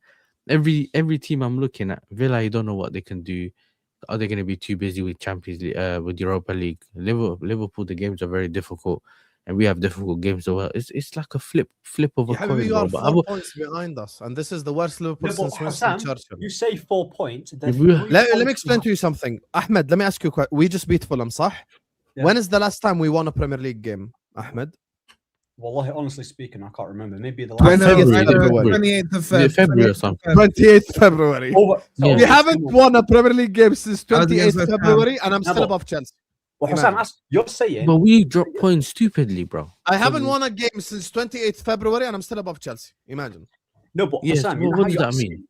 every team I'm looking at, Villa, you don't know what they can do. Are they going to be too busy with Champions League, with Europa League? Liverpool, the games are very difficult, and we have difficult games as well. It's like a flip of a coin. You bro, are but 4 points behind us, and this is the worst Liverpool No, but since Winston Husam, Churchill. you say 4 points. If we- Let me explain to you something. Ahmed, let me ask you a question. We just beat Fulham, صح? Yeah. When is the last time we won a Premier League game, Ahmed? Wallahi, honestly speaking, I can't remember. Maybe the I last know, February. 28th of Is it February or something? 28th February. Yeah. We haven't won a Premier League game since I was against 28th West Ham. February, and I'm No, still but- above Chelsea. Well, Husam, you're saying But we dropped points stupidly, bro. I haven't won a game since 28th February, and I'm still above Chelsea. Imagine. no, but Yes. Husam, What does that mean?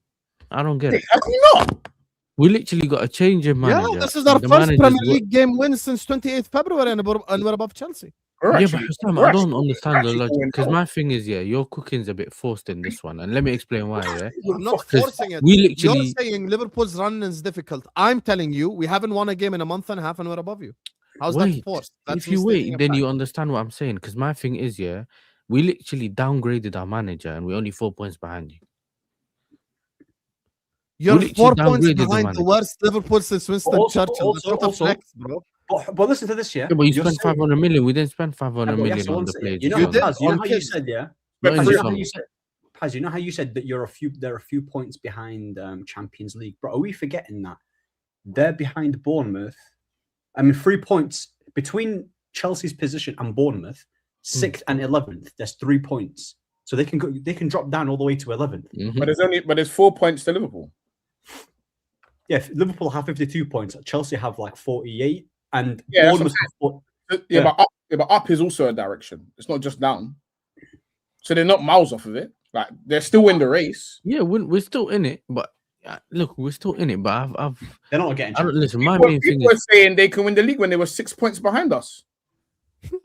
I don't get it. how can you not? We literally got a change in manager. Yeah, this is our The first manager's Premier wo- League game win since 28th February, and we're above Chelsea. Yeah, but Husam, I don't understand the actually logic going because well. my thing is, your cooking's a bit forced in this one, and let me explain why. Yeah, I'm not Because forcing it. we You're literally saying Liverpool's run is difficult. I'm telling you, we haven't won a game in a month and a half, and we're above you. How's that wait. forced? That's If you mistaking wait, a then fact. you understand what I'm saying. Because my thing is, we literally downgraded our manager, and we're only 4 points behind you. You're literally 4 points downgraded the behind the manager. worst Liverpool since Winston Also- Churchill. That's not a also- flex, bro. But listen to this, yeah. Yeah, but you You're spent saying- 500 million. We didn't spend 500 Yeah, but million yes, on one the second. players. You know, You how, did Pazz, you know on how you kids. said, yeah. Not in Pazz, the you know how summer. you said, Pazz, you know how you said that there are a few points behind Champions League, bro. Are we forgetting that they're behind Bournemouth? I mean, 3 points between Chelsea's position and Bournemouth, 6th and 11th. There's 3 points, so they can drop down all the way to 11th. Mhm. But there's 4 points to Liverpool. Yeah, Liverpool have 52 points. Chelsea have like 48, and Yeah, that's what Bournemouth have 4. Yeah, but up is also a direction. It's not just down. So they're not miles off of it. Like they're still in the race. Yeah, we're still in it, but look, we're still in it. But They're not getting. I don't listen. My People, main thing people were is saying they can win the league when they were 6 points behind us. So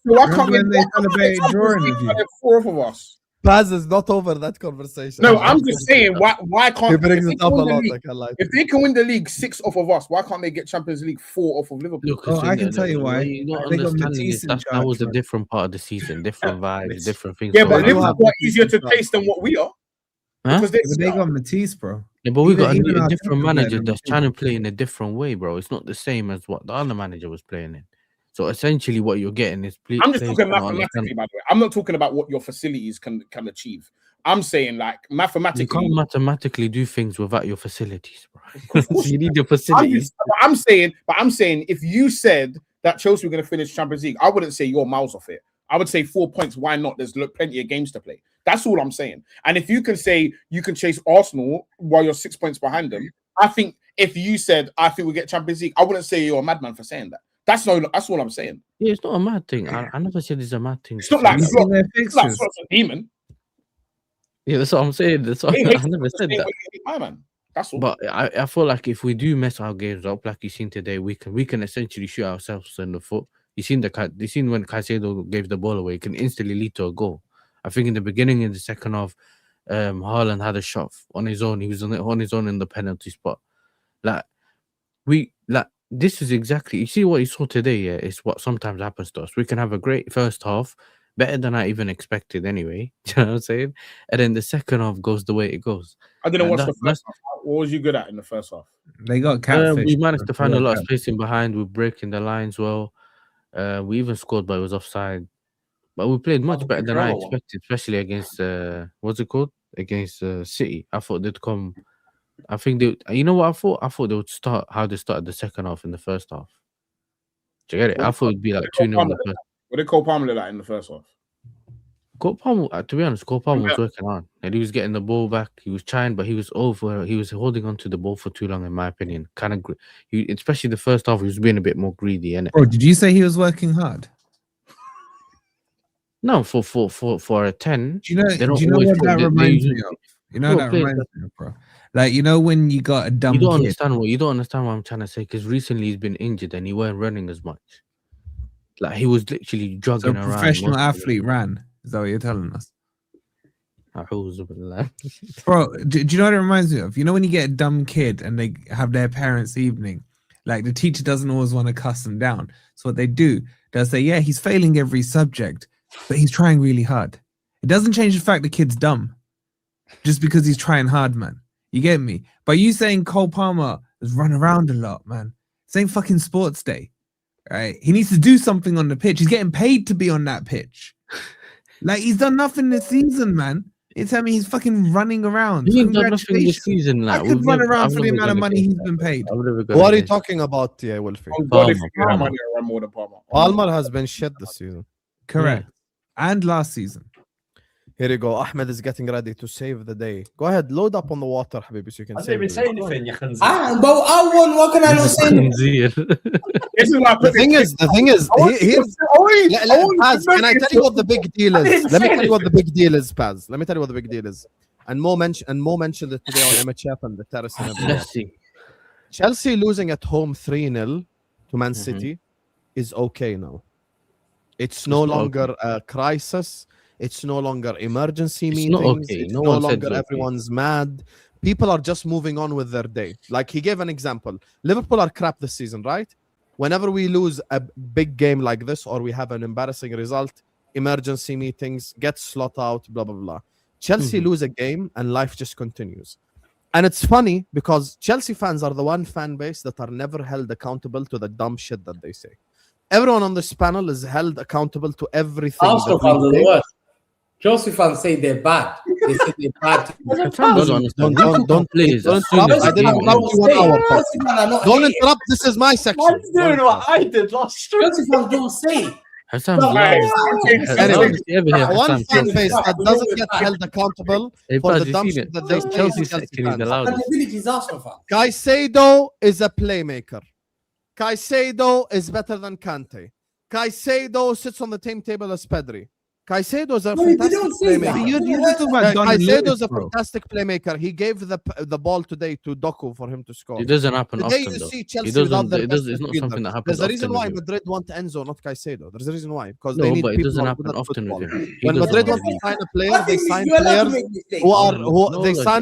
why can't Remember when they celebrated drawing with you? There's 4 of us. Paz is not over that conversation. No, I'm just saying why He can't brings if they it up a can win the lot. league- I can't lie to if they can win the league 6 off of us, why can't they get Champions League 4 off of Liverpool? look. Oh, I can the- tell you the- why. what you're not They got understanding Matisse is in that was a charge, different part of the season, different vibes, different things. Yeah, going but on. Liverpool Liverpool have are easier to Matisse taste than what we are. Huh? Because they But they got Matisse, bro. Yeah, but we Even- got a even new, our different different manager player that's than trying to play in a different way, bro. It's not the same as what the other manager was playing in. So essentially, what you're getting is I'm just players talking cannot mathematically, understand. by the way. I'm not talking about what your facilities can achieve. I'm saying like You mathematically. can't mathematically do things without your facilities, bro. You need your facilities. I'm saying if you said that Chelsea were going to finish Champions League, I wouldn't say you're miles off it. I would say 4 points. Why not? There's plenty of games to play. That's all I'm saying. And if you can say you can chase Arsenal while you're 6 points behind them, I think if you said I think we get Champions League, I wouldn't say you're a madman for saying that. That's all I'm saying. Yeah, it's not a mad thing. I never said it's a mad thing. It's not like You see their fixtures. Slot's a demon. Yeah, that's what I'm saying. That's what, He I hates never the said same that. way he hates my man. That's all. But I feel like if we do mess our games up, like you seen today, we can essentially shoot ourselves in the foot. You seen when Caicedo gave the ball away, it can instantly lead to a goal. I think in the beginning, in the second half, Haaland had a shot on his own. He was on his own in the penalty spot. This is exactly, you see what you saw today, yeah, it's what sometimes happens to us. We can have a great first half, better than I even expected anyway. Do you know what I'm saying? And then the second half goes the way it goes. I didn't watch the first half. What was you good at in the first half? They got catfish. We managed to find a lot of spacing behind. We're breaking the lines well. We even scored, but it was offside. But we played much better than I expected, especially against, what's it called? Against City. I thought they'd come... I think they, you know what I thought? I thought they would start how they started the second half in the first half. Do you get it? I thought it'd be like 2-0 in the first. What did Cole Palmer look like in the first half? Cole Palmer, to be honest, Cole Palmer was working on, and he was getting the ball back. He was trying, but he was holding on to the ball for too long, in my opinion. Kind of, especially the first half, he was being a bit more greedy. Innit? Bro, did you say he was working hard? No, for a 10. Do you know what that reminds me of? You know that reminds me of, bro. Like, you know when you got a dumb you don't kid. understand what I'm trying to say, because recently he's been injured and he weren't running as much. Like, he was literally jogging around. A professional athlete ran. Is that what you're telling us? Bro, do you know what it reminds me of? You know when you get a dumb kid and they have their parents' evening, like the teacher doesn't always want to cuss them down. So what they do, they'll say, yeah, he's failing every subject, but he's trying really hard. It doesn't change the fact the kid's dumb just because he's trying hard, man. You get me? But you saying Cole Palmer has run around a lot, man. This ain't fucking sports day, right? He needs to do something on the pitch. He's getting paid to be on that pitch. Like, he's done nothing this season, man. You tell me he's fucking running around. He ain't done nothing this season. Like, I could run around for the amount of money he's been paid. What are you talking about, Wolfie? Palmer has been shit this season. Correct. And last season. Here you go. Ahmed is getting ready to save the day. Go ahead, load up on the water, Habibi, so you can I didn't even say anything, you can but I won. What can I not say? The thing is, Pazz, can I tell you what the big deal is? Let me tell you what the big deal is, Pazz. Let me tell you what the big deal is. And Mo mentioned it today on MHF and the terrace and everything. Chelsea losing at home 3-0 to Man City is okay now. It's no longer a crisis. It's no longer emergency meetings. It's no longer everyone's mad. People are just moving on with their day. Like, he gave an example. Liverpool are crap this season, right? Whenever we lose a big game like this or we have an embarrassing result, emergency meetings, get slot out, blah, blah, blah. Chelsea lose a game and life just continues. And it's funny because Chelsea fans are the one fan base that are never held accountable to the dumb shit that they say. Everyone on this panel is held accountable to everything. Arsenal fans are the worst. Chelsea fans say they're bad. They say they're bad. Don't please. Don't interrupt. I didn't interrupt you 1 hour. Don't interrupt. This is my section. I'm doing what I did last year. Chelsea fans don't say. One fan base that doesn't get held accountable for the dumb shit that they say. Chelsea fans. Caicedo is a playmaker. Caicedo is better than Kante. Caicedo sits on the same table as Pedri. Caicedo is a fantastic playmaker. Caicedo is a fantastic playmaker. He gave the ball today to Doku for him to score. It doesn't happen often. You see Chelsea without their best it's not something that happens. There's a reason why Madrid want Enzo, not Caicedo. There's a reason why, because no, they need but it people doesn't who happen often with him. When Madrid want to sign a player, they sign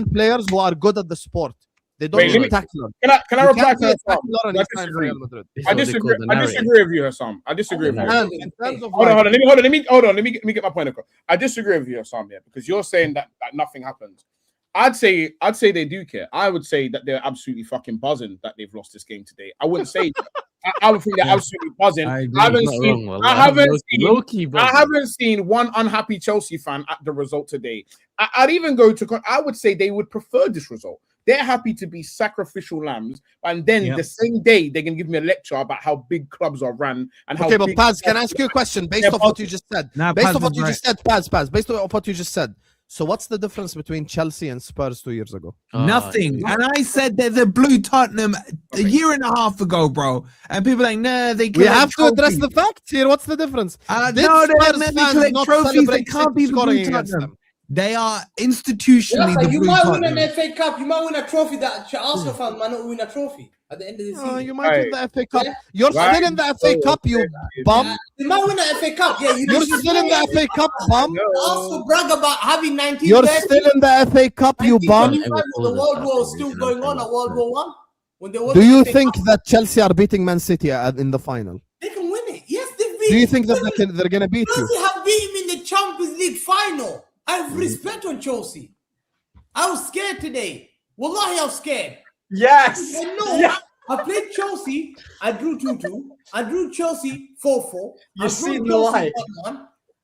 players who are good at the sport. They don't need tackler. Can I reply to that? I disagree with you, Husam. I disagree with you. Hold on. Let me get my point across. I disagree with you, Husam, because you're saying that nothing happens. I'd say they do care. I would say that they're absolutely fucking buzzing that they've lost this game today. I wouldn't say that. I would think they're absolutely buzzing. I haven't seen one unhappy Chelsea fan at the result today. I'd even go to. I would say they would prefer this result. They're happy to be sacrificial lambs, and then the same day they can give me a lecture about how big clubs are run and how. Okay, but Pazz, can I ask you a question based off what you just said? Based off what you just said, Pazz. Based off what you just said. So what's the difference between Chelsea and Spurs 2 years ago? Nothing. And I said they're the blue Tottenham a year and a half ago, bro. And people are like, nah, they can't. We have to address the facts here. What's the difference? No, they're meant to collect trophies. They can't be the blue Tottenham. They are institutionally the blue Tottenham. You might win an FA Cup. You might win a trophy that Arsenal fans might not win a trophy. at the end of the season. You might win Right. the FA Cup. Yeah. You're Right. still in the FA Cup, you bum. You might win the FA Cup. Yeah, You're still in the FA Cup, bum. also brag about having 19. You're still in the FA Cup, you bum. 1925 when the World War was still going on at World War One. When there was Do you FA think Cup, that Chelsea are beating Man City in the final? they can win it? Yes, they beat. Do you think that they're gonna beat you? Chelsea have beat him in the Champions League final. I have respect on Chelsea. I was scared today. Wallahi, I was scared. Yes. I know. Yeah. I played Chelsea. I drew 2-2. I drew Chelsea 4-4. You seen the light.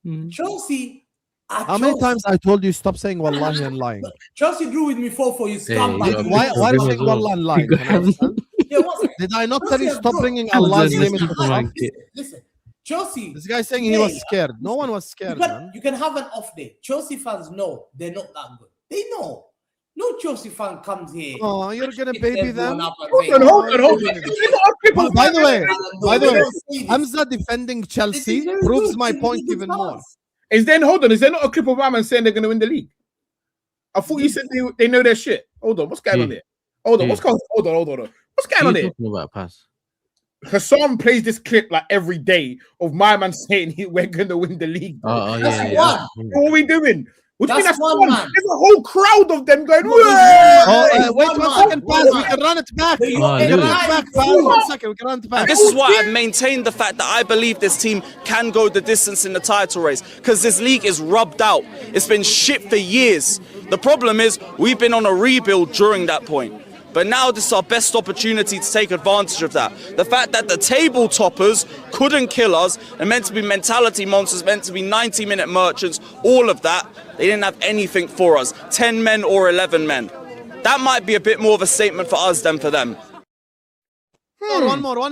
1-1. Chelsea. How many times I told you stop saying wallahi and lying? Chelsea drew with me 4-4. You scumbag. Why are you saying wallahi and lying? Can I understand? Yeah, what's Did I not tell you Chelsea, stop bro. bringing Allah's name into the house? Listen, Chelsea. This guy saying he was scared. No one was scared, man. You can have an off day. Chelsea fans know they're not that good. They know. No Chelsea fan comes here. Oh, you're gonna baby them. Hold on. By the way, Hamza defending Chelsea proves my point even more. Is there not a clip of Rahman saying they're going to win the league? I thought you said they know their shit. Hold on, what's going on there? Hold on, what's going on? What's going on there? Talking about Pazz. Husam plays this clip like every day of my man saying we're going to win the league. That's one. What are we doing? What do you mean That's that's one, one? man. There's a whole crowd of them going. Wait 1 second, Pazz. We can run it back. We can run it back, Pazz. 1 second, we can run it back. And this is why I've maintained the fact that I believe this team can go the distance in the title race, because this league is rubbed out. It's been shit for years. The problem is we've been on a rebuild during that point. But now this is our best opportunity to take advantage of that. The fact that the table toppers couldn't kill us, and meant to be mentality monsters, meant to be 90-minute merchants, all of that, they didn't have anything for us. 10 men or 11 men. That might be a bit more of a statement for us than for them. One more.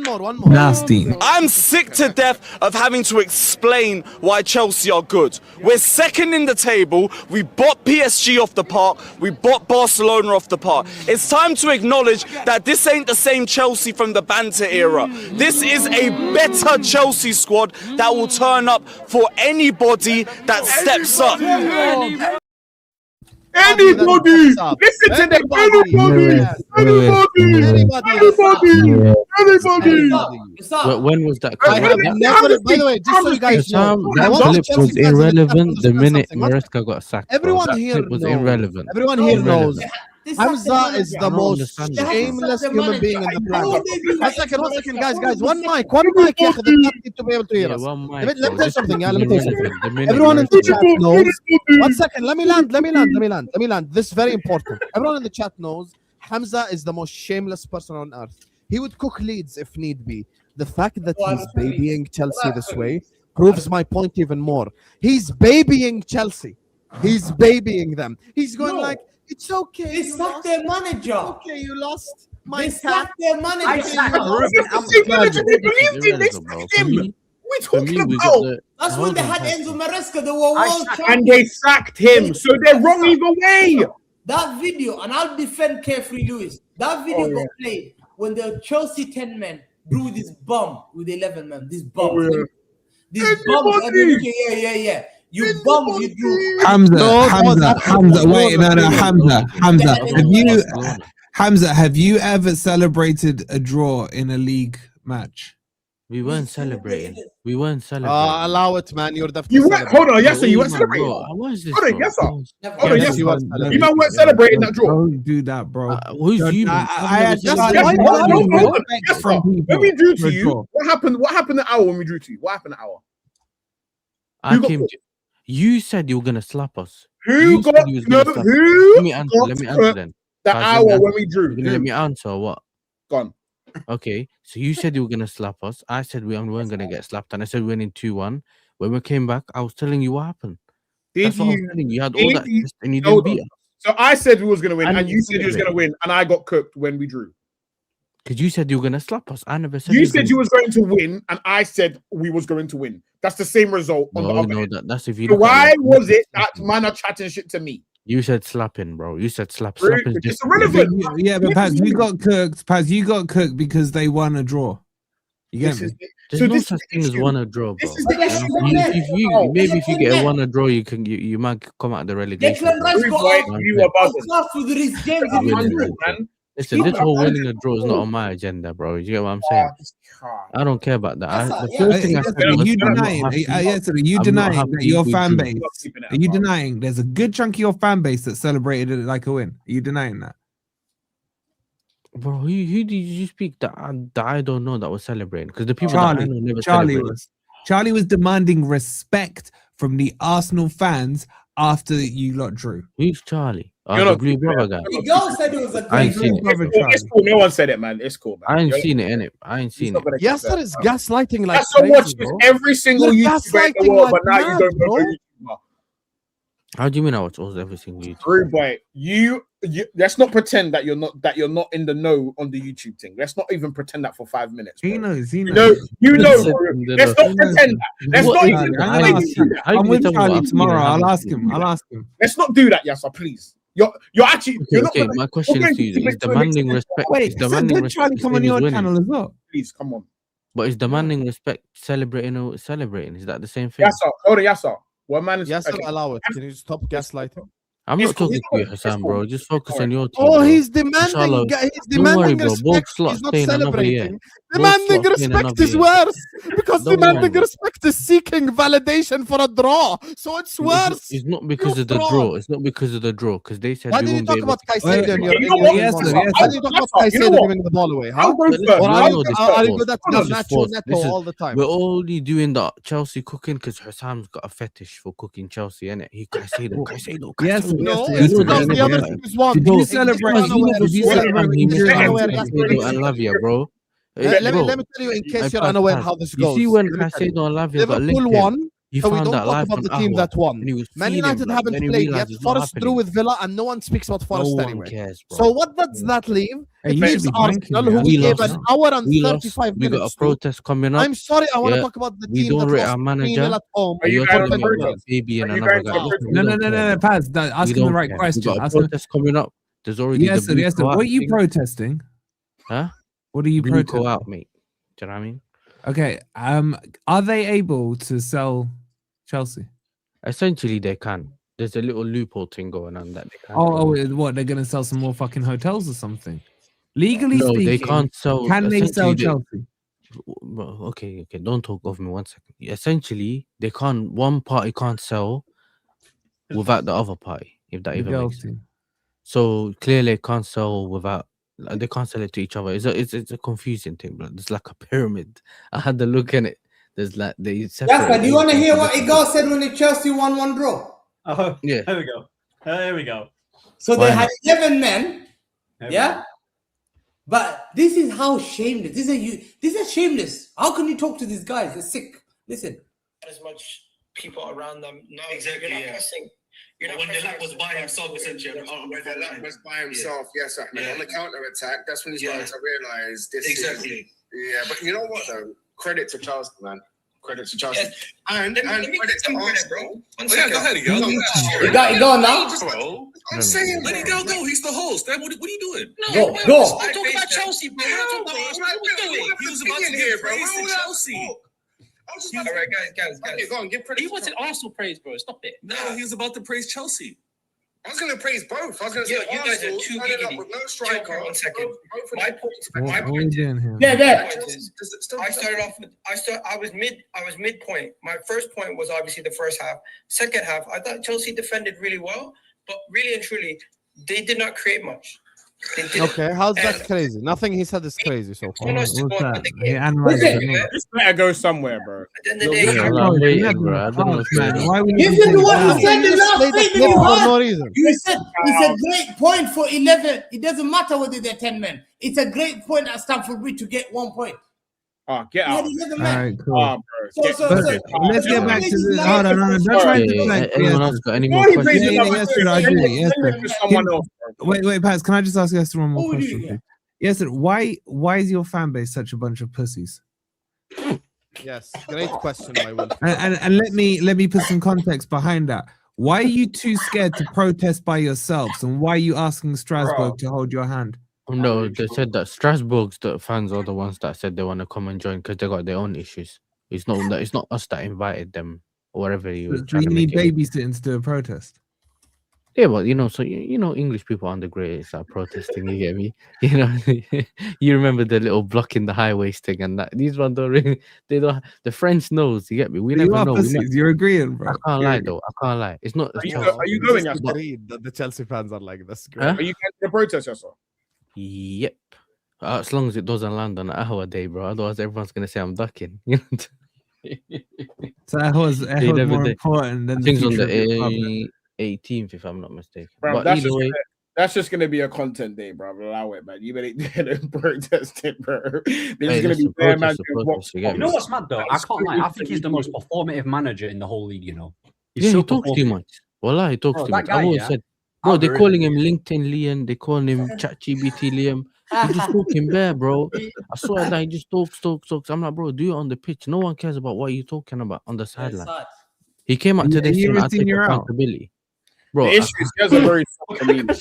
Nasty. I'm sick to death of having to explain why Chelsea are good. We're second in the table. We bought PSG off the park. We bought Barcelona off the park. It's time to acknowledge that this ain't the same Chelsea from the banter era. This is a better Chelsea squad that will turn up for anybody that steps up. Anybody! Listen to them! Anybody! When was that? I have never, by the way, just so you guys know, I want That clip was Chelsea fans irrelevant to the minute understand something. Maresca got sacked. bro. Everyone That here clip was knows. irrelevant. Everyone here knows. This Hamza is the don't most understand this. shameless human being in the planet. One second, guys. One mic. Yeah, they need to be able to hear Yeah, us. one mic, Let me bro. tell you This something. clip Let me was tell you something. irrelevant. The minute Everyone in the Maresca- chat knows. 1 second. Let me land. This is very important. Everyone in the chat knows Hamza is the most shameless person on earth. He would cook Leeds if need be. The fact that he's babying Chelsea this way proves my point even more. He's babying Chelsea. He's babying them. He's going like, it's okay. They sacked their manager. Okay, you lost. They sacked their manager. I sacked Ruben They believed him. They sacked him. What are we talking about? That's when they had Enzo Maresca. They were world champions. And they sacked him. So they're wrong either way. That video, and I'll defend Carefree Lewis. That video got played when the Chelsea 10 men drew this bum with 11 men. This bum. This bum. Yeah. You bums, you drew. Hamza. Wait, no, Hamza. Have you ever celebrated a draw in a league match? We weren't celebrating. Allow it, man. You're the. You weren't. Hold on, yes, sir. You weren't celebrating. What is this? Hold on, bro? yes, sir. Never. Hold on, yes, you sir. weren't You man weren't celebrating that draw. Don't do that, bro. Who's you? I When we drew to you, what happened? What happened at Ahwa when we drew to you? What happened at Ahwa? I came. You said you were gonna slap us. Who got Let me answer then. the hour when we drew? Let me answer or what? Gone. Okay, so you said you were gonna slap us. I said we weren't gonna get slapped, and I said we're winning 2-1. When we came back, I was telling you what happened. That's what I was telling you. You had all that, and you didn't beat us. So I said we was gonna win, and you said you was gonna win, and I got cooked when we drew. Because you said you were gonna slap us. I never said you said you was going to win, and I said we was going to win. That's the same result on the other end. That's if you. So why was it that man are chatting shit to me? You said slapping, bro. You said slap. It's irrelevant. Yeah, but Pazz, you got cooked. Pazz, you got cooked because they won a draw. You get me? There's no such thing as won a draw, bro. If you get a won a draw, you might come out of the relegation. Declan Rice got man. Listen, this whole winning a draw is not on my agenda, bro. You get what I'm saying? I don't care about that. The first thing I said Are was you I'm not denying? happy. Are you I'm not denying happy that your we fan drew. base? Are you denying there's a good chunk of your fan base that celebrated it like a win? Are you denying that? Bro, who did you speak that I don't know that was celebrating? Because the people that I know never Charlie celebrated. Charlie was demanding respect from the Arsenal fans after you lot drew. Who's Charlie? You're The not blue keeping it. brother guy. The girl said it was a I ain't great seen draw. it. It's cool. No one said it, man. It's cool, man. I ain't You're seen not- it, innit? I ain't he's seen not it. gonna keep Yes, that. that is gaslighting like That's so crazy, watch bro. every single You're YouTuber in the gaslighting world, like but now you mad, don't know bro. the YouTuber. How do you mean I watch all every single YouTube? Rude boy, you let's not pretend that you're not in the know on the YouTube thing. Let's not even pretend that for 5 minutes. He bro. knows. He You knows. know, bro. Let's not pretend that. Let's What not is even it? I'll pretend ask to do him. that. How I'm can you with tell me what Charlie I've seen tomorrow. and I'll haven't ask seen? him. I'll ask him. Let's not do that, Yasa, please. You're actually you're not Okay, gonna, my question you're is to going you: keep is it to an demanding extent. respect? Wait, Is it's a demanding good respect Charlie the come same on as your winning? channel as well. Please, come on. But is demanding respect celebrating? Is that the same thing? Yasa, hold on, Yasa. What man is Yes, okay. allow it. Can you stop gaslighting? I'm It's not cool. talking to you, It's Husam, cool. bro. Just focus Alright. on your team. Oh, bro. he's Inshallah. demanding. He's Don't worry, demanding bro. respect. Both slots He's not stay in another year. celebrating. Both Demanding slots stay in respect another is year. worse because Don't demanding worry, bro. respect is seeking validation for a draw. So it's worse. It's not because You of the fraud. draw. It's not because of the draw. Because they said Why we did you won't be talk able about to. Caicedo in your You know what? Yes, monologue? sir, Why yes, did you talk about You know Caicedo what? giving the ball away? Huh? I'll go Listen, first. we Or all are know you, this are is you good at false. This is Nacho false. Neto all the time? We're only doing that Chelsea cooking because Husam's got a fetish for cooking Chelsea, innit? He Caicedo. Yes, Caicedo. No, yes, it's You know because that the other never team is one. Did you Bro, celebrate? Pazz, you know Did you before that celebrate time when he you missed drew out on against Caicedo City? Caicedo and Lavia, bro. Let Bro, me tell you in case I you're Pazz, unaware Pazz. how this You goes. see when Let me tell you. Caicedo and Lavia got Liverpool linked in, won, he so we found don't that talk live about from the team Ahwa, that won. and he was Man feeling United blood. haven't Then he played yet. realized it's not Forest drew happening. with Villa, and no one speaks about No Forest one anyway. cares, bro. So what does that leave? Hey, It you should leaves be Arsenal, ranking who me. we We gave lost. an hour and We lost. 35 We got minutes a to. protest coming up. I'm sorry, I want to Yeah. talk about the We team don't that rate lost our 3-0 manager. at home Are you You're going for on telling me 20 about protest? Baby and Are you another going guy. to Listen, protest? we don't care, No, bro. Paz. We Ask him the don't right care. We question. got a Ask him. protest coming up. There's already Yes, the sir. blue Yes, sir. go What out are you thing. protesting? Huh? What are you Blue go protesting? out, mate. Do you know what I mean? Okay. Are they able to sell Chelsea? Essentially, they can. There's a little loophole thing going on that they can. What? They're gonna sell some more fucking hotels or something? Legally No, speaking, they can't sell. can they sell Essentially, Chelsea? Well, okay. Don't talk over me 1 second. Essentially, they can't. One party can't sell without the other party, if that The even girls makes sense. team. So clearly, they can't sell without. Like, they can't sell it to each other. It's a confusing thing, but it's like a pyramid. I had to look in it. There's like they separate. Jasper, do you want to hear what it Igal said when the Chelsea won one draw? Oh, Yeah. There we go. There we go. So Why they had not? 11 men, yeah? But this is how shameless. This is shameless. How can you talk to these guys? They're sick. Listen. As much people around them. No, exactly. You're not pressing. When the lap was by himself, essentially. When the lap was by himself, yes, Ahmed. Yeah. On the counter attack, that's when he started to realise this. Exactly. Yeah, but you know what though? Credit to Chelsea, man. Credit to Chelsea. Yes. And Let me credit get some to credit, bro. Arsenal. One second. Go ahead, You got now? Bro. I'm saying, Let it bro. go. He's the host. What are you doing? No, Go. I'm talking about Chelsea, bro. We're not talking about Arsenal. What are we doing? He was about to give praise to Chelsea. All right, guys. Okay, go on, give credit. He wanted Arsenal praise, bro. Stop it. No, he was about to praise Chelsea. I was going to praise both. I was going to Yeah, say you guys are Arsenal too ended up giggity. with no striker. Joker, 1 second. Both of My them. point is, Yeah. I started off with I was midpoint. My first point was obviously the first half. Second half, I thought Chelsea defended really well, but really and truly, they did not create much. They didn't. Okay, how's that And- crazy? Nothing he said is crazy so far. What's that? He game. analyzed Listen. the game. This better go somewhere, bro. At the end of the day, Yeah, Bro, I'm you're waiting, never bro. I don't know fast, man. Why would This you is do what that? he said the Just last played the statement clip you for had. no reason. You said it's a great point for 11. It doesn't matter whether they're 10 men. It's a great point at Stamford Bridge to get 1 point. Oh, get You had out. 11 All men. right, cool. Oh, bro. So Let's get back to the. Like- Hold on. Don't try and Yeah, deflect. Anyone Yes, else got any more Only questions? praise Yeah, another yes, player. sir, I Send agree, it- yes, send it sir. to someone else, bro. Wait, Paz. Can I just ask Esther one more Oh, yeah, question, yeah. please? Yes, sir. Why is your fan base such a bunch of pussies? Yes, great question, my Will. And let me put some context behind that. Why are you too scared to protest by yourselves, and why are you asking Strasbourg to hold your hand? No, they said that Strasbourg's the fans are the ones that said they want to come and join because they got their own issues. It's not us that invited them or whatever he was Do trying you to need make it. babysitting to do a protest? Yeah, but you know, so you know, English people aren't the greatest at protesting. You get me? You know, you remember the little blocking the highways thing and that. These ones don't really. They don't. The French knows. You get me? We You never are know. pussies. You're agreeing, bro. I can't lie though. I can't lie. It's not. Are you going, Yasser? Agreed that the Chelsea fans are like this. Huh? Are you going to the protest, Yasser? Yep. As long as it doesn't land on an Ahwa day, bro. Otherwise, everyone's gonna say I'm ducking. You know? So that was never more did. important than I the think it's on future the of the Republic. 18th, if I'm not mistaken. Bro, But that's either just, way, that's just gonna be a content day, bro. Allow it, man. You better protest it, bro. There's Hey, gonna be listen, bare protest man the doing protest, what- you get You me? know what's mad though? I can't lie. I think he's the most performative manager in the whole league. You know. He's Yeah, so he talks too performative. much. Wallah, he talks Bro, too that much. guy, I've always yeah, said, bro, they're algorithm. calling him LinkedIn Liam. They calling him ChatGPT Liam. He just talking bare, bro. I swear that he just talks. I'm like, bro, do it on the pitch. No one cares about what you're talking about on the sideline. He came out today saying, I take accountability. Bro, The issue is he has a very soft demeanor.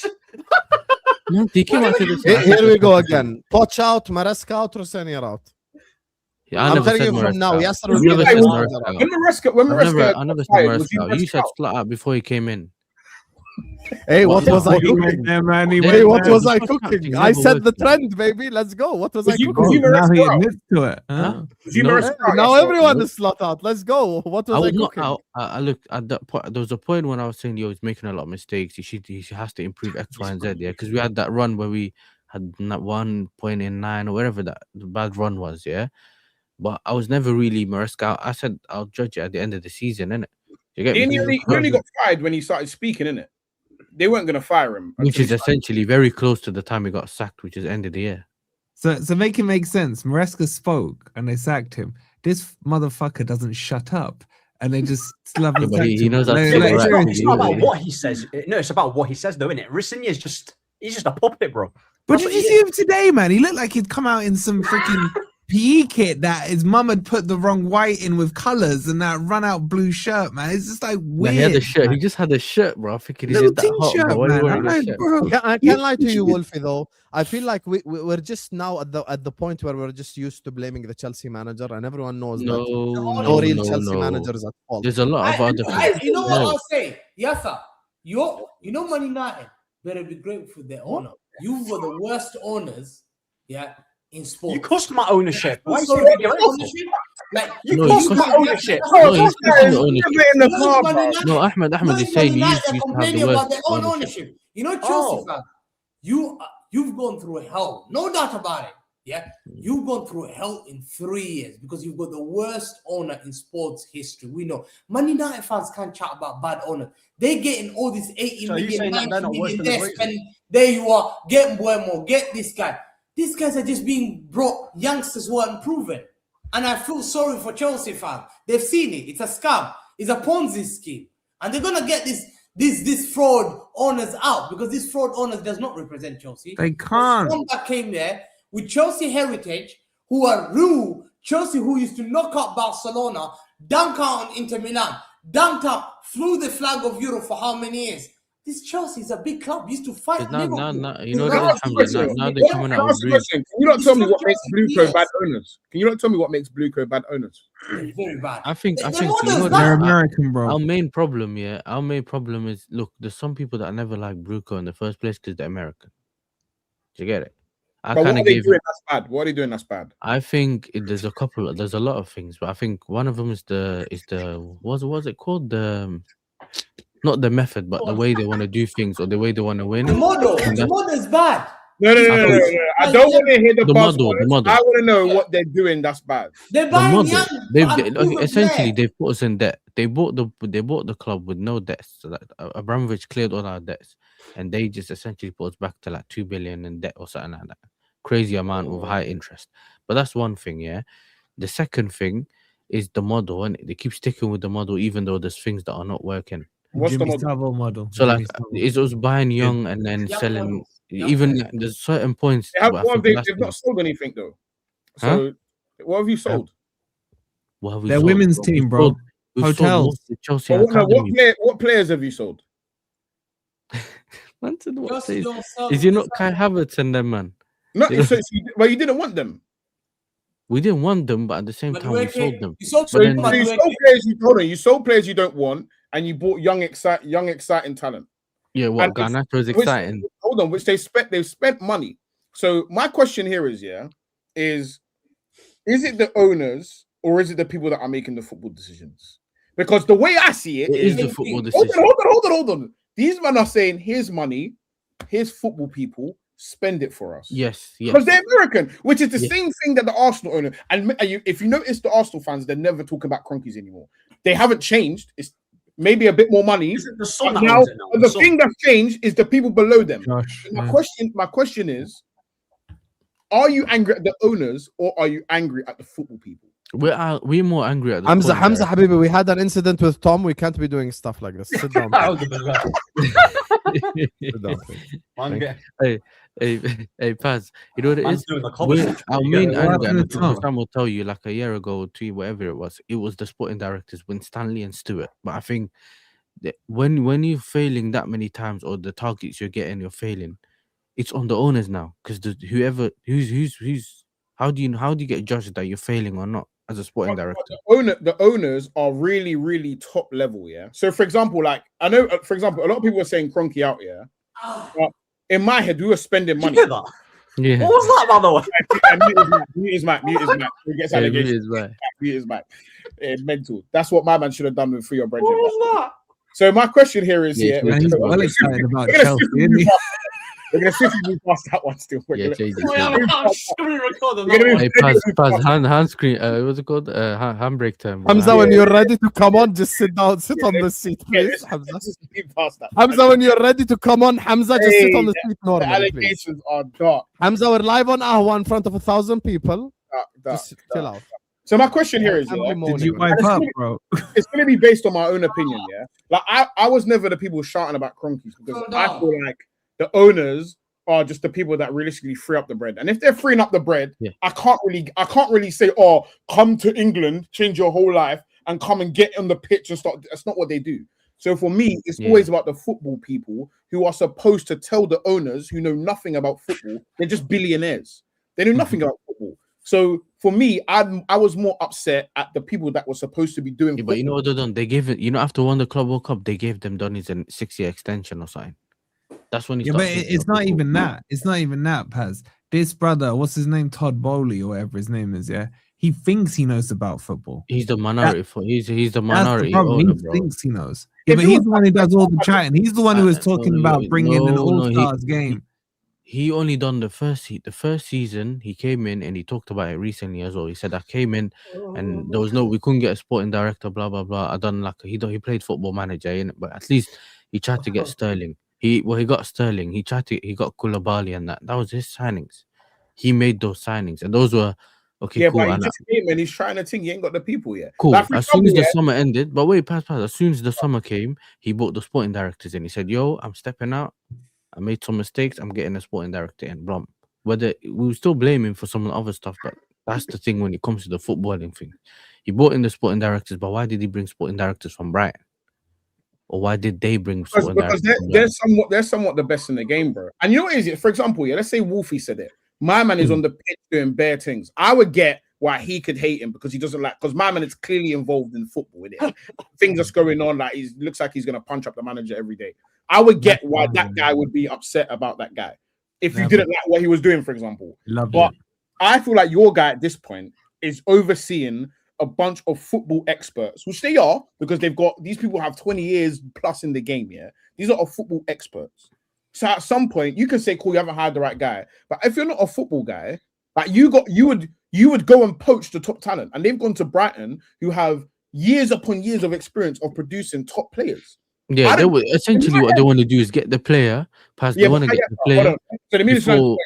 No, he came out today saying, I Here take we go accountability. again. Poch out, Maresca out, Rossini out. Yeah, I I'm never telling said you from Maresca now, out. Yasser I've will never be said the Maresca manager. out. When Maresca, I never said fired, Maresca was he out. You Maresca said out? flat out before he came in. Hey, what was I He went cooking? there, man. He Hey, went what there. was I Those cooking? tactics I never set work, the man. trend, baby. Let's go. What was I Was you- cooking? was you Now Maresca he out? admits to it. Huh? Was you No. Maresca out? Now Yasser? everyone No. is slot out. Let's go. What I was I was not cooking? out. I looked at that point. There was a point when I was saying, yo, he's making a lot of mistakes. He has to improve X, Y, and Z. Yeah, because we had that run where we had that 1.9 or whatever that the bad run was. Yeah, but I was never really Maresca out. I said I'll judge it at the end of the season, innit? You get He me? only got fired when he started speaking, innit? They weren't gonna fire him. Which until is he started- essentially very close to the time he got sacked, which is end of the year. So make it make sense. Maresca spoke and they sacked him. This motherfucker doesn't shut up, and they just love Yeah, and but sacked he him. knows how to Like, say Yeah, the but right seriously. thing. it's not about what he says. No, it's about what he says, though, isn't it? Rissigny is he's just a puppet, bro. But That's did what you he see is. him today, man? He looked like he'd come out in some freaking PE kit that his mum had put the wrong white in with colours and that run out blue shirt, man. It's just like Nah, weird. he had a shirt. man. He just had a shirt, bro. I thinking is Little it that hot, t-shirt, bro? Why are you man. wearing I'm a like, shirt? bro. I can't lie to you, Wolfie. Though I feel like we're just now at the point where we're just used to blaming the Chelsea manager, and everyone knows No, that no, no real no, Chelsea no. manager is at fault. There's a lot of other Guys, things. you know what No. I'll say? Yes, sir. You know Man United better be grateful for their owner. You were the worst owners, yeah, in sports. You cussed my ownership. Why So you your grateful? ownership, like You No, cussed you my cussed- ownership. No, he's pushing the ownership. in the You know, car, Man bro. United- No, Ahmed you know, is Man saying you United used to have the complaining about worst their own ownership. ownership. You know, Chelsea Oh. fans, you've gone through hell, no doubt about it. Yeah, you've gone through hell in 3 years because you've got the worst owner in sports history. We know Man United fans can't chat about bad owners. They're getting all these 80 So are you million, saying that 90 they're not worse million than the they're Glazers? spending. There you are, get Buemo, get this guy. These guys are just being brought youngsters who are proven. And I feel sorry for Chelsea fans. They've seen it. It's a scam. It's a Ponzi scheme. And they're gonna get this fraud owners out because this fraud owners does not represent Chelsea. They can't. Some that came there with Chelsea heritage, who are real Chelsea, who used to knock out Barcelona, dunk out on Inter Milan, dunked out, flew the flag of Europe for how many years? This Chelsea is a big club. Used to fight Now, Liverpool. you know Can I what ask a it is, question? Hamza? Now they're Can coming I out with ask a blue. question? Can you not tell me what makes Chelsea Blueco bad yes. owners? Can you not tell me what makes Blueco bad owners? Very bad. I think They're you know owners, what They're it is? American, bro. Our main problem, is look. There's some people that never liked Bruco in the first place because they're American. Do you get it? I But what kind are of they gave. doing that's bad? What are they doing that's bad? I think there's a lot of things, but I think one of them is the what's it called, not the method, but the way they want to do things or the way they want to win. The model. And The that's- model is bad. No. I don't want to hear the The model, buzzwords. I want to know what they're doing that's bad. They're The buying model. young. They've essentially they've put us in debt. They bought the club with no debts. So that Abramovich cleared all our debts, and they just essentially put us back to like 2 billion in debt or something like that. Crazy amount with high interest. But that's one thing, yeah. The second thing is the model, and they keep sticking with the model even though there's things that are not working. What's the Jimmy model? Savile model. So like Jimmy Savile. it was buying young and then Young selling. models. Young Even models. there's certain points. They have, where I what have think they, last they've year- not sold anything though. So Huh? what have you sold? What have we Their sold, women's bro? team, We've bro. sold- we've sold Hotels. most of the Chelsea Well, no, academy. what players have you sold? Man said, what Chelsea days? don't sell Is you not Kai Havertz and them, man? No, You know- well, you didn't want them. We didn't want them, but at the same But time, we Madueke- sold them. You sold So, But then- you sold players you sold players you don't want, and you bought young exciting talent. Yeah, what And Garnacho is which- exciting. Hold on, which they've spent money. So my question here is, is it the owners or is it the people that are making the football decisions? Because the way I see it is the football hold decision. on. These men are saying, here's money, here's football people, spend it for us. Yes. Because they're American, which is the Yes. same thing that the Arsenal owner. And if you notice the Arsenal fans, they're never talking about Cronkies anymore. They haven't changed. It's maybe a bit more money. The son But that now, owns it now. the thing that's changed is the people below them. Josh, My question is, are you angry at the owners or are you angry at the football people? We're more angry at the Hamza, sporting Hamza, director. Habibi, we had an incident with Tom. We can't be doing stuff like this. Sit down. Sit down, please. Hey, Paz, you know what it Man's is? doing the conversation. Our You main get it. anger, happened and to Tom? Sam will tell you, like a year ago, 2, whatever it was the sporting directors, Winstanley and Stewart. But I think that when you're failing that many times, or the targets you're getting, you're failing, it's on the owners now. Because who's how do you get judged that you're failing or not as a sporting director? The owners are really, really top level, yeah. So, for example, like I know, for example, a lot of people are saying Cronky out, yeah. But in my head, we were spending money. Did you hear that? Yeah. What was that, by the way? Mute his mic. He gets Yeah, allegations. mute his mic. Mental. That's what my man should have done with Free Your Brethren. What was that? So my question here is, Yeah, man, he's well excited about we're gonna Chelsea, swiftly isn't he? we're gonna swiftly move past that one still. We're Yeah, gonna- change it. Oh, yeah, change it. I'm sure we recorded We're that gonna one. Hey, Paz, hand screen. What's it called? Handbrake term. Hamza, when you're ready to come on, just sit down. Sit on the seat, Yeah, please, Hamza. let's just move past that. Hamza, when you're ready to come on, Hamza, just sit on the seat The normally, please. allegations are dark. Hamza, we're live on Ahwa in front of 1,000 people. dark, Just chill out. So my question here is, I'm yeah, bemoaning Did you it. wipe up, bro? it's going to be based on my own opinion, yeah. Like I was never the people shouting about Cronkies because I feel like the owners are just the people that realistically free up the bread. And if they're freeing up the bread, Yeah. I can't really say, oh, come to England, change your whole life, and come and get on the pitch and start. That's not what they do. So for me, it's Yeah. always about the football people who are supposed to tell the owners who know nothing about football. They're just billionaires. They know nothing about football. So for me, I was more upset at the people that were supposed to be doing. Yeah, but you know what they done? They gave it. You know, after won the Club World Cup, they gave them Donny's a 6-year extension or something. That's when he. Yeah, but started thinking it's of not football. even that. It's not even that, Paz. This brother, what's his name? Todd Bowley or whatever his name is. Yeah, he thinks he knows about football. He's the minority. He's the That's the minority problem. owner, He bro. thinks he knows. Yeah, but he's the one who does all the chatting. He's the one who was talking about bringing in an all-stars game. He only done the first season. He came in and he talked about it recently as well. He said I came in and there was we couldn't get a sporting director, blah blah blah. I done like he played Football Manager, innit? But at least he tried to get Sterling. He got Sterling. He got Koulibaly and that was his signings. He made those signings and those were okay. Yeah, cool. but he And just came and he's trying to think he ain't got the people yet. cool. Like, for As soon as the example, summer ended, but wait, pass. As soon as the summer came, he bought the sporting directors and he said, "Yo, I'm stepping out. I made some mistakes. I'm getting a sporting director in." Bro, whether we will still blame him for some of the other stuff, but that's the thing when it comes to the footballing thing. He brought in the sporting directors, but why did he bring sporting directors from Brighton? Or why did they bring sporting because directors from they're somewhat the best in the game, bro. And you know what is it? For example, yeah, let's say Wolfie said it. My man is on the pitch doing bare things. I would get why he could hate him because he doesn't like, because my man is clearly involved in football with it. Things that's going on, like he looks like he's gonna punch up the manager every day. I would get why that guy would be upset about that guy if you didn't like what he was doing, for example. But I feel like your guy at this point is overseeing a bunch of football experts, which they are, because these people have 20 years plus in the game. Yeah, these are football experts. So at some point, you can say, "Cool, you haven't hired the right guy." But if you're not a football guy, like you would go and poach the top talent, and they've gone to Brighton, who have years upon years of experience of producing top players. Yeah, they would essentially what they want to do is get the player. They want to get the player. Hold on. So the before,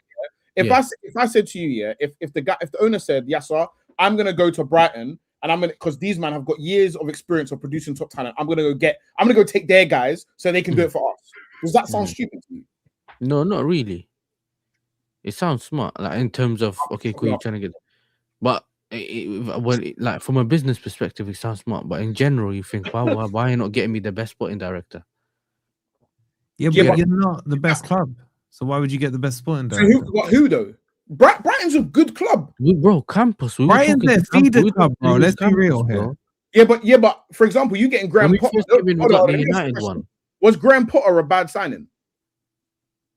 if I said to you, yeah, if the owner said, "Yes, sir, I'm gonna go to Brighton and I'm gonna because these men have got years of experience of producing top talent. I'm gonna go take their guys so they can do it for us." Does that sound stupid to you? No, not really. It sounds smart, like in terms of okay, cool, you're trying to get, but like from a business perspective, it sounds smart. But in general, you think, why are you not getting me the best sporting director? Yeah, but you're not the best club, so why would you get the best sporting director? So who though? Brighton's a good club, bro. Campus. Brighton's their feeder club, bro. Let's be real here. Yeah, but for example, you getting Graham Potter. we got the United one. Was Graham Potter a bad signing?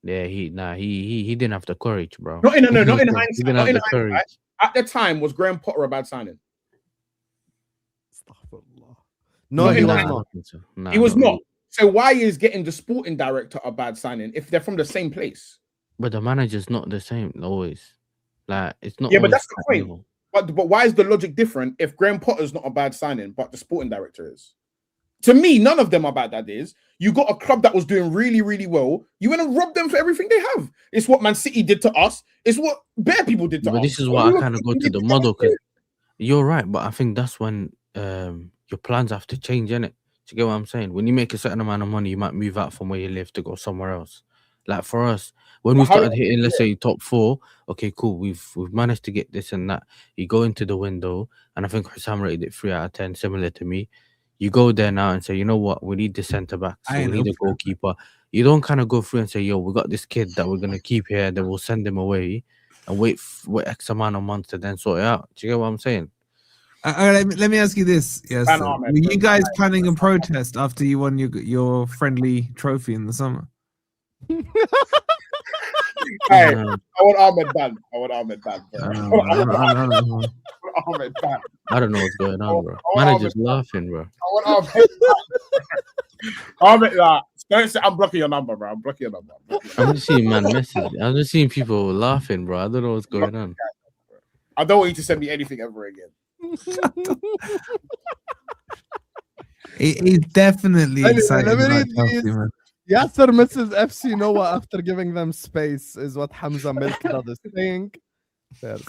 Yeah, he didn't have the courage, bro. Not in hindsight. He Not didn't have in the courage. hindsight. At the time, was Graham Potter a bad signing? No, he was in not. Nah, He was not. really. So why is getting the sporting director a bad signing if they're from the same place? But the manager's not the same always. Like it's not. Yeah, but always that's the that point. level. But why is the logic different if Graham Potter's not a bad signing, but the sporting director is? To me, none of them are bad ideas. You got a club that was doing really, really well. You went and robbed them for everything they have. It's what Man City did to us. It's what bare people did to us. But this is why I kind of go to the model because you're right. But I think that's when your plans have to change, innit? Do you get what I'm saying? When you make a certain amount of money, you might move out from where you live to go somewhere else. Like for us, when we started hitting, let's say top 4, okay, cool. We've managed to get this and that. You go into the window, and I think Husam rated it 3 out of 10, similar to me. You go there now and say, you know what, we need the centre back, so we need a goalkeeper. You don't kind of go through and say, yo, we got this kid that we're gonna keep here, then we'll send him away and wait X amount of months to then sort it out. Do you get what I'm saying? Let me ask you this. Yes, were you guys planning a protest after you won your friendly trophy in the summer? Hey, I want Ahmed banned. I want Ahmed banned. Ahmed banned. I don't know what's going on, bro. Manager's laughing, bro. I want Ahmed. Ahmed, don't say I'm blocking your number, bro. I'm blocking your number. I'm just seeing man message. I'm just seeing people laughing, bro. I don't know what's going on. I don't want you to send me anything ever again. He's definitely excited Let me about read Chelsea, these. man. Yasser misses FC Noah after giving them space, is what Hamza Milkdad is saying. Yes.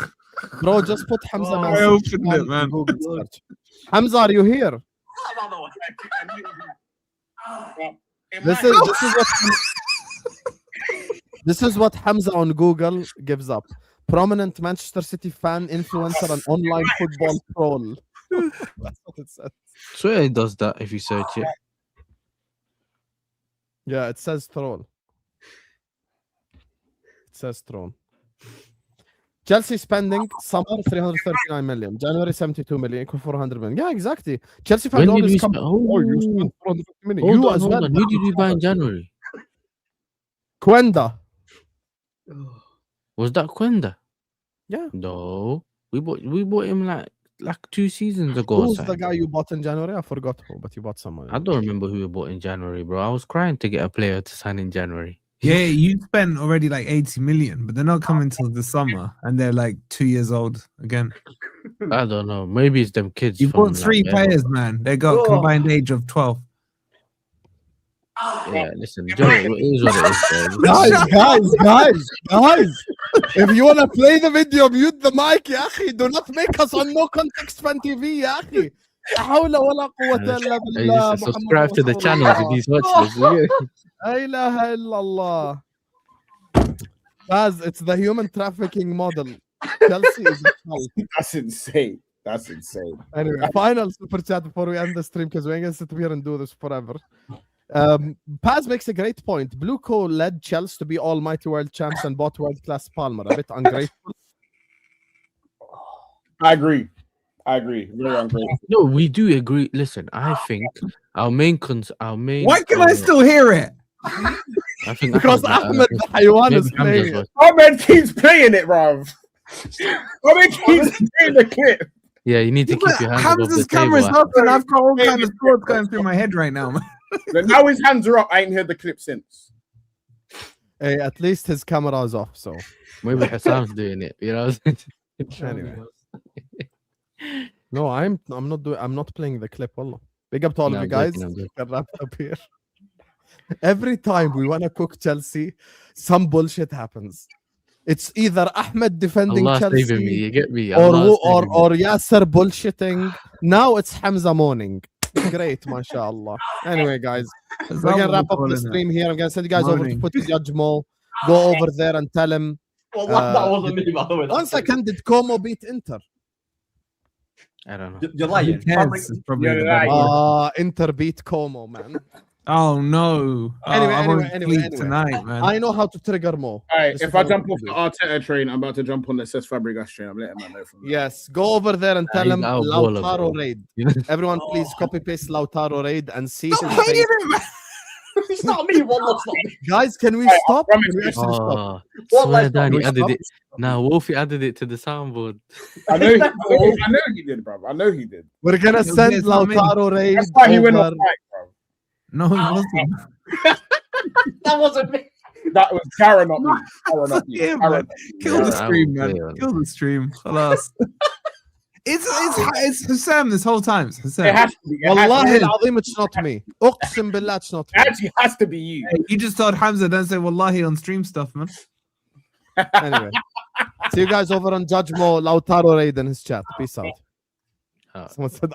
Bro, just put Hamza I opened it, man. Google search. Hamza, are you here? This is what Hamza on Google gives up. Prominent Manchester City fan, influencer, and online football troll. That's what it says. Swear it does that if you search it. Yeah, it says troll. It says troll. Chelsea spending summer 339 million, January 72 million, equal 400 million. Yeah, exactly. Chelsea fans When did always we come. spend? You spent 450 million. Hold You on, as hold well. on. Who did we buy in January? Quenda. Was that Quenda? Yeah. No, we bought him like 2 seasons ago. Who's the guy you bought in January? I forgot who, but you bought someone. I don't remember who we bought in January, bro. I was crying to get a player to sign in January. Yeah, you spent already like 80 million, but they're not coming till the summer, and they're like 2 years old again. I don't know. Maybe it's them kids. You from, bought 3 like, players, man. They got combined age of 12. Yeah, listen, Joe, it is what it is, bro. guys. If you want to play the video, mute the mic, ya akhi. Do not make us on No Context Fan TV, ya akhi. لا حول ولا قوة إلا بالله. Subscribe to the channel with these watches. لا إله إلا الله. Pazz, it's the human trafficking model. Chelsea is a cult. That's insane. That's insane. Anyway, final super chat before we end the stream because we ain't gonna sit here and do this forever. Paz makes a great point. Blue Co led Chelsea to be almighty world champs and bought world-class Palmer. A bit ungrateful. I agree. Very ungrateful. No, we do agree. Listen, I think our main. Why can I still hear it? I think Because Ahmed the Haywan is playing it. Ahmed keeps playing it, bruv. Ahmed keeps playing the clip. Yeah, you need to keep your hands above the Hamza's table. camera's up, and I've got all kind of thoughts going through my head right now, man. But now his hands are up. I ain't heard the clip since. Hey, at least his camera is off, so Maybe Hassan's doing it, you know. anyway. No, I'm not playing the clip. Wallah. Big up to all No, of you I'm guys. joking, I'm joking. Can wrap up here. Every time we want to cook Chelsea, some bullshit happens. It's either Ahmed defending Allah Chelsea saving me, you get me? or Allah saving me. or Yasser bullshitting. Now it's Hamza mourning. Great, mashallah. Anyway, guys, we're gonna wrap up the stream here. I'm gonna send you guys over to put Judge Mo. Go over there and tell him. That wasn't me, by the way. 1 second, did Como beat Inter? I don't know. You're lying. Inter beat Como, man. Oh no! Anyway. Tonight, man. I know how to trigger Mo. All right, This if is I what jump we off do. the Arteta train, I'm about to jump on the Cesc Fabregas train. I'm letting man know from Yes, go over there and tell he's him out of baller, Lautaro bro. raid. Everyone, please copy paste Lautaro raid and see. Stop his hating face. him, man. It's not me. Wallah, it's not me. Guys, can we stop? Can we actually stop? Oh, What swear life down, do he we added stop? it. Nah, Wolfie added it to the soundboard. I know he did, bro. I know he did. We're gonna Okay, send it's not me. Lautaro Raid That's why he went off over. mic, bro. No, it wasn't. That wasn't me. That was Karen, not me. Karen, not me. Yeah, Karen, man. not me. Kill Yeah, the I stream, will man. play on. Kill the stream. Khalas. It's Husam this whole time. It's It Husam. has to be. It has to Wallahi be. al-azim, it's not me. Uqsim billah, it's not me. It actually has to be you. Hey, you just told Hamza don't say wallahi on stream stuff, man. Anyway, see you guys over on Judge Mo, Lautaro Raid in his chat. Peace out. Ah. Someone said,